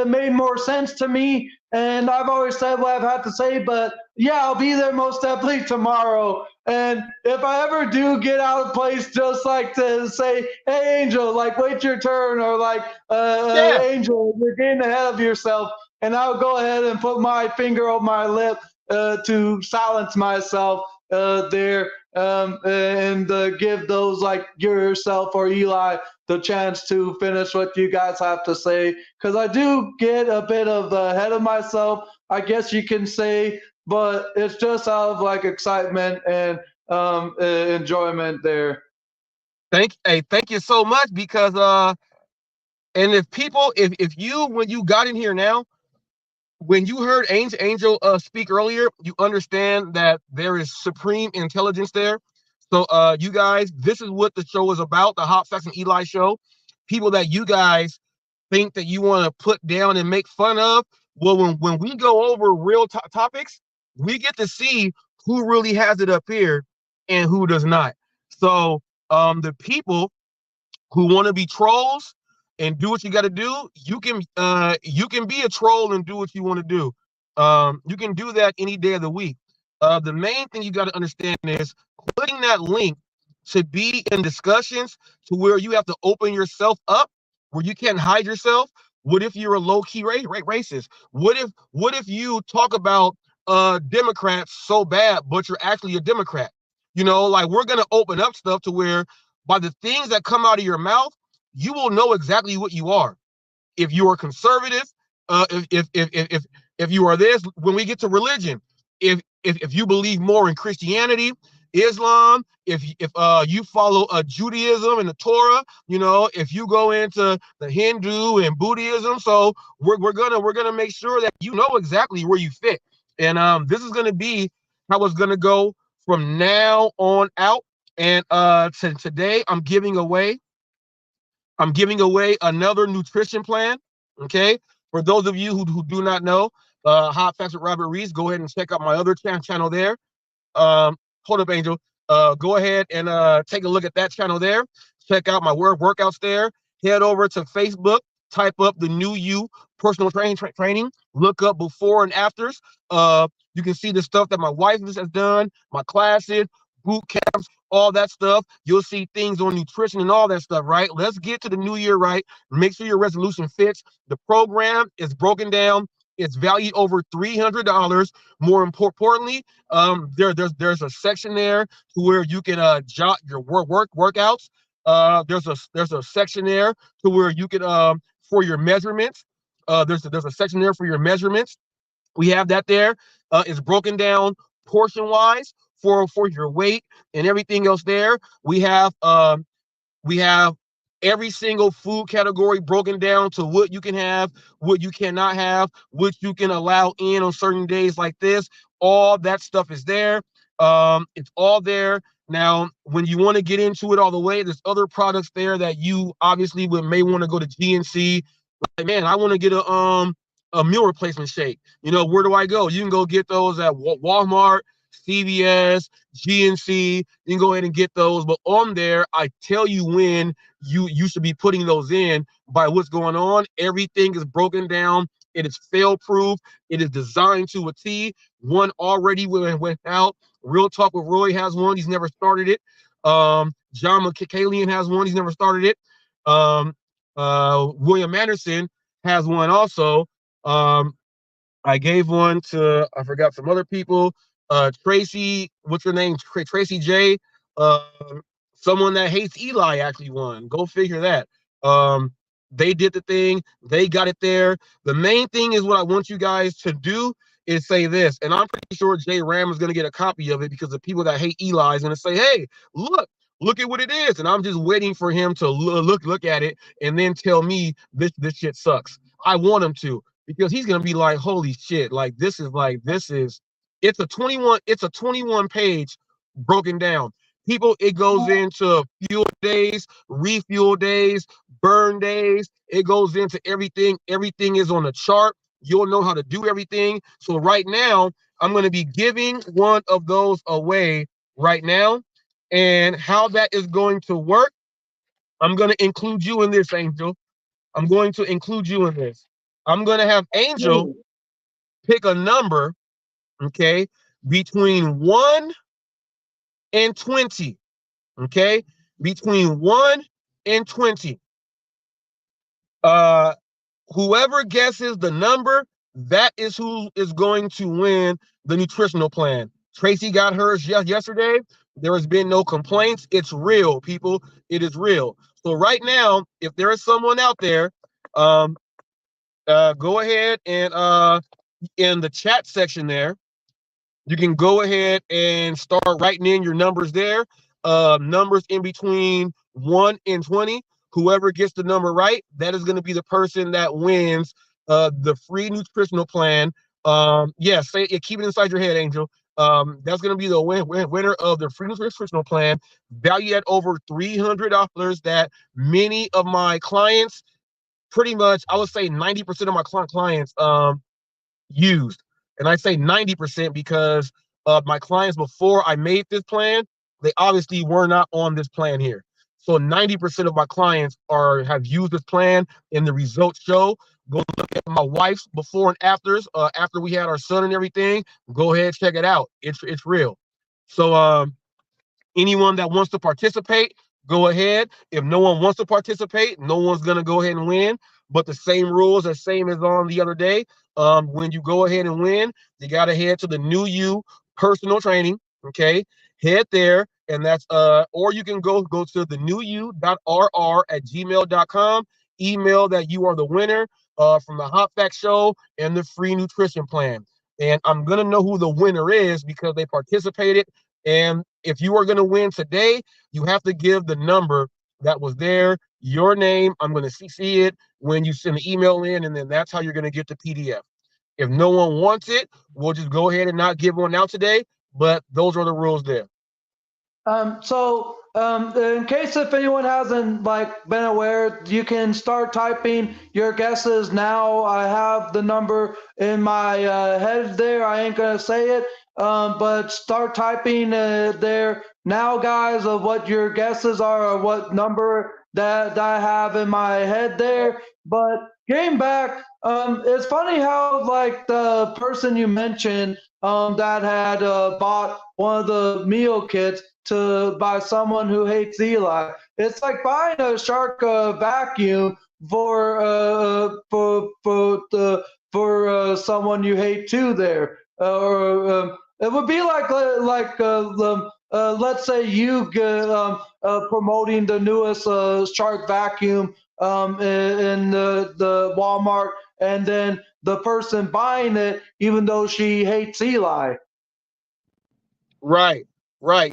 made more sense to me. And I've always said what I've had to say, but yeah, I'll be there most definitely tomorrow. And if I ever do get out of place, just like to say, hey, Angel, like, wait your turn, or like, Angel, you're getting ahead of yourself. And I'll go ahead and put my finger on my lip to silence myself there, and give those like yourself or Eli the chance to finish what you guys have to say, because I do get a bit of ahead of myself, I guess you can say, but it's just out of like excitement and enjoyment there. Thank you so much, because and if you, when you got in here now, when you heard Angel speak earlier, you understand that there is supreme intelligence there. So you guys, this is what the show is about, the Hot Facts and Eli show. People that you guys think that you want to put down and make fun of. Well, when we go over real topics, we get to see who really has it up here and who does not. So the people who want to be trolls and do what you got to do, you can be a troll and do what you want to do. You can do that any day of the week. The main thing you got to understand is, clicking that link to be in discussions to where you have to open yourself up, where you can't hide yourself. What if you're a low-key racist? What if you talk about Democrats so bad, but you're actually a Democrat? Like, we're gonna open up stuff to where, by the things that come out of your mouth, you will know exactly what you are. If you are conservative, if you are this, when we get to religion, if you believe more in Christianity, Islam, if you follow Judaism and the Torah, you know, if you go into the Hindu and Buddhism, so we're gonna make sure that you know exactly where you fit. And this is gonna be how it's gonna go from now on out. And today I'm giving away another nutrition plan. Okay, for those of you who do not know, Hot Facts with Robert Reese, go ahead and check out my other channel there. Hold up, Angel. Go ahead and take a look at that channel there. Check out my workouts there. Head over to Facebook, type up the New You personal training. Look up before and afters. You can see the stuff that my wife has done, my classes, boot camps, all that stuff. You'll see things on nutrition and all that stuff, right? Let's get to the new year, right? Make sure your resolution fits. The program is broken down. It's valued over $300. More importantly, there's a section there to where you can jot your workouts. There's a section there to where you can for your measurements. There's a section there for your measurements. We have that there. It's broken down portion wise for your weight and everything else there. We have every single food category broken down to what you can have, what you cannot have, what you can allow in on certain days like this. All that stuff is there. It's all there. Now, when you want to get into it all the way, there's other products there that you obviously may want to go to GNC. Like, man, I want to get a meal replacement shake. You know, where do I go? You can go get those at Walmart, CVS, GNC. You can go ahead and get those. But on there, I tell you when you should be putting those in by what's going on. Everything is broken down. It is fail-proof. It is designed to a T. One already went out. Real Talk with Roy has one. He's never started it. John McCallion has one. He's never started it. William Anderson has one also. I gave one to, I forgot some other people. Tracy, what's her name? Tracy J. Someone that hates Eli actually won. Go figure that. They did the thing. They got it there. The main thing is what I want you guys to do is say this, and I'm pretty sure Jay Ram is going to get a copy of it because the people that hate Eli is going to say, hey, look at what it is. And I'm just waiting for him to look at it and then tell me this shit sucks. I want him to, because he's going to be like, holy shit, like it's a 21 page broken down. People, it goes into fuel days, refuel days, burn days. It goes into everything. Everything is on a chart. You'll know how to do everything. So right now, I'm going to be giving one of those away right now. And how that is going to work, I'm going to include you in this, Angel. I'm going to include you in this. I'm going to have Angel pick a number, okay, between 1 and 20, okay, between 1 and 20. Whoever guesses the number, that is who is going to win the nutritional plan. Tracy got hers yesterday. There has been no complaints. It's real, people. It is real. So right now, if there is someone out there, go ahead and in the chat section there, you can go ahead and start writing in your numbers there. Numbers in between 1 and 20. Whoever gets the number right, that is going to be the person that wins the free nutritional plan. Yeah, keep it inside your head, Angel. That's going to be the winner of the free nutritional plan, valued at over $300 that many of my clients, pretty much, I would say 90% of my clients used. And I say 90% because my clients before I made this plan, they obviously were not on this plan here. So 90% of my clients have used this plan, and the results show. Go look at my wife's before and afters, after we had our son and everything. Go ahead, check it out. It's real. So anyone that wants to participate, go ahead. If no one wants to participate, no one's gonna go ahead and win. But the same rules are same as on the other day. When you go ahead and win, you gotta head to the New You personal training. Okay, head there, and that's or you can go to the newyou.rr@gmail.com. Email that you are the winner. from the Hot Facts show and the free nutrition plan. And I'm going to know who the winner is because they participated. And if you are going to win today, you have to give the number that was there, your name. I'm going to CC it when you send the email in, and then that's how you're going to get the PDF. If no one wants it, we'll just go ahead and not give one out today. But those are the rules there. In case if anyone hasn't been aware, you can start typing your guesses now. I have the number in my head there. I ain't gonna say it, but start typing there now, guys, of what your guesses are or what number that I have in my head there. But getting back, it's funny how the person you mentioned that had bought one of the meal kits by someone who hates Eli. It's like buying a shark vacuum for someone you hate too. There, or it would be let's say you promoting the newest shark vacuum in the Walmart, and then the person buying it, even though she hates Eli. Right.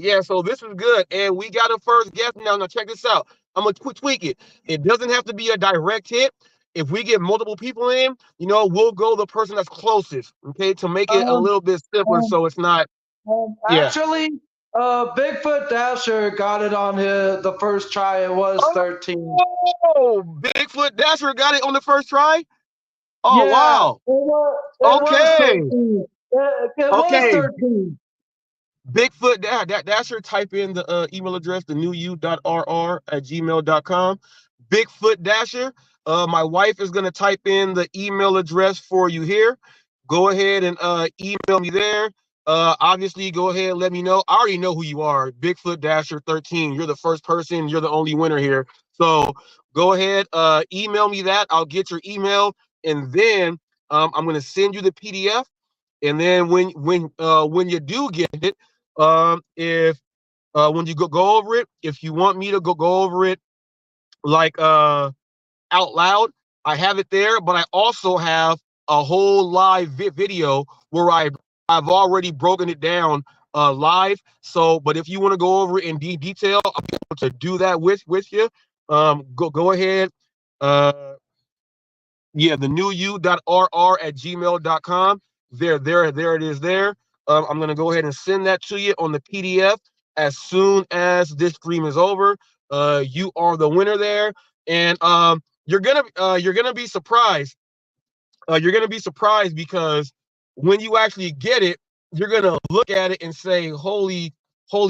Yeah, so this is good. And we got a first guest now. Now, check this out. I'm going to tweak it. It doesn't have to be a direct hit. If we get multiple people in, we'll go the person that's closest, okay, to make it a little bit simpler so it's not. Actually, Bigfoot Dasher got it on the first try. It was 13. Oh, Bigfoot Dasher got it on the first try? Oh, yeah, wow. Okay. It was 13. Bigfoot Dasher, type in the email address, thenewU.rr@gmail.com. Bigfoot Dasher. My wife is going to type in the email address for you here. Go ahead and email me there. Obviously, go ahead and let me know. I already know who you are. Bigfoot Dasher 13. You're the first person. You're the only winner here. So go ahead, email me that. I'll get your email, and then I'm going to send you the PDF. And then when you do get it, if when you go over it, if you want me to go over it out loud, I have it there, but I also have a whole live video where I've already broken it down live. So, but if you want to go over it in detail, I'll be able to do that with you. Go ahead. thenewU.rr@gmail.com. There it is there. I'm going to go ahead and send that to you on the PDF as soon as this stream is over. You are the winner there, and you're gonna be surprised. You're gonna be surprised because when you actually get it, you're gonna look at it and say, "Holy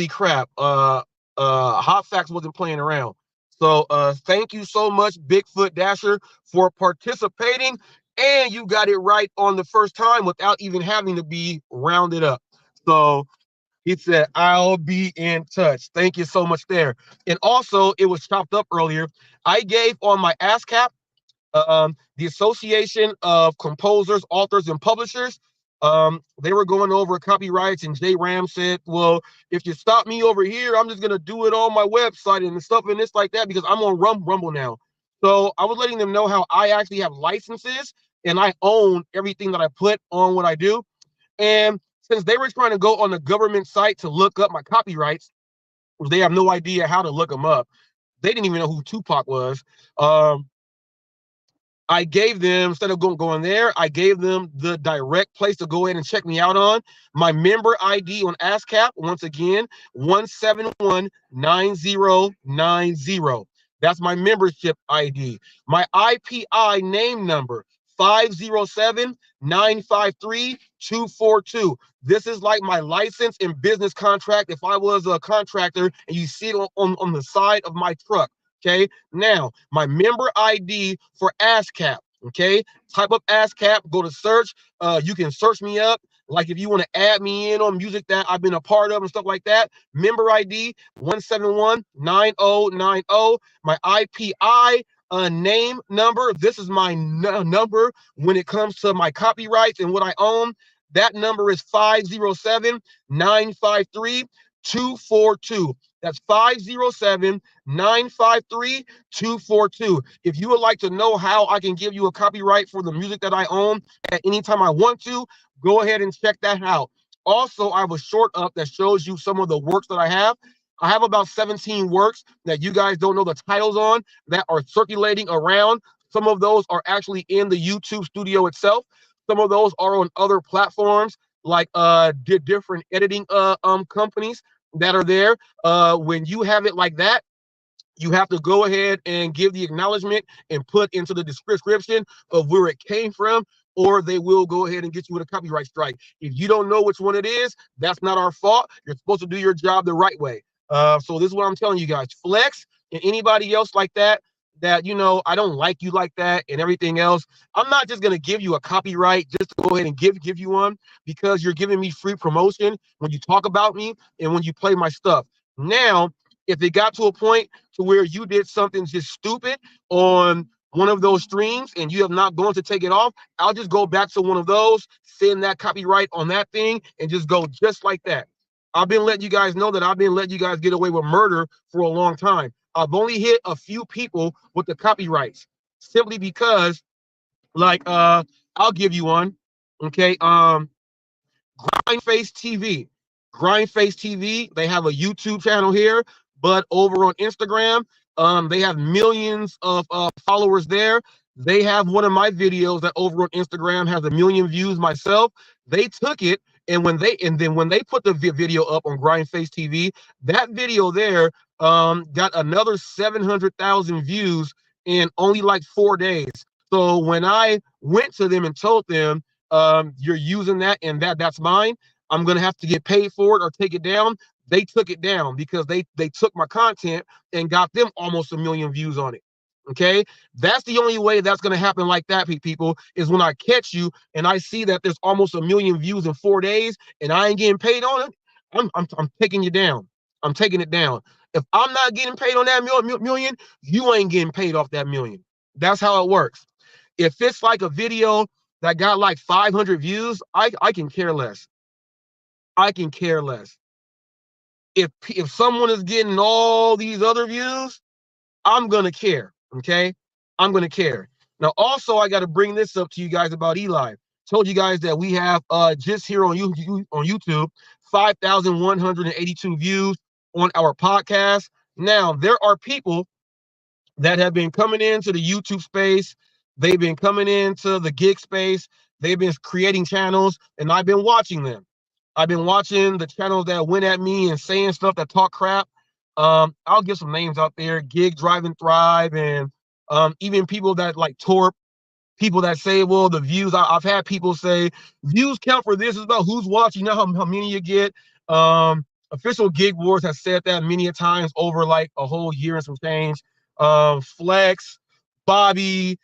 crap!" Hot Facts wasn't playing around. So thank you so much, Bigfoot Dasher, for participating. And you got it right on the first time without even having to be rounded up. So he said, I'll be in touch. Thank you so much there. And also, it was chopped up earlier. I gave on my ASCAP, the Association of Composers, Authors, and Publishers. They were going over copyrights, and Jay Ram said, well, if you stop me over here, I'm just going to do it on my website and stuff and this like that because I'm on Rumble now. So I was letting them know how I actually have licenses and I own everything that I put on what I do. And since they were trying to go on the government site to look up my copyrights, they have no idea how to look them up. They didn't even know who Tupac was. I gave them, instead of going there, I gave them the direct place to go ahead and check me out on. My member ID on ASCAP, once again, 1719090. That's my membership ID. My IPI name number, 507-953-242. This is like my license and business contract if I was a contractor and you see it on the side of my truck. Okay, now my member ID for ASCAP. Okay, type up ASCAP, go to search. You can search me up. Like if you want to add me in on music that I've been a part of and stuff like that. Member ID 1719090. My IPI name number. This is my number when it comes to my copyrights and what I own. That number is 507-953-242. That's 507-953-242. If you would like to know how I can give you a copyright for the music that I own at any time I want to, go ahead and check that out. Also, I have a short up that shows you some of the works that I have. I have about 17 works that you guys don't know the titles on that are circulating around. Some of those are actually in the YouTube studio itself. Some of those are on other platforms like different editing companies that are there. When you have it like that, you have to go ahead and give the acknowledgement and put into the description of where it came from, or they will go ahead and get you with a copyright strike. If you don't know which one it is, that's not our fault. You're supposed to do your job the right way. So this is what I'm telling you guys. Flex and anybody else like that, you know, I don't like you like that and everything else. I'm not just going to give you a copyright just to go ahead and give you one, because you're giving me free promotion when you talk about me and when you play my stuff. Now, if it got to a point to where you did something just stupid on one of those streams and you have not gone to take it off, I'll just go back to one of those, send that copyright on that thing, and just go just like that. I've been letting you guys know that I've been letting you guys get away with murder for a long time. I've only hit a few people with the copyrights simply because, like, I'll give you one. Okay. Grindface TV. Grindface TV, they have a YouTube channel here, but over on Instagram, they have millions of followers there. They have one of my videos that over on Instagram has 1 million views myself. They took it, and when they put the video up on Grindface TV, that video there got another 700,000 views in only like 4 days. So when I went to them and told them, you're using that and that's mine, I'm gonna have to get paid for it or take it down, they took it down because they took my content and got them almost 1 million views on it. Okay, that's the only way that's gonna happen like that, people, is when I catch you and I see that there's almost 1 million views in 4 days and I ain't getting paid on it. I'm taking you down. I'm taking it down. If I'm not getting paid on that million, you ain't getting paid off that million. That's how it works. If it's like a video that got like 500 views, I can care less. I can care less. If someone is getting all these other views, I'm gonna care. Okay, I'm gonna care. Now, also, I got to bring this up to you guys about Eli. Told you guys that we have just here on YouTube 5,182 views on our podcast. Now, there are people that have been coming into the YouTube space. They've been coming into the gig space. They've been creating channels, and I've been watching them. I've been watching the channels that went at me and saying stuff that talk crap. I'll get some names out there: Gig, Drive, and Thrive, and even people that like Torp. People that say, well, the views. I've had people say views count for this. It's about who's watching, not how many you get. Official Gig Wars has said that many a times over like a whole year and some change. Flex, Bobby,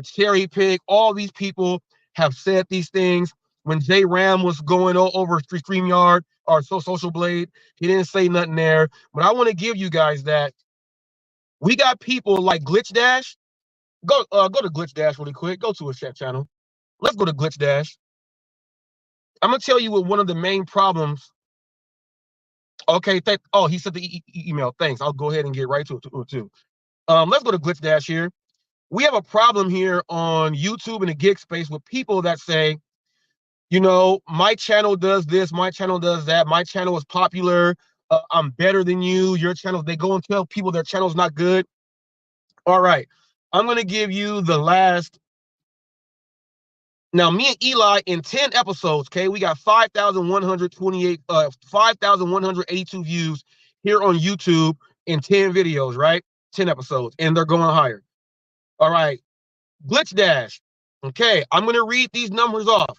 Cherry Pick, all these people have said these things. When Jay Ram was going over StreamYard or Social Blade, he didn't say nothing there. But I want to give you guys that we got people like Glitch Dash. Go to Glitch Dash really quick. Go to a chat channel. Let's go to Glitch Dash. I'm gonna tell you what one of the main problems. Okay, he sent the email. Thanks. I'll go ahead and get right to it too. Let's go to Glitch Dash here. We have a problem here on YouTube in the gig space with people that say, you know, my channel does this, my channel does that, my channel is popular, I'm better than you, your channel. They go and tell people their channel's not good. All right, I'm gonna give you the last. Now, me and Eli in 10 episodes, okay, we got 5,182 views here on YouTube in 10 videos, right? 10 episodes, and they're going higher. All right, Glitch Dash. Okay, I'm gonna read these numbers off.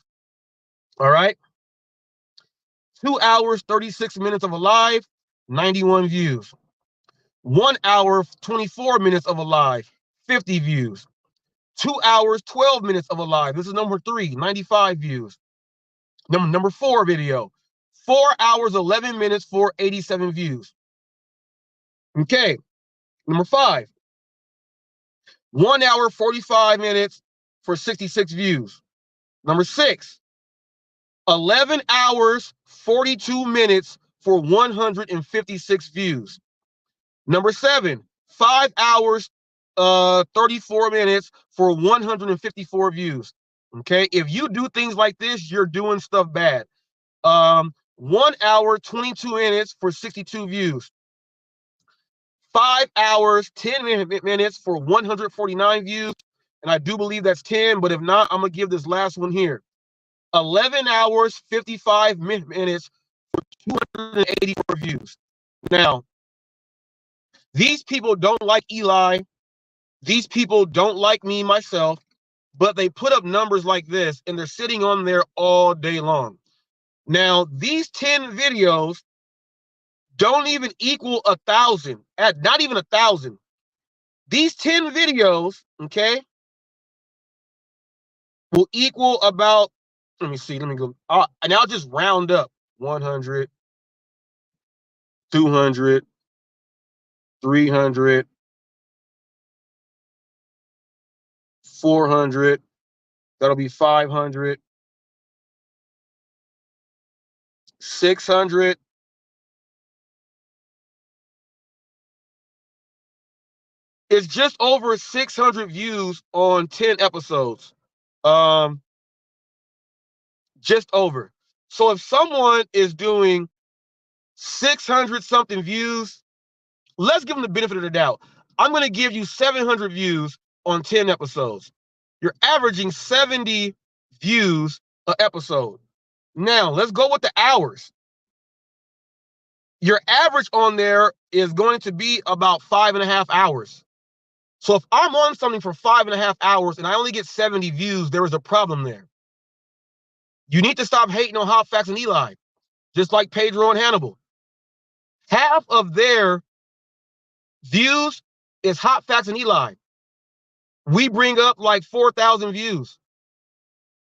All right. 2 hours, 36 minutes of a live, 91 views. 1 hour, 24 minutes of a live, 50 views. 2 hours, 12 minutes of a live. This is number 3, 95 views. Number 4 video. 4 hours, 11 minutes for 87 views. Okay. Number 5. 1 hour, 45 minutes for 66 views. Number 6. 11 hours, 42 minutes for 156 views. Number 7, 5 hours, 34 minutes for 154 views. Okay, if you do things like this, you're doing stuff bad. 1 hour, 22 minutes for 62 views. 5 hours, 10 minutes for 149 views. And I do believe that's 10, but if not, I'm going to give this last one here. 11 hours, 55 minutes for 284 views. Now, these people don't like Eli. These people don't like me, myself, but they put up numbers like this, and they're sitting on there all day long. Now, these 10 videos don't even equal 1,000, not even 1,000. These 10 videos, okay, will equal about, let me see, let me go, and I'll just round up 100, 200, 300, 400, that'll be 500, 600, it's just over 600 views on 10 episodes. Just over. So if someone is doing 600 something views, let's give them the benefit of the doubt. I'm going to give you 700 views on 10 episodes. You're averaging 70 views an episode. Now, let's go with the hours. Your average on there is going to be about 5.5 hours. So if I'm on something for 5.5 hours and I only get 70 views, there is a problem there. You need to stop hating on HotFacts and Eli, just like Pedro and Hannibal. Half of their views is HotFacts and Eli. We bring up like 4,000 views.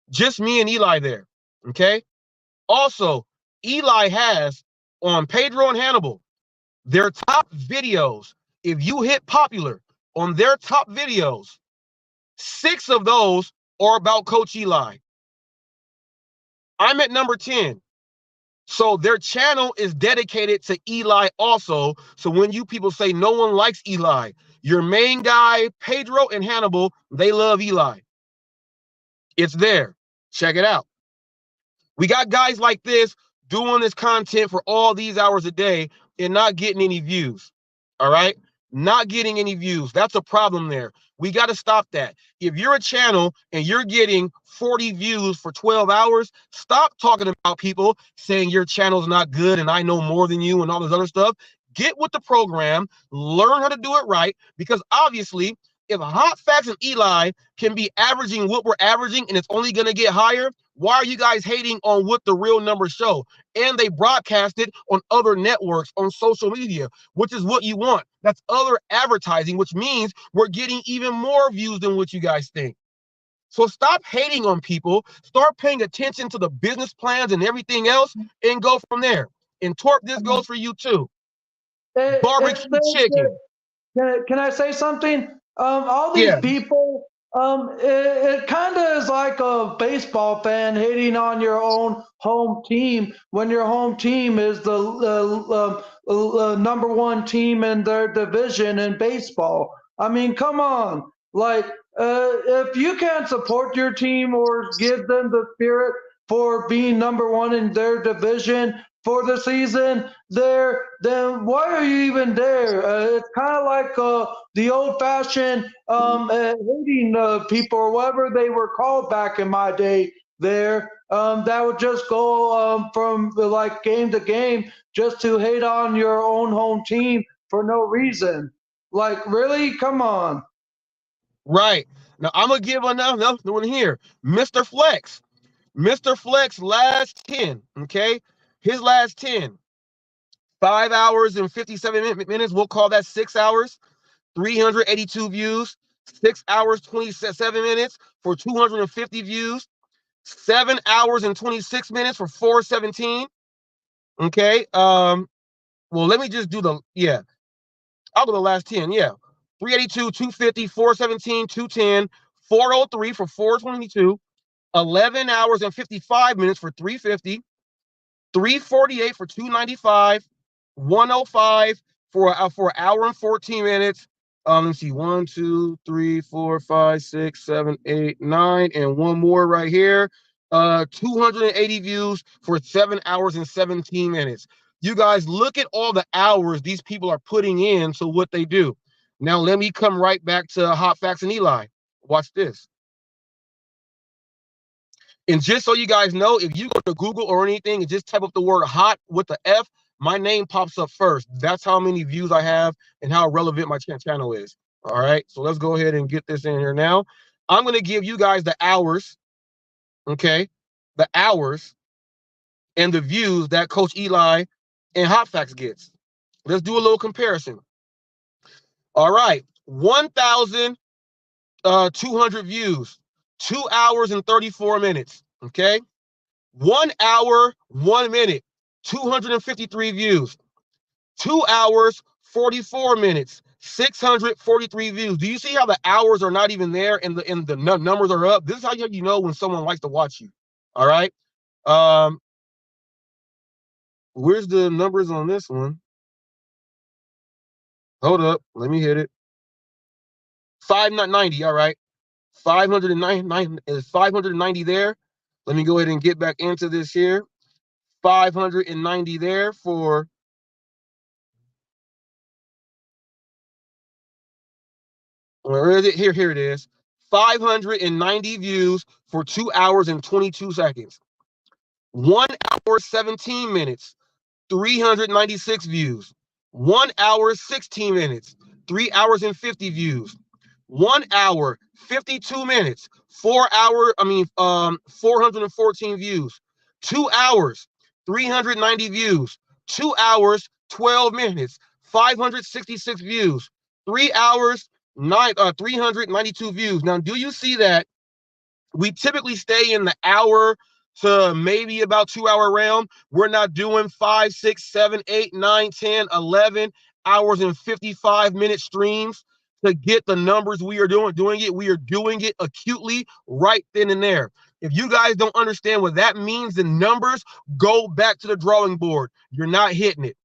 Just me and Eli there, okay? Also, Eli has, on Pedro and Hannibal, their top videos. If you hit popular on their top videos, 6 of those are about Coach Eli. I'm at number 10. So their channel is dedicated to Eli also. So when you people say no one likes Eli, your main guy, Pedro and Hannibal, they love Eli. It's there. Check it out. We got guys like this doing this content for all these hours a day and not getting any views. All right? Not getting any views. That's a problem there. We got to stop that. If you're a channel and you're getting 40 views for 12 hours, stop talking about people saying your channel's not good and I know more than you and all this other stuff. Get with the program, learn how to do it right, because obviously, if HotFacts and Eli can be averaging what we're averaging and it's only going to get higher, why are you guys hating on what the real numbers show? And they broadcast it on other networks, on social media, which is what you want. That's other advertising, which means we're getting even more views than what you guys think. So stop hating on people. Start paying attention to the business plans and everything else and go from there. And Torp, this goes for you too. Barbecue chicken. Can I say something? All these Yeah. people, it kind of is like a baseball fan hating on your own home team when your home team is the number one team in their division in baseball. I mean, come on. Like, if you can't support your team or give them the spirit for being number one in their division for the season there, then why are you even there? It's kind of like the old-fashioned hating people or whatever they were called back in my day there, that would just go from like game to game just to hate on your own home team for no reason. Like, really? Come on. Right. Now, I'm going to give another one here. Mr. Flex. Mr. Flex last 10, okay? His last 10, 5 hours and 57 minutes. We'll call that 6 hours, 382 views. 6 hours, 27 minutes for 250 views. 7 hours and 26 minutes for 417. Okay. Well, let me just do I'll do the last 10. Yeah. 382, 250, 417, 210, 403 for 422. 11 hours and 55 minutes for 350, 348 for 295, 105, for an hour and 14 minutes. Let's see, 1, 2, 3, 4, 5, 6, 7, 8, 9, and one more right here. 280 views for 7 hours and 17 minutes. You guys look at all the hours these people are putting in to what they do. Now let me come right back to HotFacts and Eli. Watch this. And just so you guys know, if you go to Google or anything and just type up the word hot with the F, my name pops up first. That's how many views I have and how relevant my channel is. All right, so let's go ahead and get this in here now. I'm going to give you guys the hours, okay? The hours and the views that Coach Eli and HotFacts gets. Let's do a little comparison. All right, 1,200 views, 2 hours and 34 minutes, okay? 1 hour, 1 minute, 253 views. 2 hours, 44 minutes, 643 views. Do you see how the hours are not even there and the numbers are up? This is how you know when someone likes to watch you. All right. Where's the numbers on this one? Hold up. Let me hit it. 590. All right. 599 is 590 there. Let me go ahead and get back into this here. 590 there for where is it? Here it is. 590 views for 2 hours and 22 seconds. 1 hour, 17 minutes, 396 views. 1 hour, 16 minutes, 3 hours and 50 views. 1 hour, 52 minutes, 414 views. 2 hours, 390 views. 2 hours, 12 minutes, 566 views. 3 hours, 392 views. Now, do you see that we typically stay in the hour to maybe about 2 hour round? We're not doing 5, 6, 7, 8, 9, 10, 11 hours and 55-minute streams to get the numbers we are doing it. We are doing it acutely right then and there. If you guys don't understand what that means, the numbers, go back to the drawing board. You're not hitting it.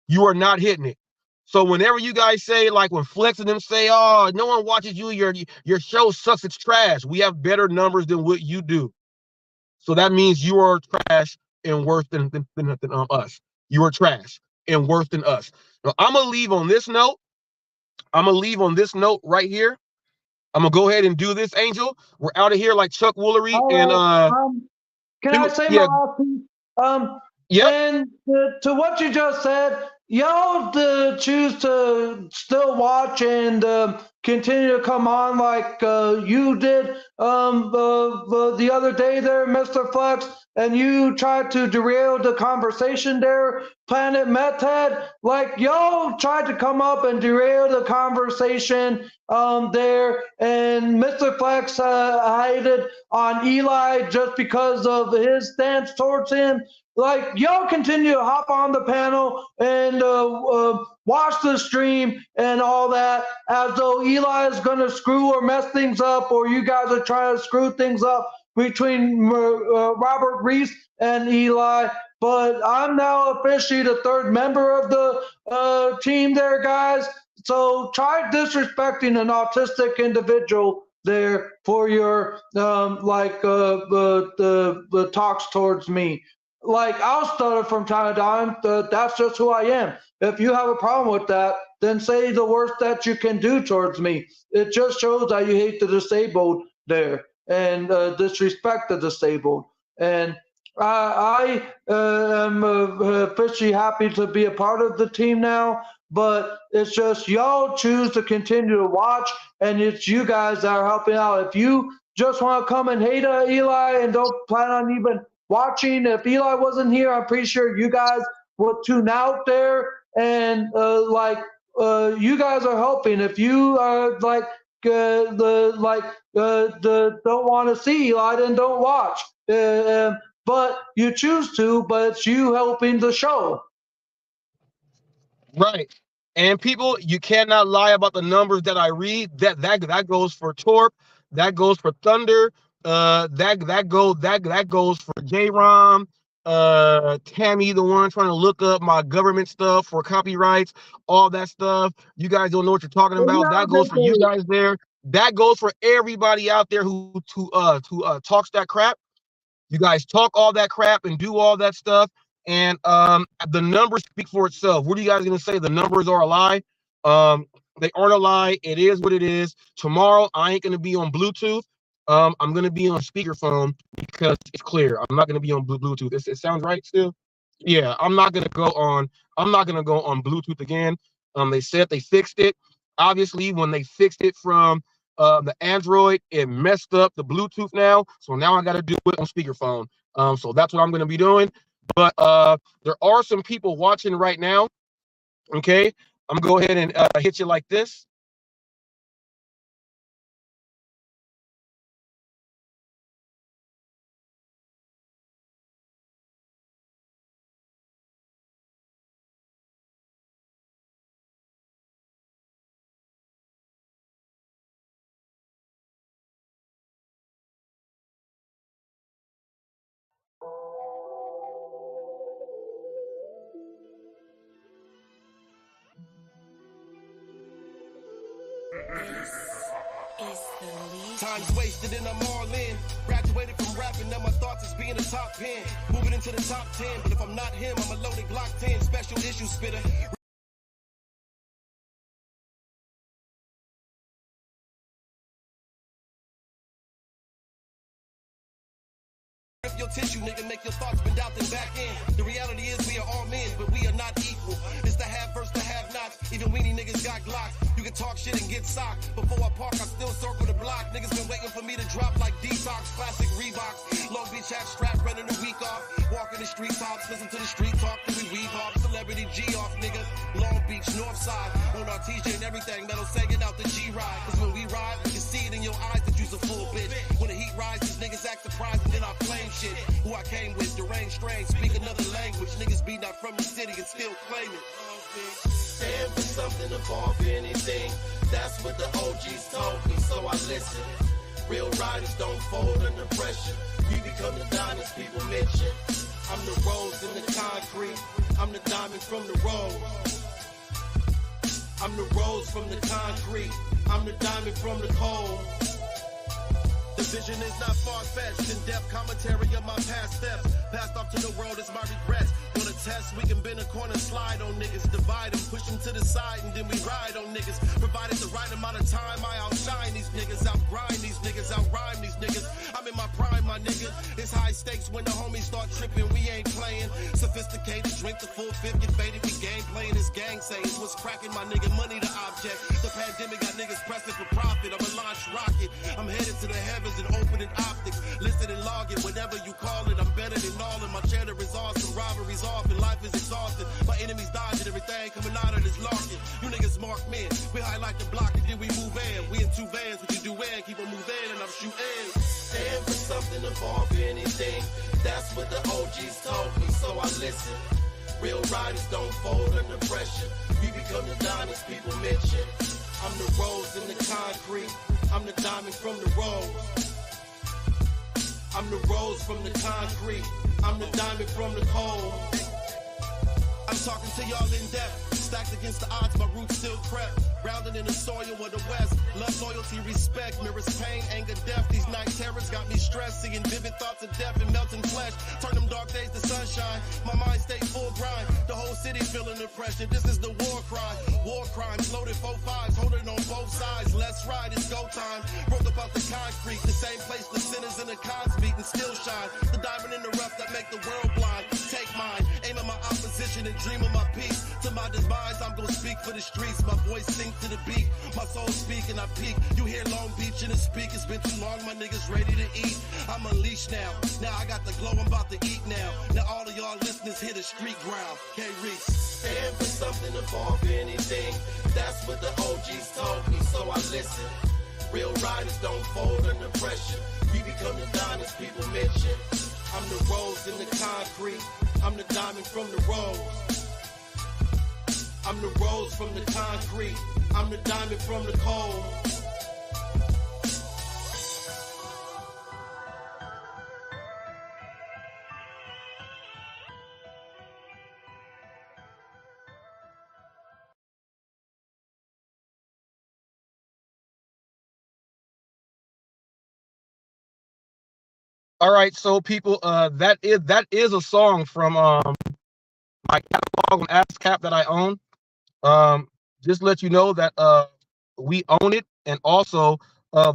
You are not hitting it. So whenever you guys say, like when Flex and them say, oh, no one watches you, your show sucks, it's trash. We have better numbers than what you do. So that means you are trash and worse than us. You are trash and worse than us. Now, I'm going to leave on this note. I'm going to leave on this note right here. I'm going to go ahead and do this, Angel. We're out of here like Chuck Woolery. And can I say my last piece? And to what you just said, y'all choose to still watch and continue to come on like you did the other day there, Mr. Flex, and you tried to derail the conversation there, Planet Meth Head. Like y'all tried to come up and derail the conversation there, and Mr. Flex hated on Eli just because of his stance towards him. Like y'all continue to hop on the panel and watch the stream and all that as though Eli is going to screw or mess things up, or you guys are trying to screw things up between Robert Reese and Eli. But I'm now officially the third member of the team there, guys. So try disrespecting an autistic individual there for your the talks towards me. Like, I'll stutter from time to time. That's just who I am. If you have a problem with that, then say the worst that you can do towards me. It just shows that you hate the disabled there and disrespect the disabled. And I am officially happy to be a part of the team now, but it's just y'all choose to continue to watch, and it's you guys that are helping out. If you just want to come and hate Eli and don't plan on even watching, if Eli wasn't here, I'm pretty sure you guys would tune out there. And you guys are helping. If you are don't want to see Eli, then don't watch. But you choose to. But it's you helping the show. Right. And people, you cannot lie about the numbers that I read. That goes for Torp. That goes for Thunder. That goes for J-Rom. Tammy, the one trying to look up my government stuff for copyrights, all that stuff. You guys don't know what you're talking about. That goes for you guys there. That goes for everybody out there who talks that crap. You guys talk all that crap and do all that stuff, and the numbers speak for itself. What are you guys gonna say? The numbers are a lie? They aren't a lie. It is what it is. Tomorrow I ain't gonna be on Bluetooth. I'm gonna be on speakerphone because it's clear. I'm not gonna be on Bluetooth. It sounds right still. Yeah, I'm not gonna go on Bluetooth again. They said they fixed it. Obviously, when they fixed it from the Android, it messed up the Bluetooth now. So now I got to do it on speakerphone. So that's what I'm gonna be doing. But there are some people watching right now. Okay, I'm gonna go ahead and hit you like this. Time's wasted and I'm all in. Graduated from rapping, now my thoughts is being a top 10. Moving into the top 10, but if I'm not him, I'm a loaded Glock 10 special issue spitter. Rip your tissue, nigga, make your thoughts bend out then back in. The reality is we are all men, but we are not equal. It's the have versus the have nots. Even weenie niggas got Glocks. You can talk shit and get socked. Before I park, I still circle the block. Niggas been waiting for me to drop like Detox, classic Reeboks. Long Beach hat strap, running the week off. Walking the street tops, listen to the street talk, then we weave off. Celebrity G off, nigga. Long Beach, North Side. On our TJ and everything, metal sagging out the G-Ride. Cause when we ride, you can see it in your eyes that you's a full bitch. When the heat rises, niggas act surprised and then I flame shit. Who I came with, deranged strain, speak another language. Niggas be not from the city and still claim it. Stand for something, above anything. That's what the OGs told me, so I listen. Real riders don't fold under pressure. We become the diamonds people mention. I'm the rose in the concrete. I'm the diamond from the road. I'm the rose from the concrete. I'm the diamond from the cold. The vision is not far-fetched. In-depth commentary of my past steps. Passed off to the world is my regrets. On a test, we can bend a corner, slide on niggas. Divide them, push them to the side, and then we ride on niggas. Provided the right amount of time, I outshine these niggas. Outgrind these niggas, outrhyme these niggas. I'm in my prime, my nigga. It's high stakes when the homies start tripping. We ain't playing. Sophisticated, drink the full fifth, get faded. We game playing this gang saying what's cracking, my nigga. Money the object. The pandemic got niggas pressing for profit. I'm a launch rocket. I'm headed to the heavens and opening optics. Listen and log it, whatever you call it. I'm better than all of my cheddar is awesome. Robberies off and life is exhausted. My enemies dodging everything coming out of this locket. You niggas mark men. We highlight the block and then we move in. We in two vans, what you do in, keep on moving and I'm shooting. Stand for something, above anything. That's what the OGs told me, so I listen. Real riders don't fold under pressure. We become the diamonds people mention. I'm the rose in the concrete. I'm the diamond from the rose. I'm the rose from the concrete. I'm the diamond from the cold. I'm talking to y'all in depth. Stacked against the odds, my roots still crept. Grounded in the soil of the West. Love, loyalty, respect, mirrors pain, anger, death. These night terrors got me stressed. Seeing vivid thoughts of death and melting flesh. Turn them dark days to sunshine. My mind stay full grind. The whole city feeling the pressure. This is the war cry. War crimes loaded 4-5s, holding on both sides. Let's ride, it's go time. Broke up out the concrete. The same place the sinners and the cons meet and still shine. The diamond in the rough that make the world blind. Take mine, aim at my opposition and dream of my peace. To my demise, I'm gonna speak for the streets. My voice sink to the beat. My soul speak and I peak. You hear Long Beach in the speak. It's been too long, my niggas ready to eat. I'm unleashed now. Now I got the glow, I'm about to eat now. Now all of y'all listeners hit the street ground. Can't reach. Stand for something, above anything. That's what the OGs told me, so I listen. Real riders don't fold under pressure. We become the diamonds people mention. I'm the rose in the concrete. I'm the diamond from the rose. I'm the rose from the concrete. I'm the diamond from the cold. All right, so people, that is a song from my catalog on ASCAP that I own. Just to let you know that we own it, and also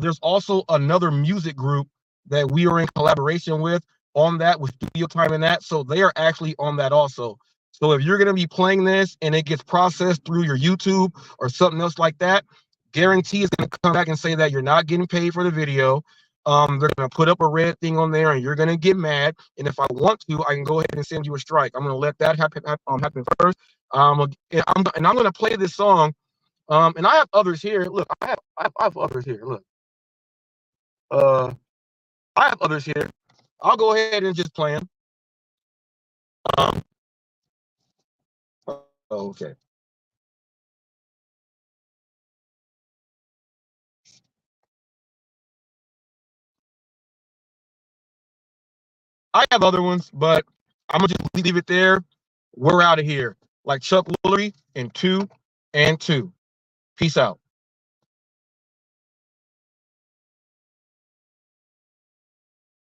there's also another music group that we are in collaboration with on that, with studio time and that, so they are actually on that also. So if you're going to be playing this and it gets processed through your YouTube or something else like that, guarantee is going to come back and say that you're not getting paid for the video. They're going to put up a red thing on there and you're going to get mad, and if I want to, I can go ahead and send you a strike. I'm going to let that happen first. And I'm going to play this song. And I have others here. Look, I have others here. Look, I have others here. I'll go ahead and just play them. Okay. I have other ones, but I'm gonna just leave it there. We're out of here. Like Chuck Woolery in 2 and 2. Peace out.